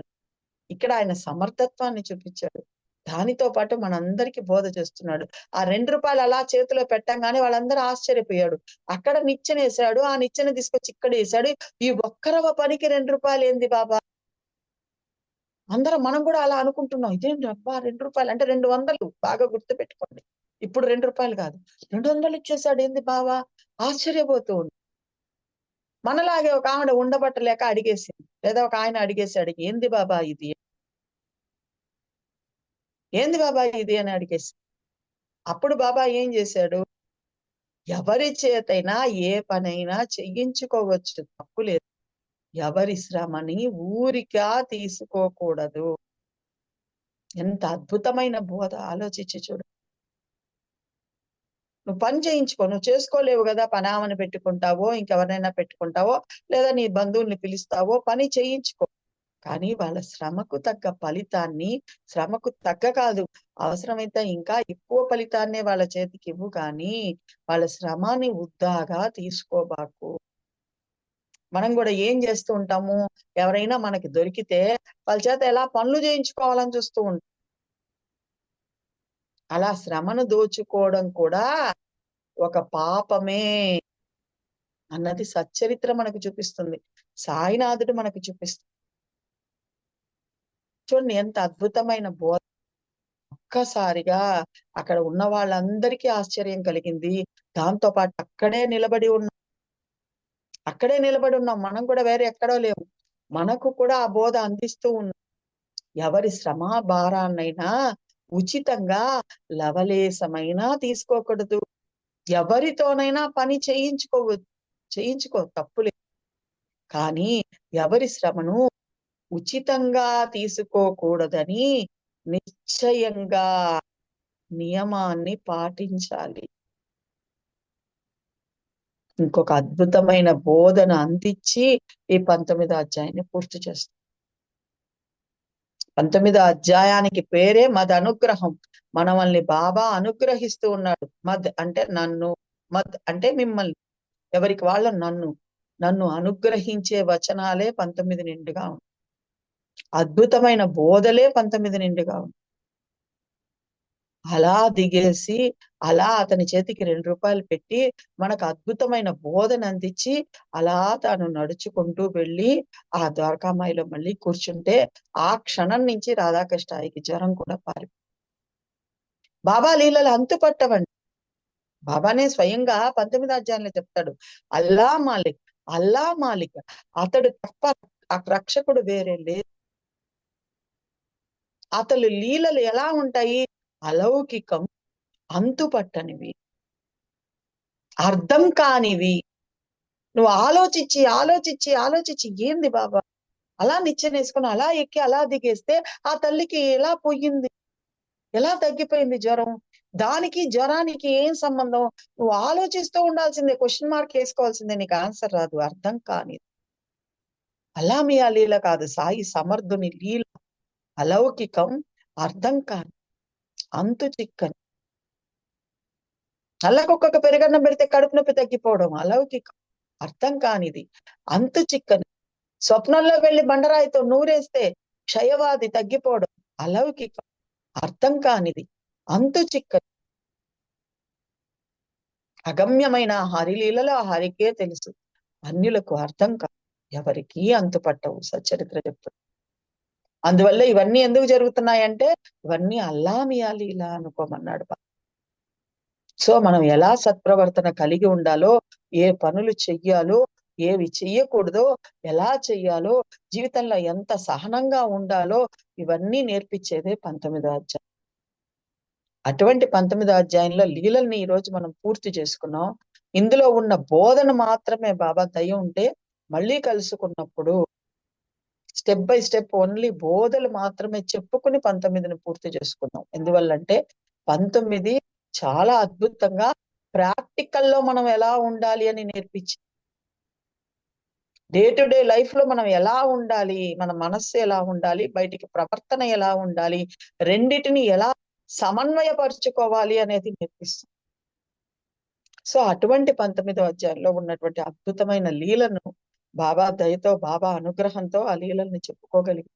ఇక్కడ ఆయన సమర్థత్వాన్ని చూపించాడు. దానితో పాటు మనందరికి బోధ చేస్తున్నాడు. ఆ ₹2 అలా చేతిలో పెట్టంగానే వాళ్ళందరూ ఆశ్చర్యపోయాడు. అక్కడ నిచ్చెన వేశాడు, ఆ నిచ్చెన తీసుకొచ్చి ఇక్కడ వేశాడు. ఈ ఒక్కరవ పనికి ₹2 ఏంది బాబా? అందరం మనం కూడా అలా అనుకుంటున్నాం. ఇదేంటి అబ్బా ₹2 అంటే 200 బాగా గుర్తు పెట్టుకోండి. ఇప్పుడు ₹2 కాదు, 200 ఇచ్చేసాడు ఏంది బావా? ఆశ్చర్యపోతూ ఉంది. మనలాగే ఒక ఆవిడ ఉండబట్టలేక అడిగేసింది, లేదా ఒక ఆయన అడిగేశాడు, ఏంది బాబా ఇది, ఏంది బాబా ఇది అని అడిగేసి, అప్పుడు బాబా ఏం చేశాడు, ఎవరి చేతైనా ఏ పనైనా చెయ్యించుకోవచ్చు, తప్పు లేదు. ఎవరి శ్రమని ఊరికా తీసుకోకూడదు. ఎంత అద్భుతమైన బోధ, ఆలోచించి చూడు. నువ్వు పని చేయించుకో, నువ్వు చేసుకోలేవు కదా, పనామని పెట్టుకుంటావో, ఇంకెవరినైనా పెట్టుకుంటావో, లేదా నీ బంధువుల్ని పిలుస్తావో, పని చేయించుకో. కానీ వాళ్ళ శ్రమకు తగ్గ ఫలితాన్ని, శ్రమకు తగ్గ కాదు, అవసరమైతే ఇంకా ఎక్కువ ఫలితాన్నే వాళ్ళ చేతికి ఇవ్వు, కానీ వాళ్ళ శ్రమని వృధాగా తీసుకోబాకు. మనం కూడా ఏం చేస్తూ ఉంటాము, ఎవరైనా మనకి దొరికితే వాళ్ళ చేత ఎలా పనులు చేయించుకోవాలని చూస్తూ ఉంటాం. అలా శ్రమను దోచుకోవడం కూడా ఒక పాపమే అన్నది సచ్చరిత్ర మనకు చూపిస్తుంది. సాయినాథుడు మనకు చూపిస్తుంది. చూడండి ఎంత అద్భుతమైన బోధ. ఒక్కసారిగా అక్కడ ఉన్న వాళ్ళందరికీ ఆశ్చర్యం కలిగింది. దాంతో పాటు అక్కడే నిలబడి ఉన్నాం. మనం కూడా వేరే ఎక్కడో లేవు. మనకు కూడా ఆ బోధ అందిస్తూ ఉన్నాం. ఎవరి శ్రమ భారాన్నైనా ఉచితంగా లవలేశమైనా తీసుకోకూడదు. ఎవరితోనైనా పని చేయించుకో, తప్పులేదు. కానీ ఎవరి శ్రమను ఉచితంగా తీసుకోకూడదని నిశ్చయంగా నియమాన్ని పాటించాలి. ఇంకొక అద్భుతమైన బోధన అందించి ఈ 19వ అధ్యాయాన్ని పూర్తి చేస్తాం. 19వ అధ్యాయానికి పేరే మద్ అనుగ్రహం. మనల్ని బాబా అనుగ్రహిస్తూ ఉన్నాడు. మద్ అంటే నన్ను, మద్ అంటే మిమ్మల్ని, ఎవరికి వాళ్ళ నన్ను అనుగ్రహించే వచనాలే 19 నిండుగా ఉన్నాయి. అద్భుతమైన బోధలే 19 నిండుగా ఉన్నాయి. అలా దిగేసి, అలా అతని చేతికి ₹2 పెట్టి మనకు అద్భుతమైన బోధన అందించి, అలా తాను నడుచుకుంటూ వెళ్ళి ఆ ద్వారకామాయిలో మళ్ళీ కూర్చుంటే, ఆ క్షణం నుంచి రాధాకృష్ణాయికి జ్వరం కూడా పారిపోయింది. బాబా లీలలు అంతుపట్టవండి. బాబానే స్వయంగా 19వ అధ్యాయంలో చెప్తాడు, అల్లా మాలిక్, అల్లా మాలిక్, అతడు తప్ప ఆ రక్షకుడు వేరే లేదు. అతడు లీలలు ఎలా ఉంటాయి, అలౌకికం, అంతుపట్టనివి, అర్థం కానివి. నువ్వు ఆలోచించి ఏంది బాబా, అలా నిచ్చెనేసుకుని అలా ఎక్కి అలా దిగేస్తే ఆ తల్లికి ఎలా పోయింది, ఎలా తగ్గిపోయింది జ్వరం, దానికి జ్వరానికి ఏం సంబంధం? నువ్వు ఆలోచిస్తూ ఉండాల్సిందే, క్వశ్చన్ మార్క్ వేసుకోవాల్సిందే, నీకు ఆన్సర్ రాదు, అర్థం కాని. అలా మీ ఆ లీల కాదు, సాయి సమర్థుని లీల అలౌకికం, అర్థం కాని, అంతు చిక్కని. నల్లకొక్క పెరుగన్నం పెడితే కడుపు నొప్పి తగ్గిపోవడం అలౌకికం, అర్థం కానిది, అంతు చిక్కని. స్వప్నంలో వెళ్లి బండరాయితో నూరేస్తే క్షయవాది తగ్గిపోవడం అలౌకికం, అర్థం కానిది, అంతు చిక్కని. అగమ్యమైన హరిలీలలో ఆ హరికే తెలుసు, అన్యులకు అర్థం కాదు, ఎవరికీ అంతుపట్టవు, సచ్చరిత్ర చెప్తుంది. అందువల్ల ఇవన్నీ ఎందుకు జరుగుతున్నాయంటే, ఇవన్నీ అల్లా మియా లీల అనుకోమన్నాడు. సో మనం ఎలా సత్ప్రవర్తన కలిగి ఉండాలో, ఏ పనులు చెయ్యాలో, ఏవి చెయ్యకూడదో, ఎలా చెయ్యాలో, జీవితంలో ఎంత సహనంగా ఉండాలో, ఇవన్నీ నేర్పించేదే 19వ అధ్యాయం. అటువంటి 19వ అధ్యాయంలో లీలల్ని ఈ రోజు మనం పూర్తి చేసుకున్నాం. ఇందులో ఉన్న బోధన మాత్రమే బాబా దయ ఉంటే మళ్ళీ కలుసుకున్నప్పుడు స్టెప్ బై స్టెప్ ఓన్లీ బోధలు మాత్రమే చెప్పుకుని 19ని పూర్తి చేసుకున్నాం. ఎందువల్లంటే 19 చాలా అద్భుతంగా ప్రాక్టికల్లో మనం ఎలా ఉండాలి అని నేర్పించి, డే టు డే లైఫ్ లో మనం ఎలా ఉండాలి, మన మనస్సు ఎలా ఉండాలి, బయటికి ప్రవర్తన ఎలా ఉండాలి, రెండిటిని ఎలా సమన్వయపరుచుకోవాలి అనేది నేర్పిస్తుంది. సో అటువంటి 19వ అధ్యాయంలో ఉన్నటువంటి అద్భుతమైన లీలను బాబా దయతో, బాబా అనుగ్రహంతో ఆ లీలల్ని చెప్పుకోగలిగి,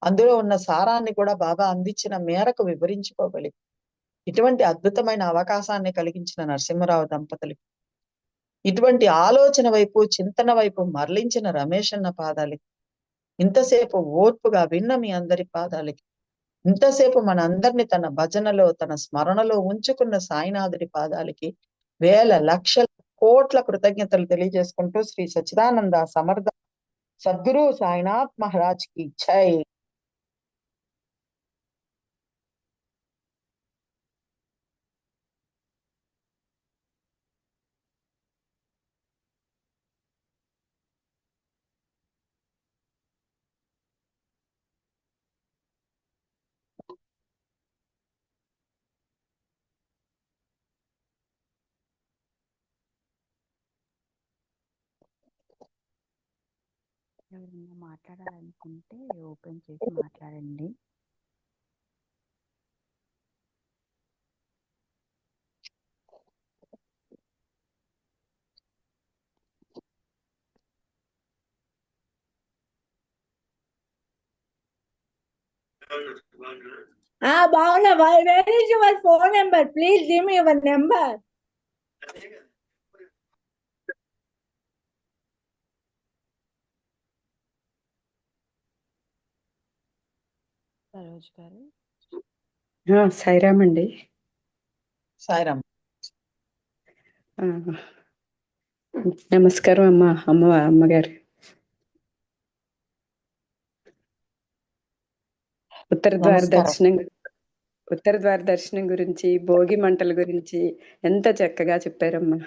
అందులో ఉన్న సారాన్ని కూడా బాబా అందించిన మేరకు వివరించుకోగలిగి, ఇటువంటి అద్భుతమైన అవకాశాన్ని కలిగించిన నరసింహరావు దంపతులకి, ఇటువంటి ఆలోచన వైపు, చింతన వైపు మరలించిన రమేష్ అన్న పాదాలకి, ఇంతసేపు ఓర్పుగా విన్న మీ అందరి పాదాలకి, ఇంతసేపు మనందరినీ తన భజనలో, తన స్మరణలో ఉంచుకున్న సాయినాథుడి పాదాలకి వేల లక్షల కోట్ల కృతజ్ఞతలు తెలియజేసుకుంటూ శ్రీ సచ్చిదానంద సమర్థ సద్గురు సాయినాథ్ మహారాజ్ కి జై. ఎవరైనా మాట్లాడాలనుకుంటే ఓపెన్ చేసి మాట్లాడండి. Bhavana, where is your phone number? Please give me your number. Saroj గారు. సాయిరామ్ అండి. సాయిరామ్. ఆ, నమస్కారం అమ్మగారు. ఉత్తర ద్వార దర్శనం గురించి, భోగి మంటల గురించి ఎంత చక్కగా చెప్పారమ్మా.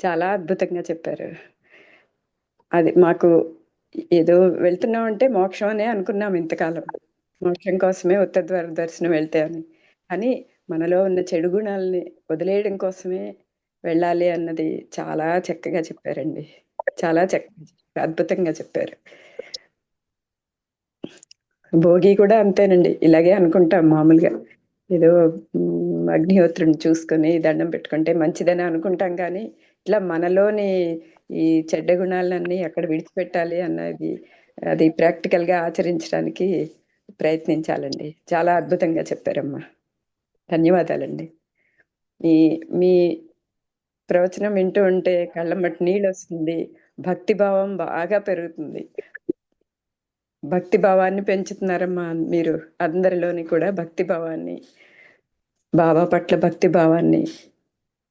చాలా అద్భుతంగా చెప్పారు. అది మాకు ఏదో వెళ్తున్నామంటే మోక్షం అనే అనుకున్నాం ఇంతకాలం. మోక్షం కోసమే ఉత్తర ద్వార దర్శనం వెళ్తే అని. కానీ మనలో ఉన్న చెడు గుణాలని వదిలేయడం కోసమే వెళ్ళాలి అన్నది చాలా చక్కగా చెప్పారండి. చాలా చక్కగా అద్భుతంగా చెప్పారు. భోగి కూడా అంతేనండి, ఇలాగే అనుకుంటాం మామూలుగా. ఏదో అగ్నిహోత్రుని చూసుకొని దండం పెట్టుకుంటే మంచిదని అనుకుంటాం, కానీ ఇట్లా మనలోని ఈ చెడ్డ గుణాలన్నీ ఎక్కడ విడిచిపెట్టాలి అన్నది, అది ప్రాక్టికల్ గా ఆచరించడానికి ప్రయత్నించాలండి. చాలా అద్భుతంగా చెప్పారమ్మా. ధన్యవాదాలండి. మీ ప్రవచనం వింటూ ఉంటే కళ్ళమ్మటి నీళ్ళు వస్తుంది. భక్తి భావం బాగా పెరుగుతుంది. భక్తి భావాన్ని పెంచుతున్నారమ్మా మీరు. అందరిలోని కూడా భక్తి భావాన్ని, బాబా పట్ల భక్తి భావాన్ని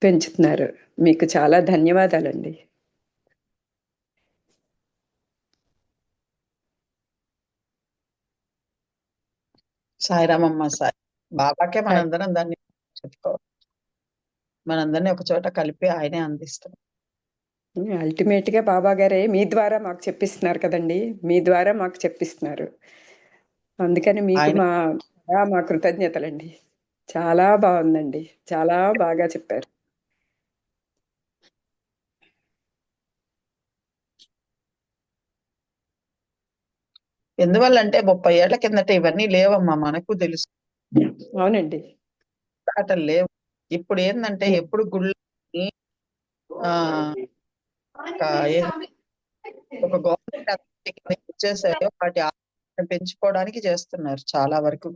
పెంచుతున్నారు. మీకు చాలా ధన్యవాదాలండి. సాయిరామమ్మ. సాయి బాబాకే మనందరం దాన్ని చెప్పుకోవాలి. మనందరినీ ఒక చోట కలిపి ఆయనే అందిస్తాం. అల్టిమేట్ గా బాబా గారే మీ ద్వారా మాకు చెప్పిస్తున్నారు కదండి. మీ ద్వారా మాకు చెప్పిస్తున్నారు. అందుకని మీకు మా కృతజ్ఞతలండి. చాలా బాగుందండి. చాలా బాగా చెప్పారు. ఎందువల్లంటే 30 ఏళ్ల కిందట ఇవన్నీ లేవమ్మా, మనకు తెలుసు. అవునండి, అటలు లేవు. ఇప్పుడు ఏంటంటే ఎప్పుడు గుళ్ళు ఒక గవర్నమెంట్ వచ్చేసాయో వాటి పెంచుకోవడానికి చేస్తున్నారు చాలా వరకు.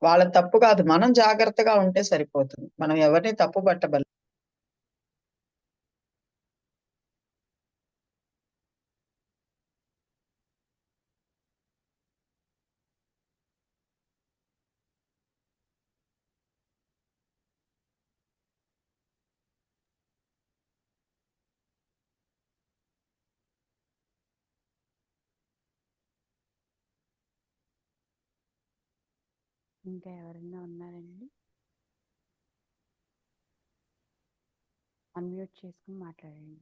వాళ్ళ తప్పు కాదు, మనం జాగ్రత్తగా ఉంటే సరిపోతుంది. మనం ఎవరిని తప్పు పట్టబలం. ఇంకా ఎవరైనా ఉన్నారండి? అన్మ్యూట్ చేసుకుని మాట్లాడండి.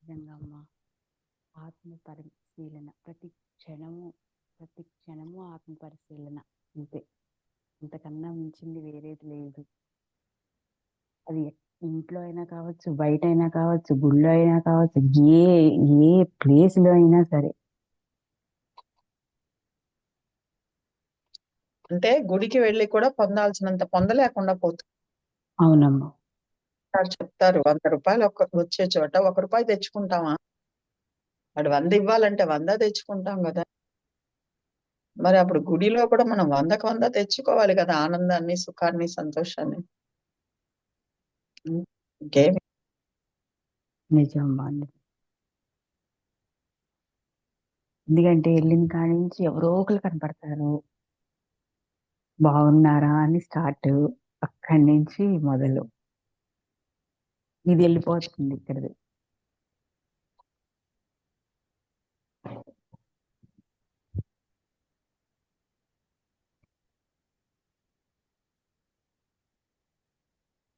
నిజంగా అమ్మా, ఆత్మ పరిశీలన ప్రతి క్షణము ఆత్మ పరిశీలన అంతే. అంతకన్నా మించింది వేరేది లేదు. అది ఇంట్లో అయినా కావచ్చు, బయట అయినా కావచ్చు, గుళ్ళో అయినా కావచ్చు, ఏ ఏ ప్లేస్ లో అయినా సరే. అంటే గుడికి వెళ్ళి కూడా పొందాల్సినంత పొందలేకుండా పోతుంది. అవునమ్మా. చెప్తారు 100 రూపాయలు వచ్చే చోట 1 రూపాయి తెచ్చుకుంటామా? వాడు 100 ఇవ్వాలంటే 100 తెచ్చుకుంటాం కదా. మరి అప్పుడు గుడిలో కూడా మనం 100కి 100 తెచ్చుకోవాలి కదా, ఆనందాన్ని, సుఖాన్ని, సంతోషాన్ని. ఇంకేమి నిజమ్మా. ఎందుకంటే వెళ్ళిన కాడి నుంచి ఎవరో ఒకరు కనపడతారు, బాగున్నారా అని స్టార్ట్, అక్కడి నుంచి మొదలు ఇది వెళ్ళిపోతుంది ఇక్కడది.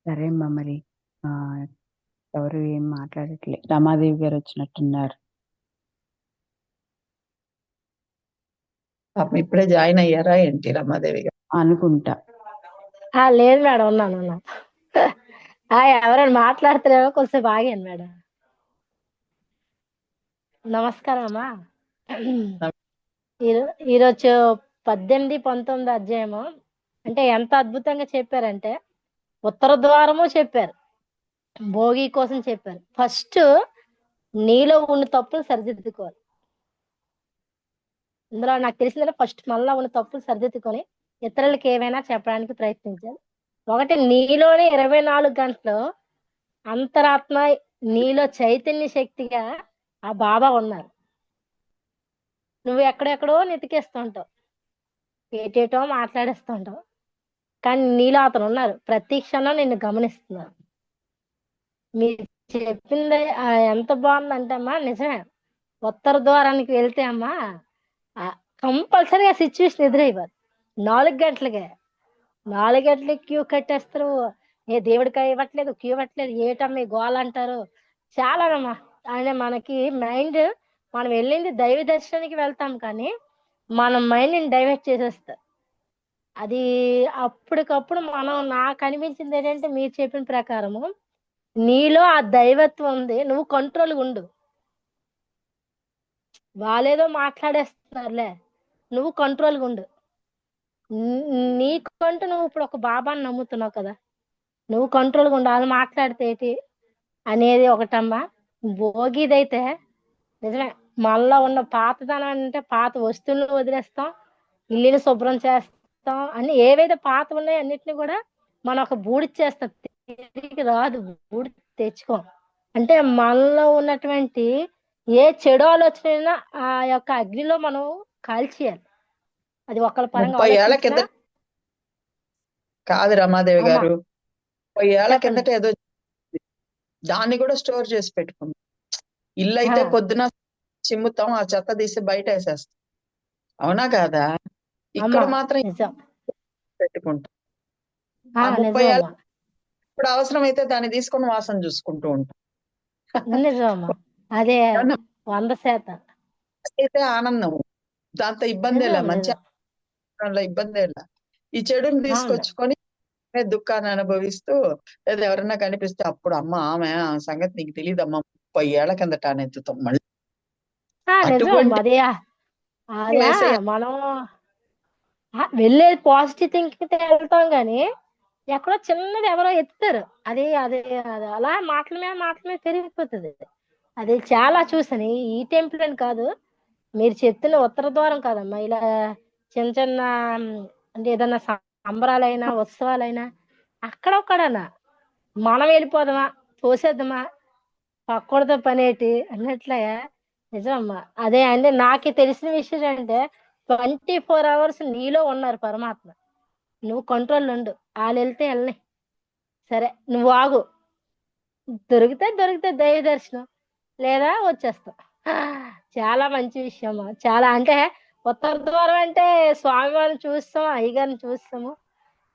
సరే అమ్మా, మరి ఎవరు ఏం మాట్లాడట్లే. రమాదేవి గారు వచ్చినట్టున్నారు. పాపం ఇప్పుడే జాయిన్ అయ్యారా ఏంటి రమాదేవి గారు? అనుకుంటా. లేదు మేడం, ఉన్నాను. ఎవరైనా మాట్లాడుతున్నారో కొంచెం ఆగాను మేడం. నమస్కారం అమ్మా. ఈరోజు 18, 19 అధ్యాయము అంటే ఎంత అద్భుతంగా చెప్పారంటే, ఉత్తర ద్వారము చెప్పారు, భోగి కోసం చెప్పారు. ఫస్ట్ నీలో ఉన్న తప్పులు సరిదిద్దుకోవాలి. ఇందులో నాకు తెలిసిందంటే ఫస్ట్ మనలో ఉన్న తప్పులు సరిదిద్దుకొని ఇతరులకి ఏమైనా చెప్పడానికి ప్రయత్నించాలి. ఒకటి, నీలోనే 24 గంటలు అంతరాత్మ, నీలో చైతన్య శక్తిగా ఆ బాబా ఉన్నారు. నువ్వు ఎక్కడెక్కడో నెతికేస్తుంటావు, ఏటేటో మాట్లాడేస్తుంటావు, కానీ నీలో అతను ఉన్నారు. ప్రతి క్షణం నిన్ను గమనిస్తున్నారు. మీరు చెప్పింది ఎంత బాగుందంటే అమ్మా, నిజమే. ఉత్తర ద్వారానికి వెళ్తే అమ్మా కంపల్సరీగా సిచ్యువేషన్ ఎదురైపోదు. 4 గంటలకే 4 గంటలకి క్యూ కట్టేస్తారు. ఏ దేవుడికి ఇవ్వట్లేదు, క్యూ ఇవ్వట్లేదు, ఏటమ్మా గోల అంటారు. చాలానమ్మా. అంటే మనకి మైండ్, మనం వెళ్ళింది దైవ దర్శనానికి వెళ్తాం, కానీ మన మైండ్ని డైవర్ట్ చేసేస్తారు. అది అప్పటికప్పుడు నాకు అనిపించింది ఏంటంటే, మీరు చెప్పిన ప్రకారము నీలో ఆ దైవత్వం ఉంది, నువ్వు కంట్రోల్ ఉండు. వాళ్ళేదో మాట్లాడేస్తున్నారులే, నువ్వు కంట్రోల్ ఉండు. నీకంటూ నువ్వు ఇప్పుడు ఒక బాబాని నమ్ముతున్నావు కదా, నువ్వు కంట్రోల్గా ఉండు. వాళ్ళు మాట్లాడితే ఏంటి అనేది ఒకటమ్మా. భోగిదైతే నిజమే, మనలో ఉన్న పాతదనం అంటే పాత వస్తువులను వదిలేస్తాం, ఇల్లుని శుభ్రం చేస్తాం, అన్ని ఏవైతే పాత ఉన్నాయో అన్నిటిని కూడా మనం ఒక బూడిచ్చేస్తాం. తిరిగి రాదు, బూడి తెచ్చుకోం. అంటే మనలో ఉన్నటువంటి ఏ చెడు ఆలోచన ఆ యొక్క అగ్నిలో మనం కాల్చేయాలి. అది ఒకళ్ళ పరంగా 30 ఏళ్ల ఆలోచించినా. కిందట కాదు రమాదేవి అమ్మా, గారు, 30 ఏళ్ల చెప్పండి. కిందట ఏదో దాన్ని కూడా స్టోర్ చేసి పెట్టుకుంది. ఇల్లు అయితే పొద్దున చిమ్ముతాం, ఆ చెత్త తీసి బయట వేసేస్తాం, అవునా కాదా? ఇక్కడ అమ్మా మాత్రం నిజం. పెట్టుకుంటాం. ఆ 30 నిజం ఏళ్ళ అమ్మా, ఇప్పుడు అవసరం అయితే దాన్ని తీసుకొని వాసన చూసుకుంటూ ఉంటాం. నిజం అమ్మా. అదే 100%. అయితే ఆనందం, దాంతో ఇబ్బంది నిజం లే, మంచి నిజం. ఇబ్బంది లే. ఈ చెడుని అవును. తీసుకొచ్చుకొని దుఃఖాన్ని అనుభవిస్తూ, లేదా ఎవరన్నా కనిపిస్తే అప్పుడు అమ్మ ఆమె సంగతి నీకు తెలియదమ్మా, 30 ఏళ్ల కిందట అని ఎత్తుతాం మళ్ళీ. నిజం అమ్మా. అటువంటి అదే వేసేయ మనం వెళ్ళేది పాజిటివ్ థింకింగ్ వెళ్తాం, కానీ ఎక్కడో చిన్నది ఎవరో ఎత్తుతారు, అది అది అది అలా మాటల మీద పెరిగిపోతుంది. అది చాలా చూసాను. ఈ టెంపుల్ అని కాదు, మీరు చెప్తున్న ఉత్తర ద్వారం కాదమ్మా, ఇలా చిన్న చిన్న అంటే ఏదన్నా సంబరాలైనా ఉత్సవాలైనా అక్కడొక్కడనా మనం వెళ్ళిపోదామా, తోసేద్దామా, పక్కడితో పనేటి అన్నట్లే. నిజమమ్మా. అదే అంటే నాకు తెలిసిన విషయం అంటే 24 hours నీలో ఉన్నారు పరమాత్మ. నువ్వు కంట్రోల్ ఉండు, వాళ్ళు వెళ్తే వెళ్ళని, సరే నువ్వు ఆగు, దొరికితే దైవ దర్శనం, లేదా వచ్చేస్తాం. చాలా మంచి విషయం. చాలా అంటే ఉత్తర ద్వారం అంటే స్వామివారిని చూస్తాం, అయ్యగారిని చూస్తాము,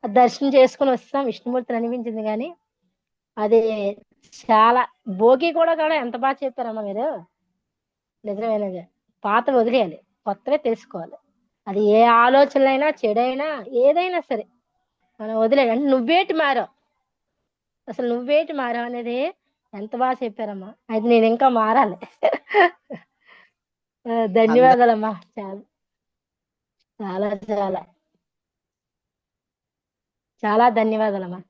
దర్శనం చేసుకుని వస్తాం, విష్ణుమూర్తిని అనిపించింది, కానీ అది చాలా భోగి కూడా ఎంత బాగా చెప్పారమ్మా మీరు. నిజమేనది. పాత వదిలేయాలి, కొత్తవే తెలుసుకోవాలి. అది ఏ ఆలోచనలైనా చెడైనా ఏదైనా సరే మనం వదిలేయాలి. అంటే నువ్వేటి మారావు, అసలు నువ్వేటి మారావు అనేది ఎంత బాగా చెప్పారమ్మా. అయితే నేను ఇంకా మారాలి. అందరూ ధన్యవాదాలమ్మా. చాలా చాలా చాలా చాలా ధన్యవాదాలమ్మా.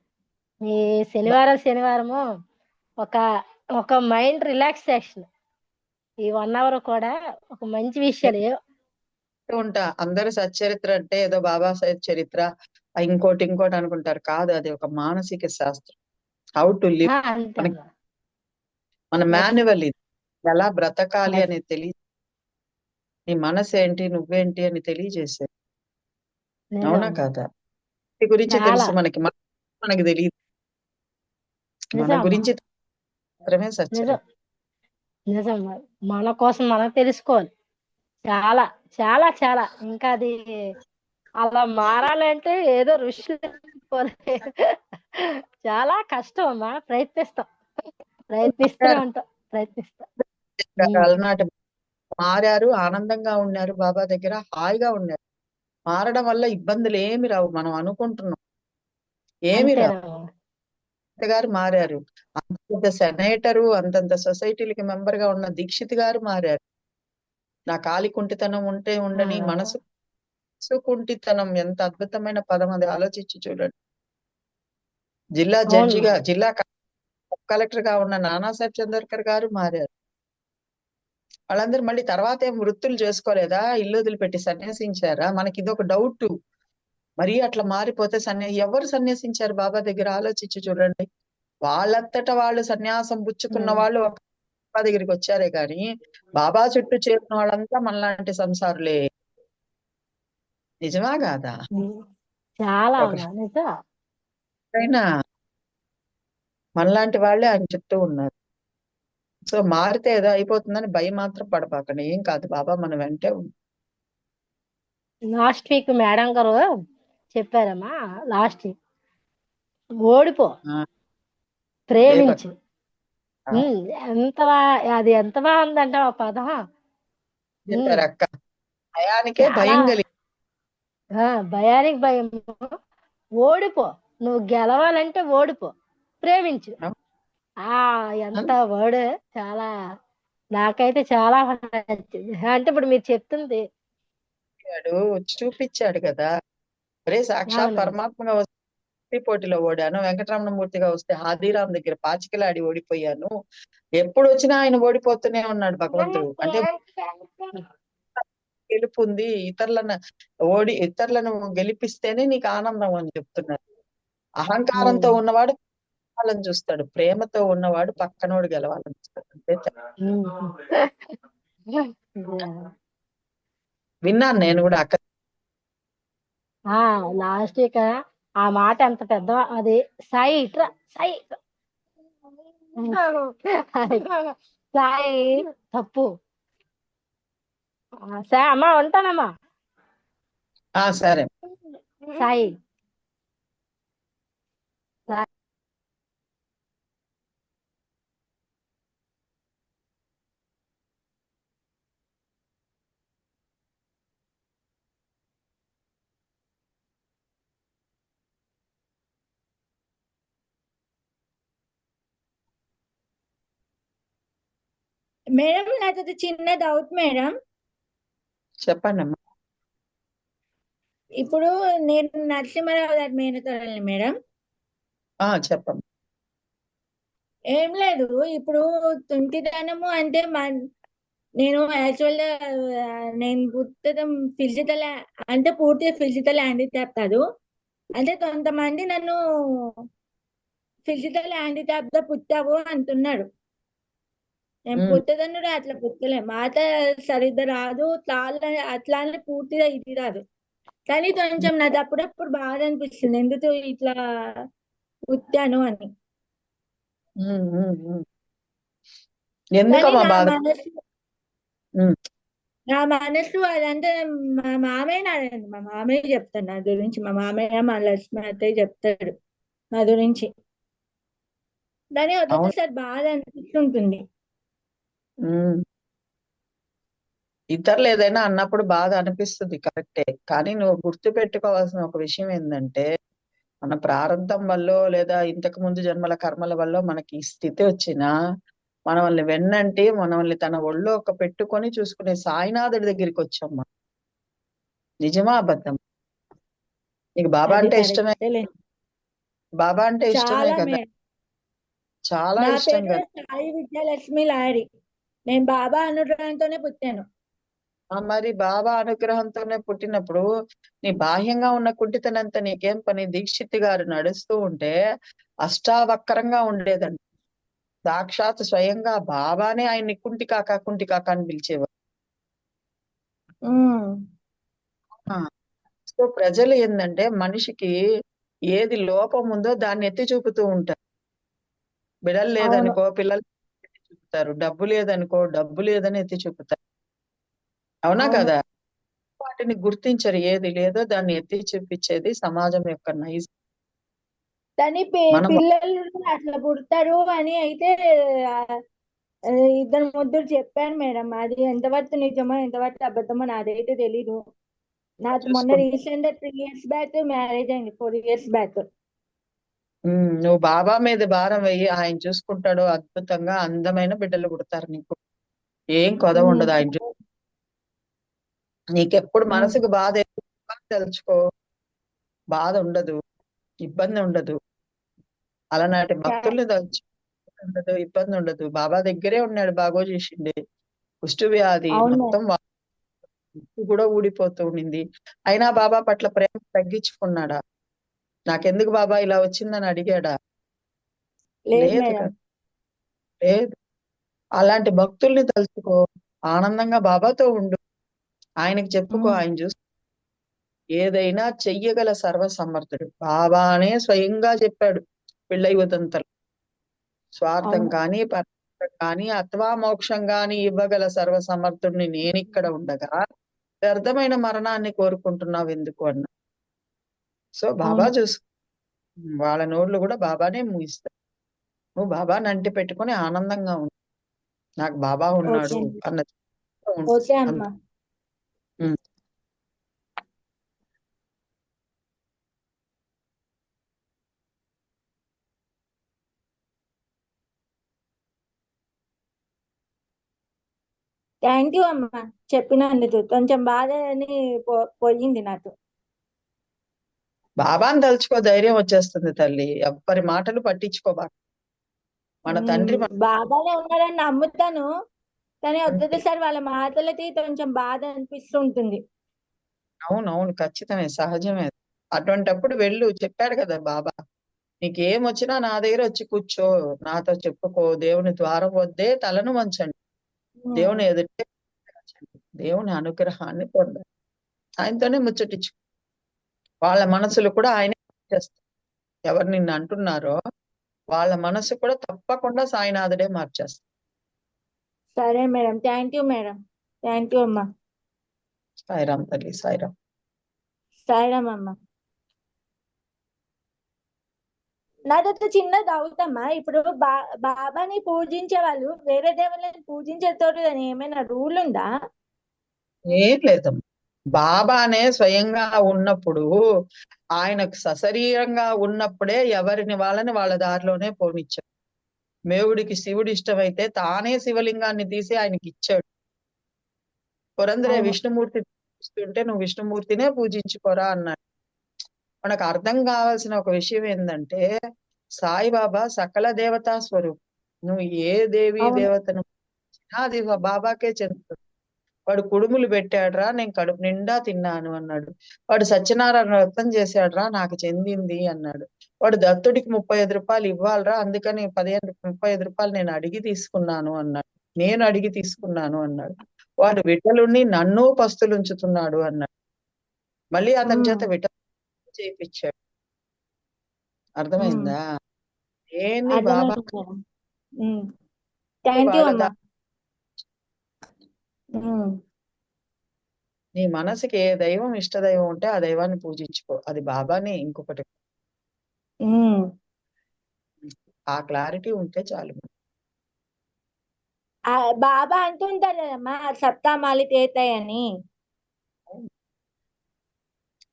ఈ శనివారము ఒక ఒక మైండ్ రిలాక్సేషన్. ఈ 1 అవర్ కూడా ఒక మంచి విషయాలు ఉంటా. అందరూ సచ్చరిత్ర అంటే ఏదో బాబాసాహెబ్ చరిత్ర, ఇంకోటి అనుకుంటారు. కాదు, అది ఒక మానసిక శాస్త్రం. How to live. అంతే మనకి అమ్మా. మన ఎస్ మాన్యువల్ ఇది. ఎలా బ్రతకాలి ఎస్ అనేది నీ మనసు ఏంటి, నువ్వేంటి అని తెలియజేసేది. నిజం అవునా అమ్మా. కాదా? నీ గురించి చాలా తెలుసు మనకి, మనకి తెలియదు. మన నిజం అమ్మా. గురించి మాత్రమే నిజం సచ్చరిత్ర. నిజం మరి. మన కోసం మనం తెలుసుకోవాలి. చాలా చాలా చాలా ఇంకా అది అలా మారాలంటే ఏదో ఋషులు పోలే. చాలా కష్టం అమ్మా. ప్రయత్నిస్తూనే ఉంటాం. ప్రయత్నిస్తాం. అలనాటి మారారు, ఆనందంగా ఉన్నారు, బాబా దగ్గర హాయిగా ఉన్నారు. మారడం వల్ల ఇబ్బందులు ఏమి రావు. మనం అనుకుంటున్నాం ఏమి రావు. అంతేనమ్మా. గారు మారారు. అంతంత సెనేటరు, అంతంత సొసైటీలకి మెంబర్ గా ఉన్న దీక్షిత్ గారు మారారు. నా కాలి కుంటితనం ఉంటే ఉండని, మనసు కుంటితనం ఎంత అద్భుతమైన పదం అది. ఆలోచించి చూడండి. జిల్లా జడ్జిగా, అవునమ్మా. జిల్లా కలెక్టర్ గా ఉన్న నానాసాహెబ్ చంద్రకర్ గారు మారారు. వాళ్ళందరూ మళ్ళీ తర్వాత ఏం వృత్తులు చేసుకోలేదా, ఇల్లు వదిలిపెట్టి సన్యాసించారా? మనకి ఇదొక డౌట్. మరీ అట్లా మారిపోతే ఎవరు సన్యాసించారు బాబా దగ్గర? ఆలోచించి చూడండి. వాళ్ళంతటా వాళ్ళు సన్యాసం పుచ్చుకున్న వాళ్ళు ఒక బాబా దగ్గరికి వచ్చారే గాని, బాబా చుట్టూ చేరిన వాళ్ళంతా మనలాంటి సంసారులే. నిజమా కాదా? చాలా ఒక అమ్మా. నిజం. అయినా మనలాంటి వాళ్ళే ఆయన చుట్టూ ఉన్నారు. సో మారితే ఏదో అయిపోతుందని భయం మాత్రం పడపాకండి. ఏం కాదు, బాబా మన వెంటే లాస్ట్ వీక్ మేడం గారు చెప్పారమ్మా. లాస్ట్ వీక్ ఓడిపో, ప్రేమించు. ఎంత అది ఎంత బాగుందంటే ఆ పదం. చెప్పారు అక్క. భయానికే చాలా భయం కలిగి భయానికి భయం. ఓడిపో, నువ్వు గెలవాలంటే ఓడిపో, ప్రేమించు. ఎంత వర్డ్. చాలా నాకైతే చాలా నచ్చింది. అంటే ఇప్పుడు మీరు చెప్తుంది. చూపించాడు కదా. అరే సాక్షాత్ అవునవును. పరమాత్మగా వస్తే పోటీలో ఓడాను, వెంకటరమణమూర్తిగా వస్తే హాదీరామ్ దగ్గర పాచికలాడి ఓడిపోయాను. ఎప్పుడు వచ్చినా ఆయన ఓడిపోతూనే ఉన్నాడు భగవంతుడు. అంటే గెలుపు ఉంది. ఇతరులను గెలిపిస్తేనే నీకు ఆనందం అని చెప్తున్నారు. అహంకారంతో ఉన్నవాడు గెలవాలని చూస్తాడు, ప్రేమతో ఉన్నవాడు పక్కనోడు గెలవాలని చూస్తాడు. అంతే విన్నాను నేను కూడా అక్క. లాస్ట్ వీక్ ఆ మాట ఎంత పెద్ద. అది సాయి ఇట్రా, సాయి సాయి తప్పు. సాయి అమ్మా ఉంటానమ్మా. సరే సాయి మేడం నాది చిన్న డౌట్ మేడం. చెప్పండి అమ్మా. ఇప్పుడు నేను నరసింహారావు గారి మేనకోడల్ని మేడం. చెప్పమ్మా. ఏం లేదు, ఇప్పుడు తుంటిదనము అంటే నేను యాక్చువల్ గా నేను పుట్టడం ఫిజికల్, అంటే పూర్తిగా ఫిజికల్ హ్యాండిక్యాప్ కాదు. అంటే కొంతమంది నన్ను ఫిజికల్ హ్యాండిక్యాప్ తో పుట్టావు అంటున్నాడు. నేను పుట్టదన్నుడు అట్లా పుట్టలే. మాట సరిగ్గా రాదు, అట్లానే పూర్తిగా ఇది రాదు. కానీ కొంచెం నాకు అప్పుడప్పుడు బాధ అనిపిస్తుంది, ఎందుకు ఇట్లా పుట్టాను అని. ఎందుకమ్మా బాధ? నా మనసు అదంటే మా మామయ్య చెప్తాడు నా గురించి. మా మామయ్య మా లక్ష్మి అత్తయ్య చెప్తాడు నా గురించి. దాని అవును. ఒక్కొక్కసారి బాధ అనిపిస్తుంటుంది. ఉమ్. ఇతరులు ఏదైనా అన్నప్పుడు బాధ అనిపిస్తుంది, కరెక్టే. కానీ నువ్వు గుర్తు పెట్టుకోవాల్సిన ఒక విషయం ఏంటంటే, మన ప్రారంధం వల్ల లేదా ఇంతకు ముందు జన్మల కర్మల వల్ల మనకి ఈ స్థితి వచ్చినా, మనల్ని వెన్నంటి మనల్ని తన ఒళ్ళో ఒక పెట్టుకొని చూసుకునే సాయినాథుడి దగ్గరికి వచ్చాం మనం. నిజమా అబద్ధం? నీకు బాబా అది అంటే ఇష్టమే, కరెక్టే. బాబా అంటే ఇష్టమే చాలా కదా, మేడం. చాలా నా ఇష్టం పేరు కదా. సాయి విద్యాలక్ష్మి లాయరి. నేను బాబా అనుగ్రహంతోనే పుట్టాను. మరి బాబా అనుగ్రహంతోనే పుట్టినప్పుడు నీ బాహ్యంగా ఉన్న కుంటితనంతా నీకేం పని? దీక్షిత్ గారు నడుస్తూ ఉంటే అష్టావక్రంగా ఉండేదండి. సాక్షాత్ స్వయంగా బాబానే ఆయన్ని కుంటి కాక అని పిలిచేవారు. ఉమ్. ఆ, సో ప్రజలు ఏంటంటే మనిషికి ఏది లోపం ఉందో దాన్ని ఎత్తి చూపుతూ ఉంటారు. బిడలు అవును. లేదనుకో పిల్లలు ఎత్తి చూపుతారు, డబ్బు లేదనుకో డబ్బు లేదని ఎత్తి చూపుతారు. అవునా అవును. కదా? వాటిని గుర్తించరు. ఏది లేదో దాన్ని ఎత్తి చూపించేది సమాజం యొక్క నైజం. కానీ మనం పిల్లలు అట్లా పుడతారు అని అయితే ఆ, ఆ, ఇద్దరు ముగ్గురు చెప్పారు మేడం. అది ఎంతవరకు నిజమో ఎంతవరకు అబద్ధమో నాదైతే తెలీదు. నాకు మొన్న చూసుకుంటాం. రీసెంట్ 3 years బ్యాక్ మ్యారేజ్ అయింది, 4 years బ్యాక్. నువ్వు బాబా మీద భారం వెయ్యి, ఆయన చూసుకుంటాడు. అద్భుతంగా అందమైన బిడ్డలు పుడతారు నీకు. ఏం కొద ఉండదు ఆయన నీకెప్పుడు మనసుకు బాధ తెలుసుకో, బాధ ఉండదు, ఇబ్బంది ఉండదు. అలనాటి భక్తుల్ని తలుచు, ఉండదు, ఇబ్బంది ఉండదు. బాబా దగ్గరే ఉన్నాడు, బాగో చేసిండే. కుష్టు వ్యాధి అవును మొత్తం ముక్కు కూడా ఊడిపోతూ ఉండింది. అయినా బాబా పట్ల ప్రేమ తగ్గించుకున్నాడా? నాకెందుకు బాబా ఇలా వచ్చిందని అడిగాడా? లేదు లేదు మేడం. కదా, లేదు. అలాంటి భక్తుల్ని తలుచుకో, ఆనందంగా బాబాతో ఉండు, ఆయనకి చెప్పుకో. ఆయన చూసి ఏదైనా చెయ్యగల సర్వసమర్థుడు. బాబానే స్వయంగా చెప్పాడు పిళ్ళై వదంతలు. స్వార్థం అవును. కానీ పరమార్థం కానీ అథవా మోక్షం కానీ ఇవ్వగల సర్వసమర్థుడిని నేనిక్కడ ఉండగా వ్యర్థమైన మరణాన్ని కోరుకుంటున్నావు ఎందుకు అన్నా. సో బాబా అవును. చూసు, వాళ్ళ నోళ్ళు కూడా బాబానే మూయిస్తారు. నువ్వు బాబాని అంటి పెట్టుకొని ఆనందంగా ఉండు. నాకు బాబా ఓకే ఉన్నాడు అండి. అన్నది ఓకే అంత. అమ్మా. ఉమ్. థ్యాంక్ యూ అమ్మా చెప్పినందుకు. కొంచెం బాధ అని పోయింది నాకు. బాబాని తలుచుకో, ధైర్యం వచ్చేస్తుంది తల్లి. ఎవ్వరి మాటలు పట్టించుకోబా. మన తండ్రి బాబానే ఉన్నారని నమ్ముతాను, కానీ ఒక్కొక్కసారి వాళ్ళ మాటలకి కొంచెం బాధ అనిపిస్తుంటుంది. అవునవును, ఖచ్చితమే, సహజమే. అటువంటప్పుడు వెళ్ళు, చెప్పాడు కదా బాబా, నీకేం వచ్చినా నా దగ్గర వచ్చి కూర్చో, నాతో చెప్పుకో. దేవుని ద్వారం వద్దే తలను వంచండి, దేవుని ఎదుటే వంచండి. దేవుని అనుగ్రహాన్ని పొందండి, ఆయనతోనే ముచ్చటించు. వాళ్ళ మనసులు కూడా ఆయనే మార్చేస్తారు. ఎవరు నిన్ను అంటున్నారో వాళ్ళ మనసు కూడా తప్పకుండా సాయినాథుడే మార్చేస్తారు. సరే madam. Thank you madam. Thank you అమ్మా. సాయిరామ్ తల్లి, సాయిరామ్. సాయిరామ్ అమ్మా. నాదొక చిన్న డౌట్ అమ్మా. ఇప్పుడు బాబాని పూజించే వాళ్ళు వేరే దేవుళ్ళని పూజించేటోడు అని ఏమైనా రూల్ ఉందా? ఏం లేదమ్మా. బాబానే స్వయంగా ఉన్నప్పుడు, ఆయనకు సశరీరంగా ఉన్నప్పుడే ఎవరిని వాళ్ళని వాళ్ళ దారిలోనే పోనిచ్చాడు. మేవుడికి శివుడు ఇష్టమైతే తానే శివలింగాన్ని తీసి ఆయనకి ఇచ్చాడు. పురందరే అవును. విష్ణుమూర్తి పూజిస్తుంటే నువ్వు విష్ణుమూర్తినే పూజించుకోరా అన్నాడు. మనకు అర్థం కావాల్సిన ఒక విషయం ఏంటంటే, సాయిబాబా సకల దేవతా స్వరూపం. నువ్వు ఏ దేవి అవును. దేవతను పూజించినా అది బాబాకే చెందుతుంది. వాడు కుడుములు పెట్టాడురా, నేను కడుపు నిండా తిన్నాను అన్నాడు. వాడు సత్యనారాయణ వ్రతం చేశాడురా, నాకు చెందింది అన్నాడు. వాడు దత్తుడికి 35 రూపాయలు ఇవ్వాలిరా, అందుకని 35 రూపాయలు నేను అడిగి తీసుకున్నాను అన్నాడు. నేను అడిగి తీసుకున్నాను అన్నాడు. వాడు విఠలుణ్ణి నన్ను పస్తులుంచుతున్నాడు అన్నాడు. మళ్ళీ అతని చేత విఠలు చేయించాడు. అర్థమైందా? ఏంది బాబా అర్థమైంది మేడం. థ్యాంక్ యూ వాళ్ళ అమ్మా. నీ మనసుకి ఏ దైవం ఇష్టదైవం ఉంటే ఆ దైవాన్ని పూజించుకో. అది బాబానే, ఇంకొకటి. ఆ క్లారిటీ ఉంటే చాలు. ఆ బాబా అంటుంటారు కదమ్మా సప్తామాలి తేతాయని.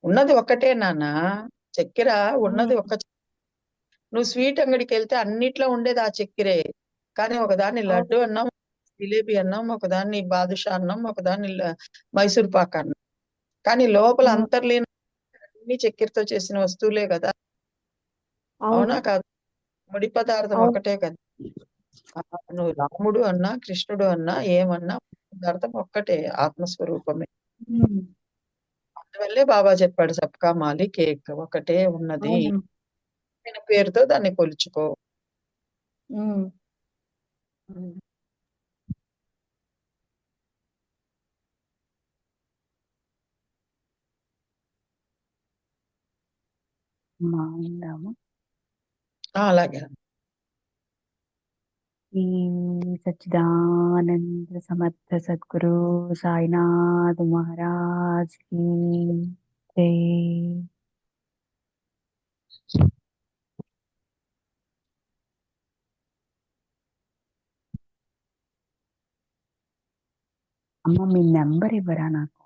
ఉన్నది ఒక్కటే నాన్న, చక్కెర ఉన్నది ఉమ్, ఒక్క. నువ్వు స్వీట్ అంగడికి వెళ్తే అన్నిట్లో ఉండేది ఆ చక్కెరే. కానీ ఒకదాన్ని లడ్డు అవును అన్నం, జిలేబీ అన్నం, ఒకదాన్ని బాదుషా అన్నం, ఒకదాన్ని మైసూర్ పాక్ అన్నం. కానీ లోపల ఉమ్, అంతర్లీన అన్ని చక్కెరతో చేసిన వస్తువులే కదా. అవును అవునా కాదు? ముడి పదార్థం అవును ఒకటే కదా. ఆ, నువ్వు రాముడు అన్నా కృష్ణుడు అన్నా ఏమన్నా పదార్థం ఒక్కటే, ఆత్మస్వరూపమే. ఉమ్, అందువల్లే బాబా చెప్పాడు సబ్కా మాలిక్ ఏక్, ఒకటే ఉన్నది. అవును ఆయన పేరుతో దాన్ని కొలుచుకో. ఉమ్. ఉందాము. అలాగే. ఈ సచ్చిదానంద సమర్థ సద్గురు సాయినాథ్ మహారాజ్ కి జై. అమ్మ మీ నెంబర్ ఇవ్వరా నాకు?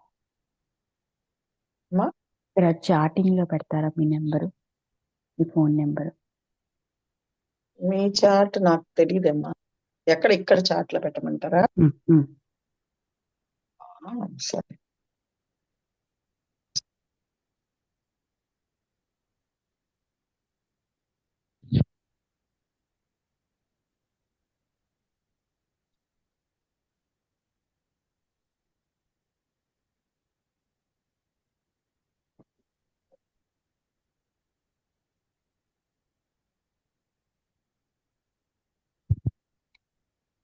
అమ్మా, ఇక్కడ చాటింగ్ లో పెడతారా మీ నెంబరు, మీ ఫోన్ నెంబరు? మీ చాట్ నాకు తెలియదమ్మా. ఇక్కడ చాట్లో పెట్టమంటారా? ఆ, సరే.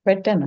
పెట్టాను.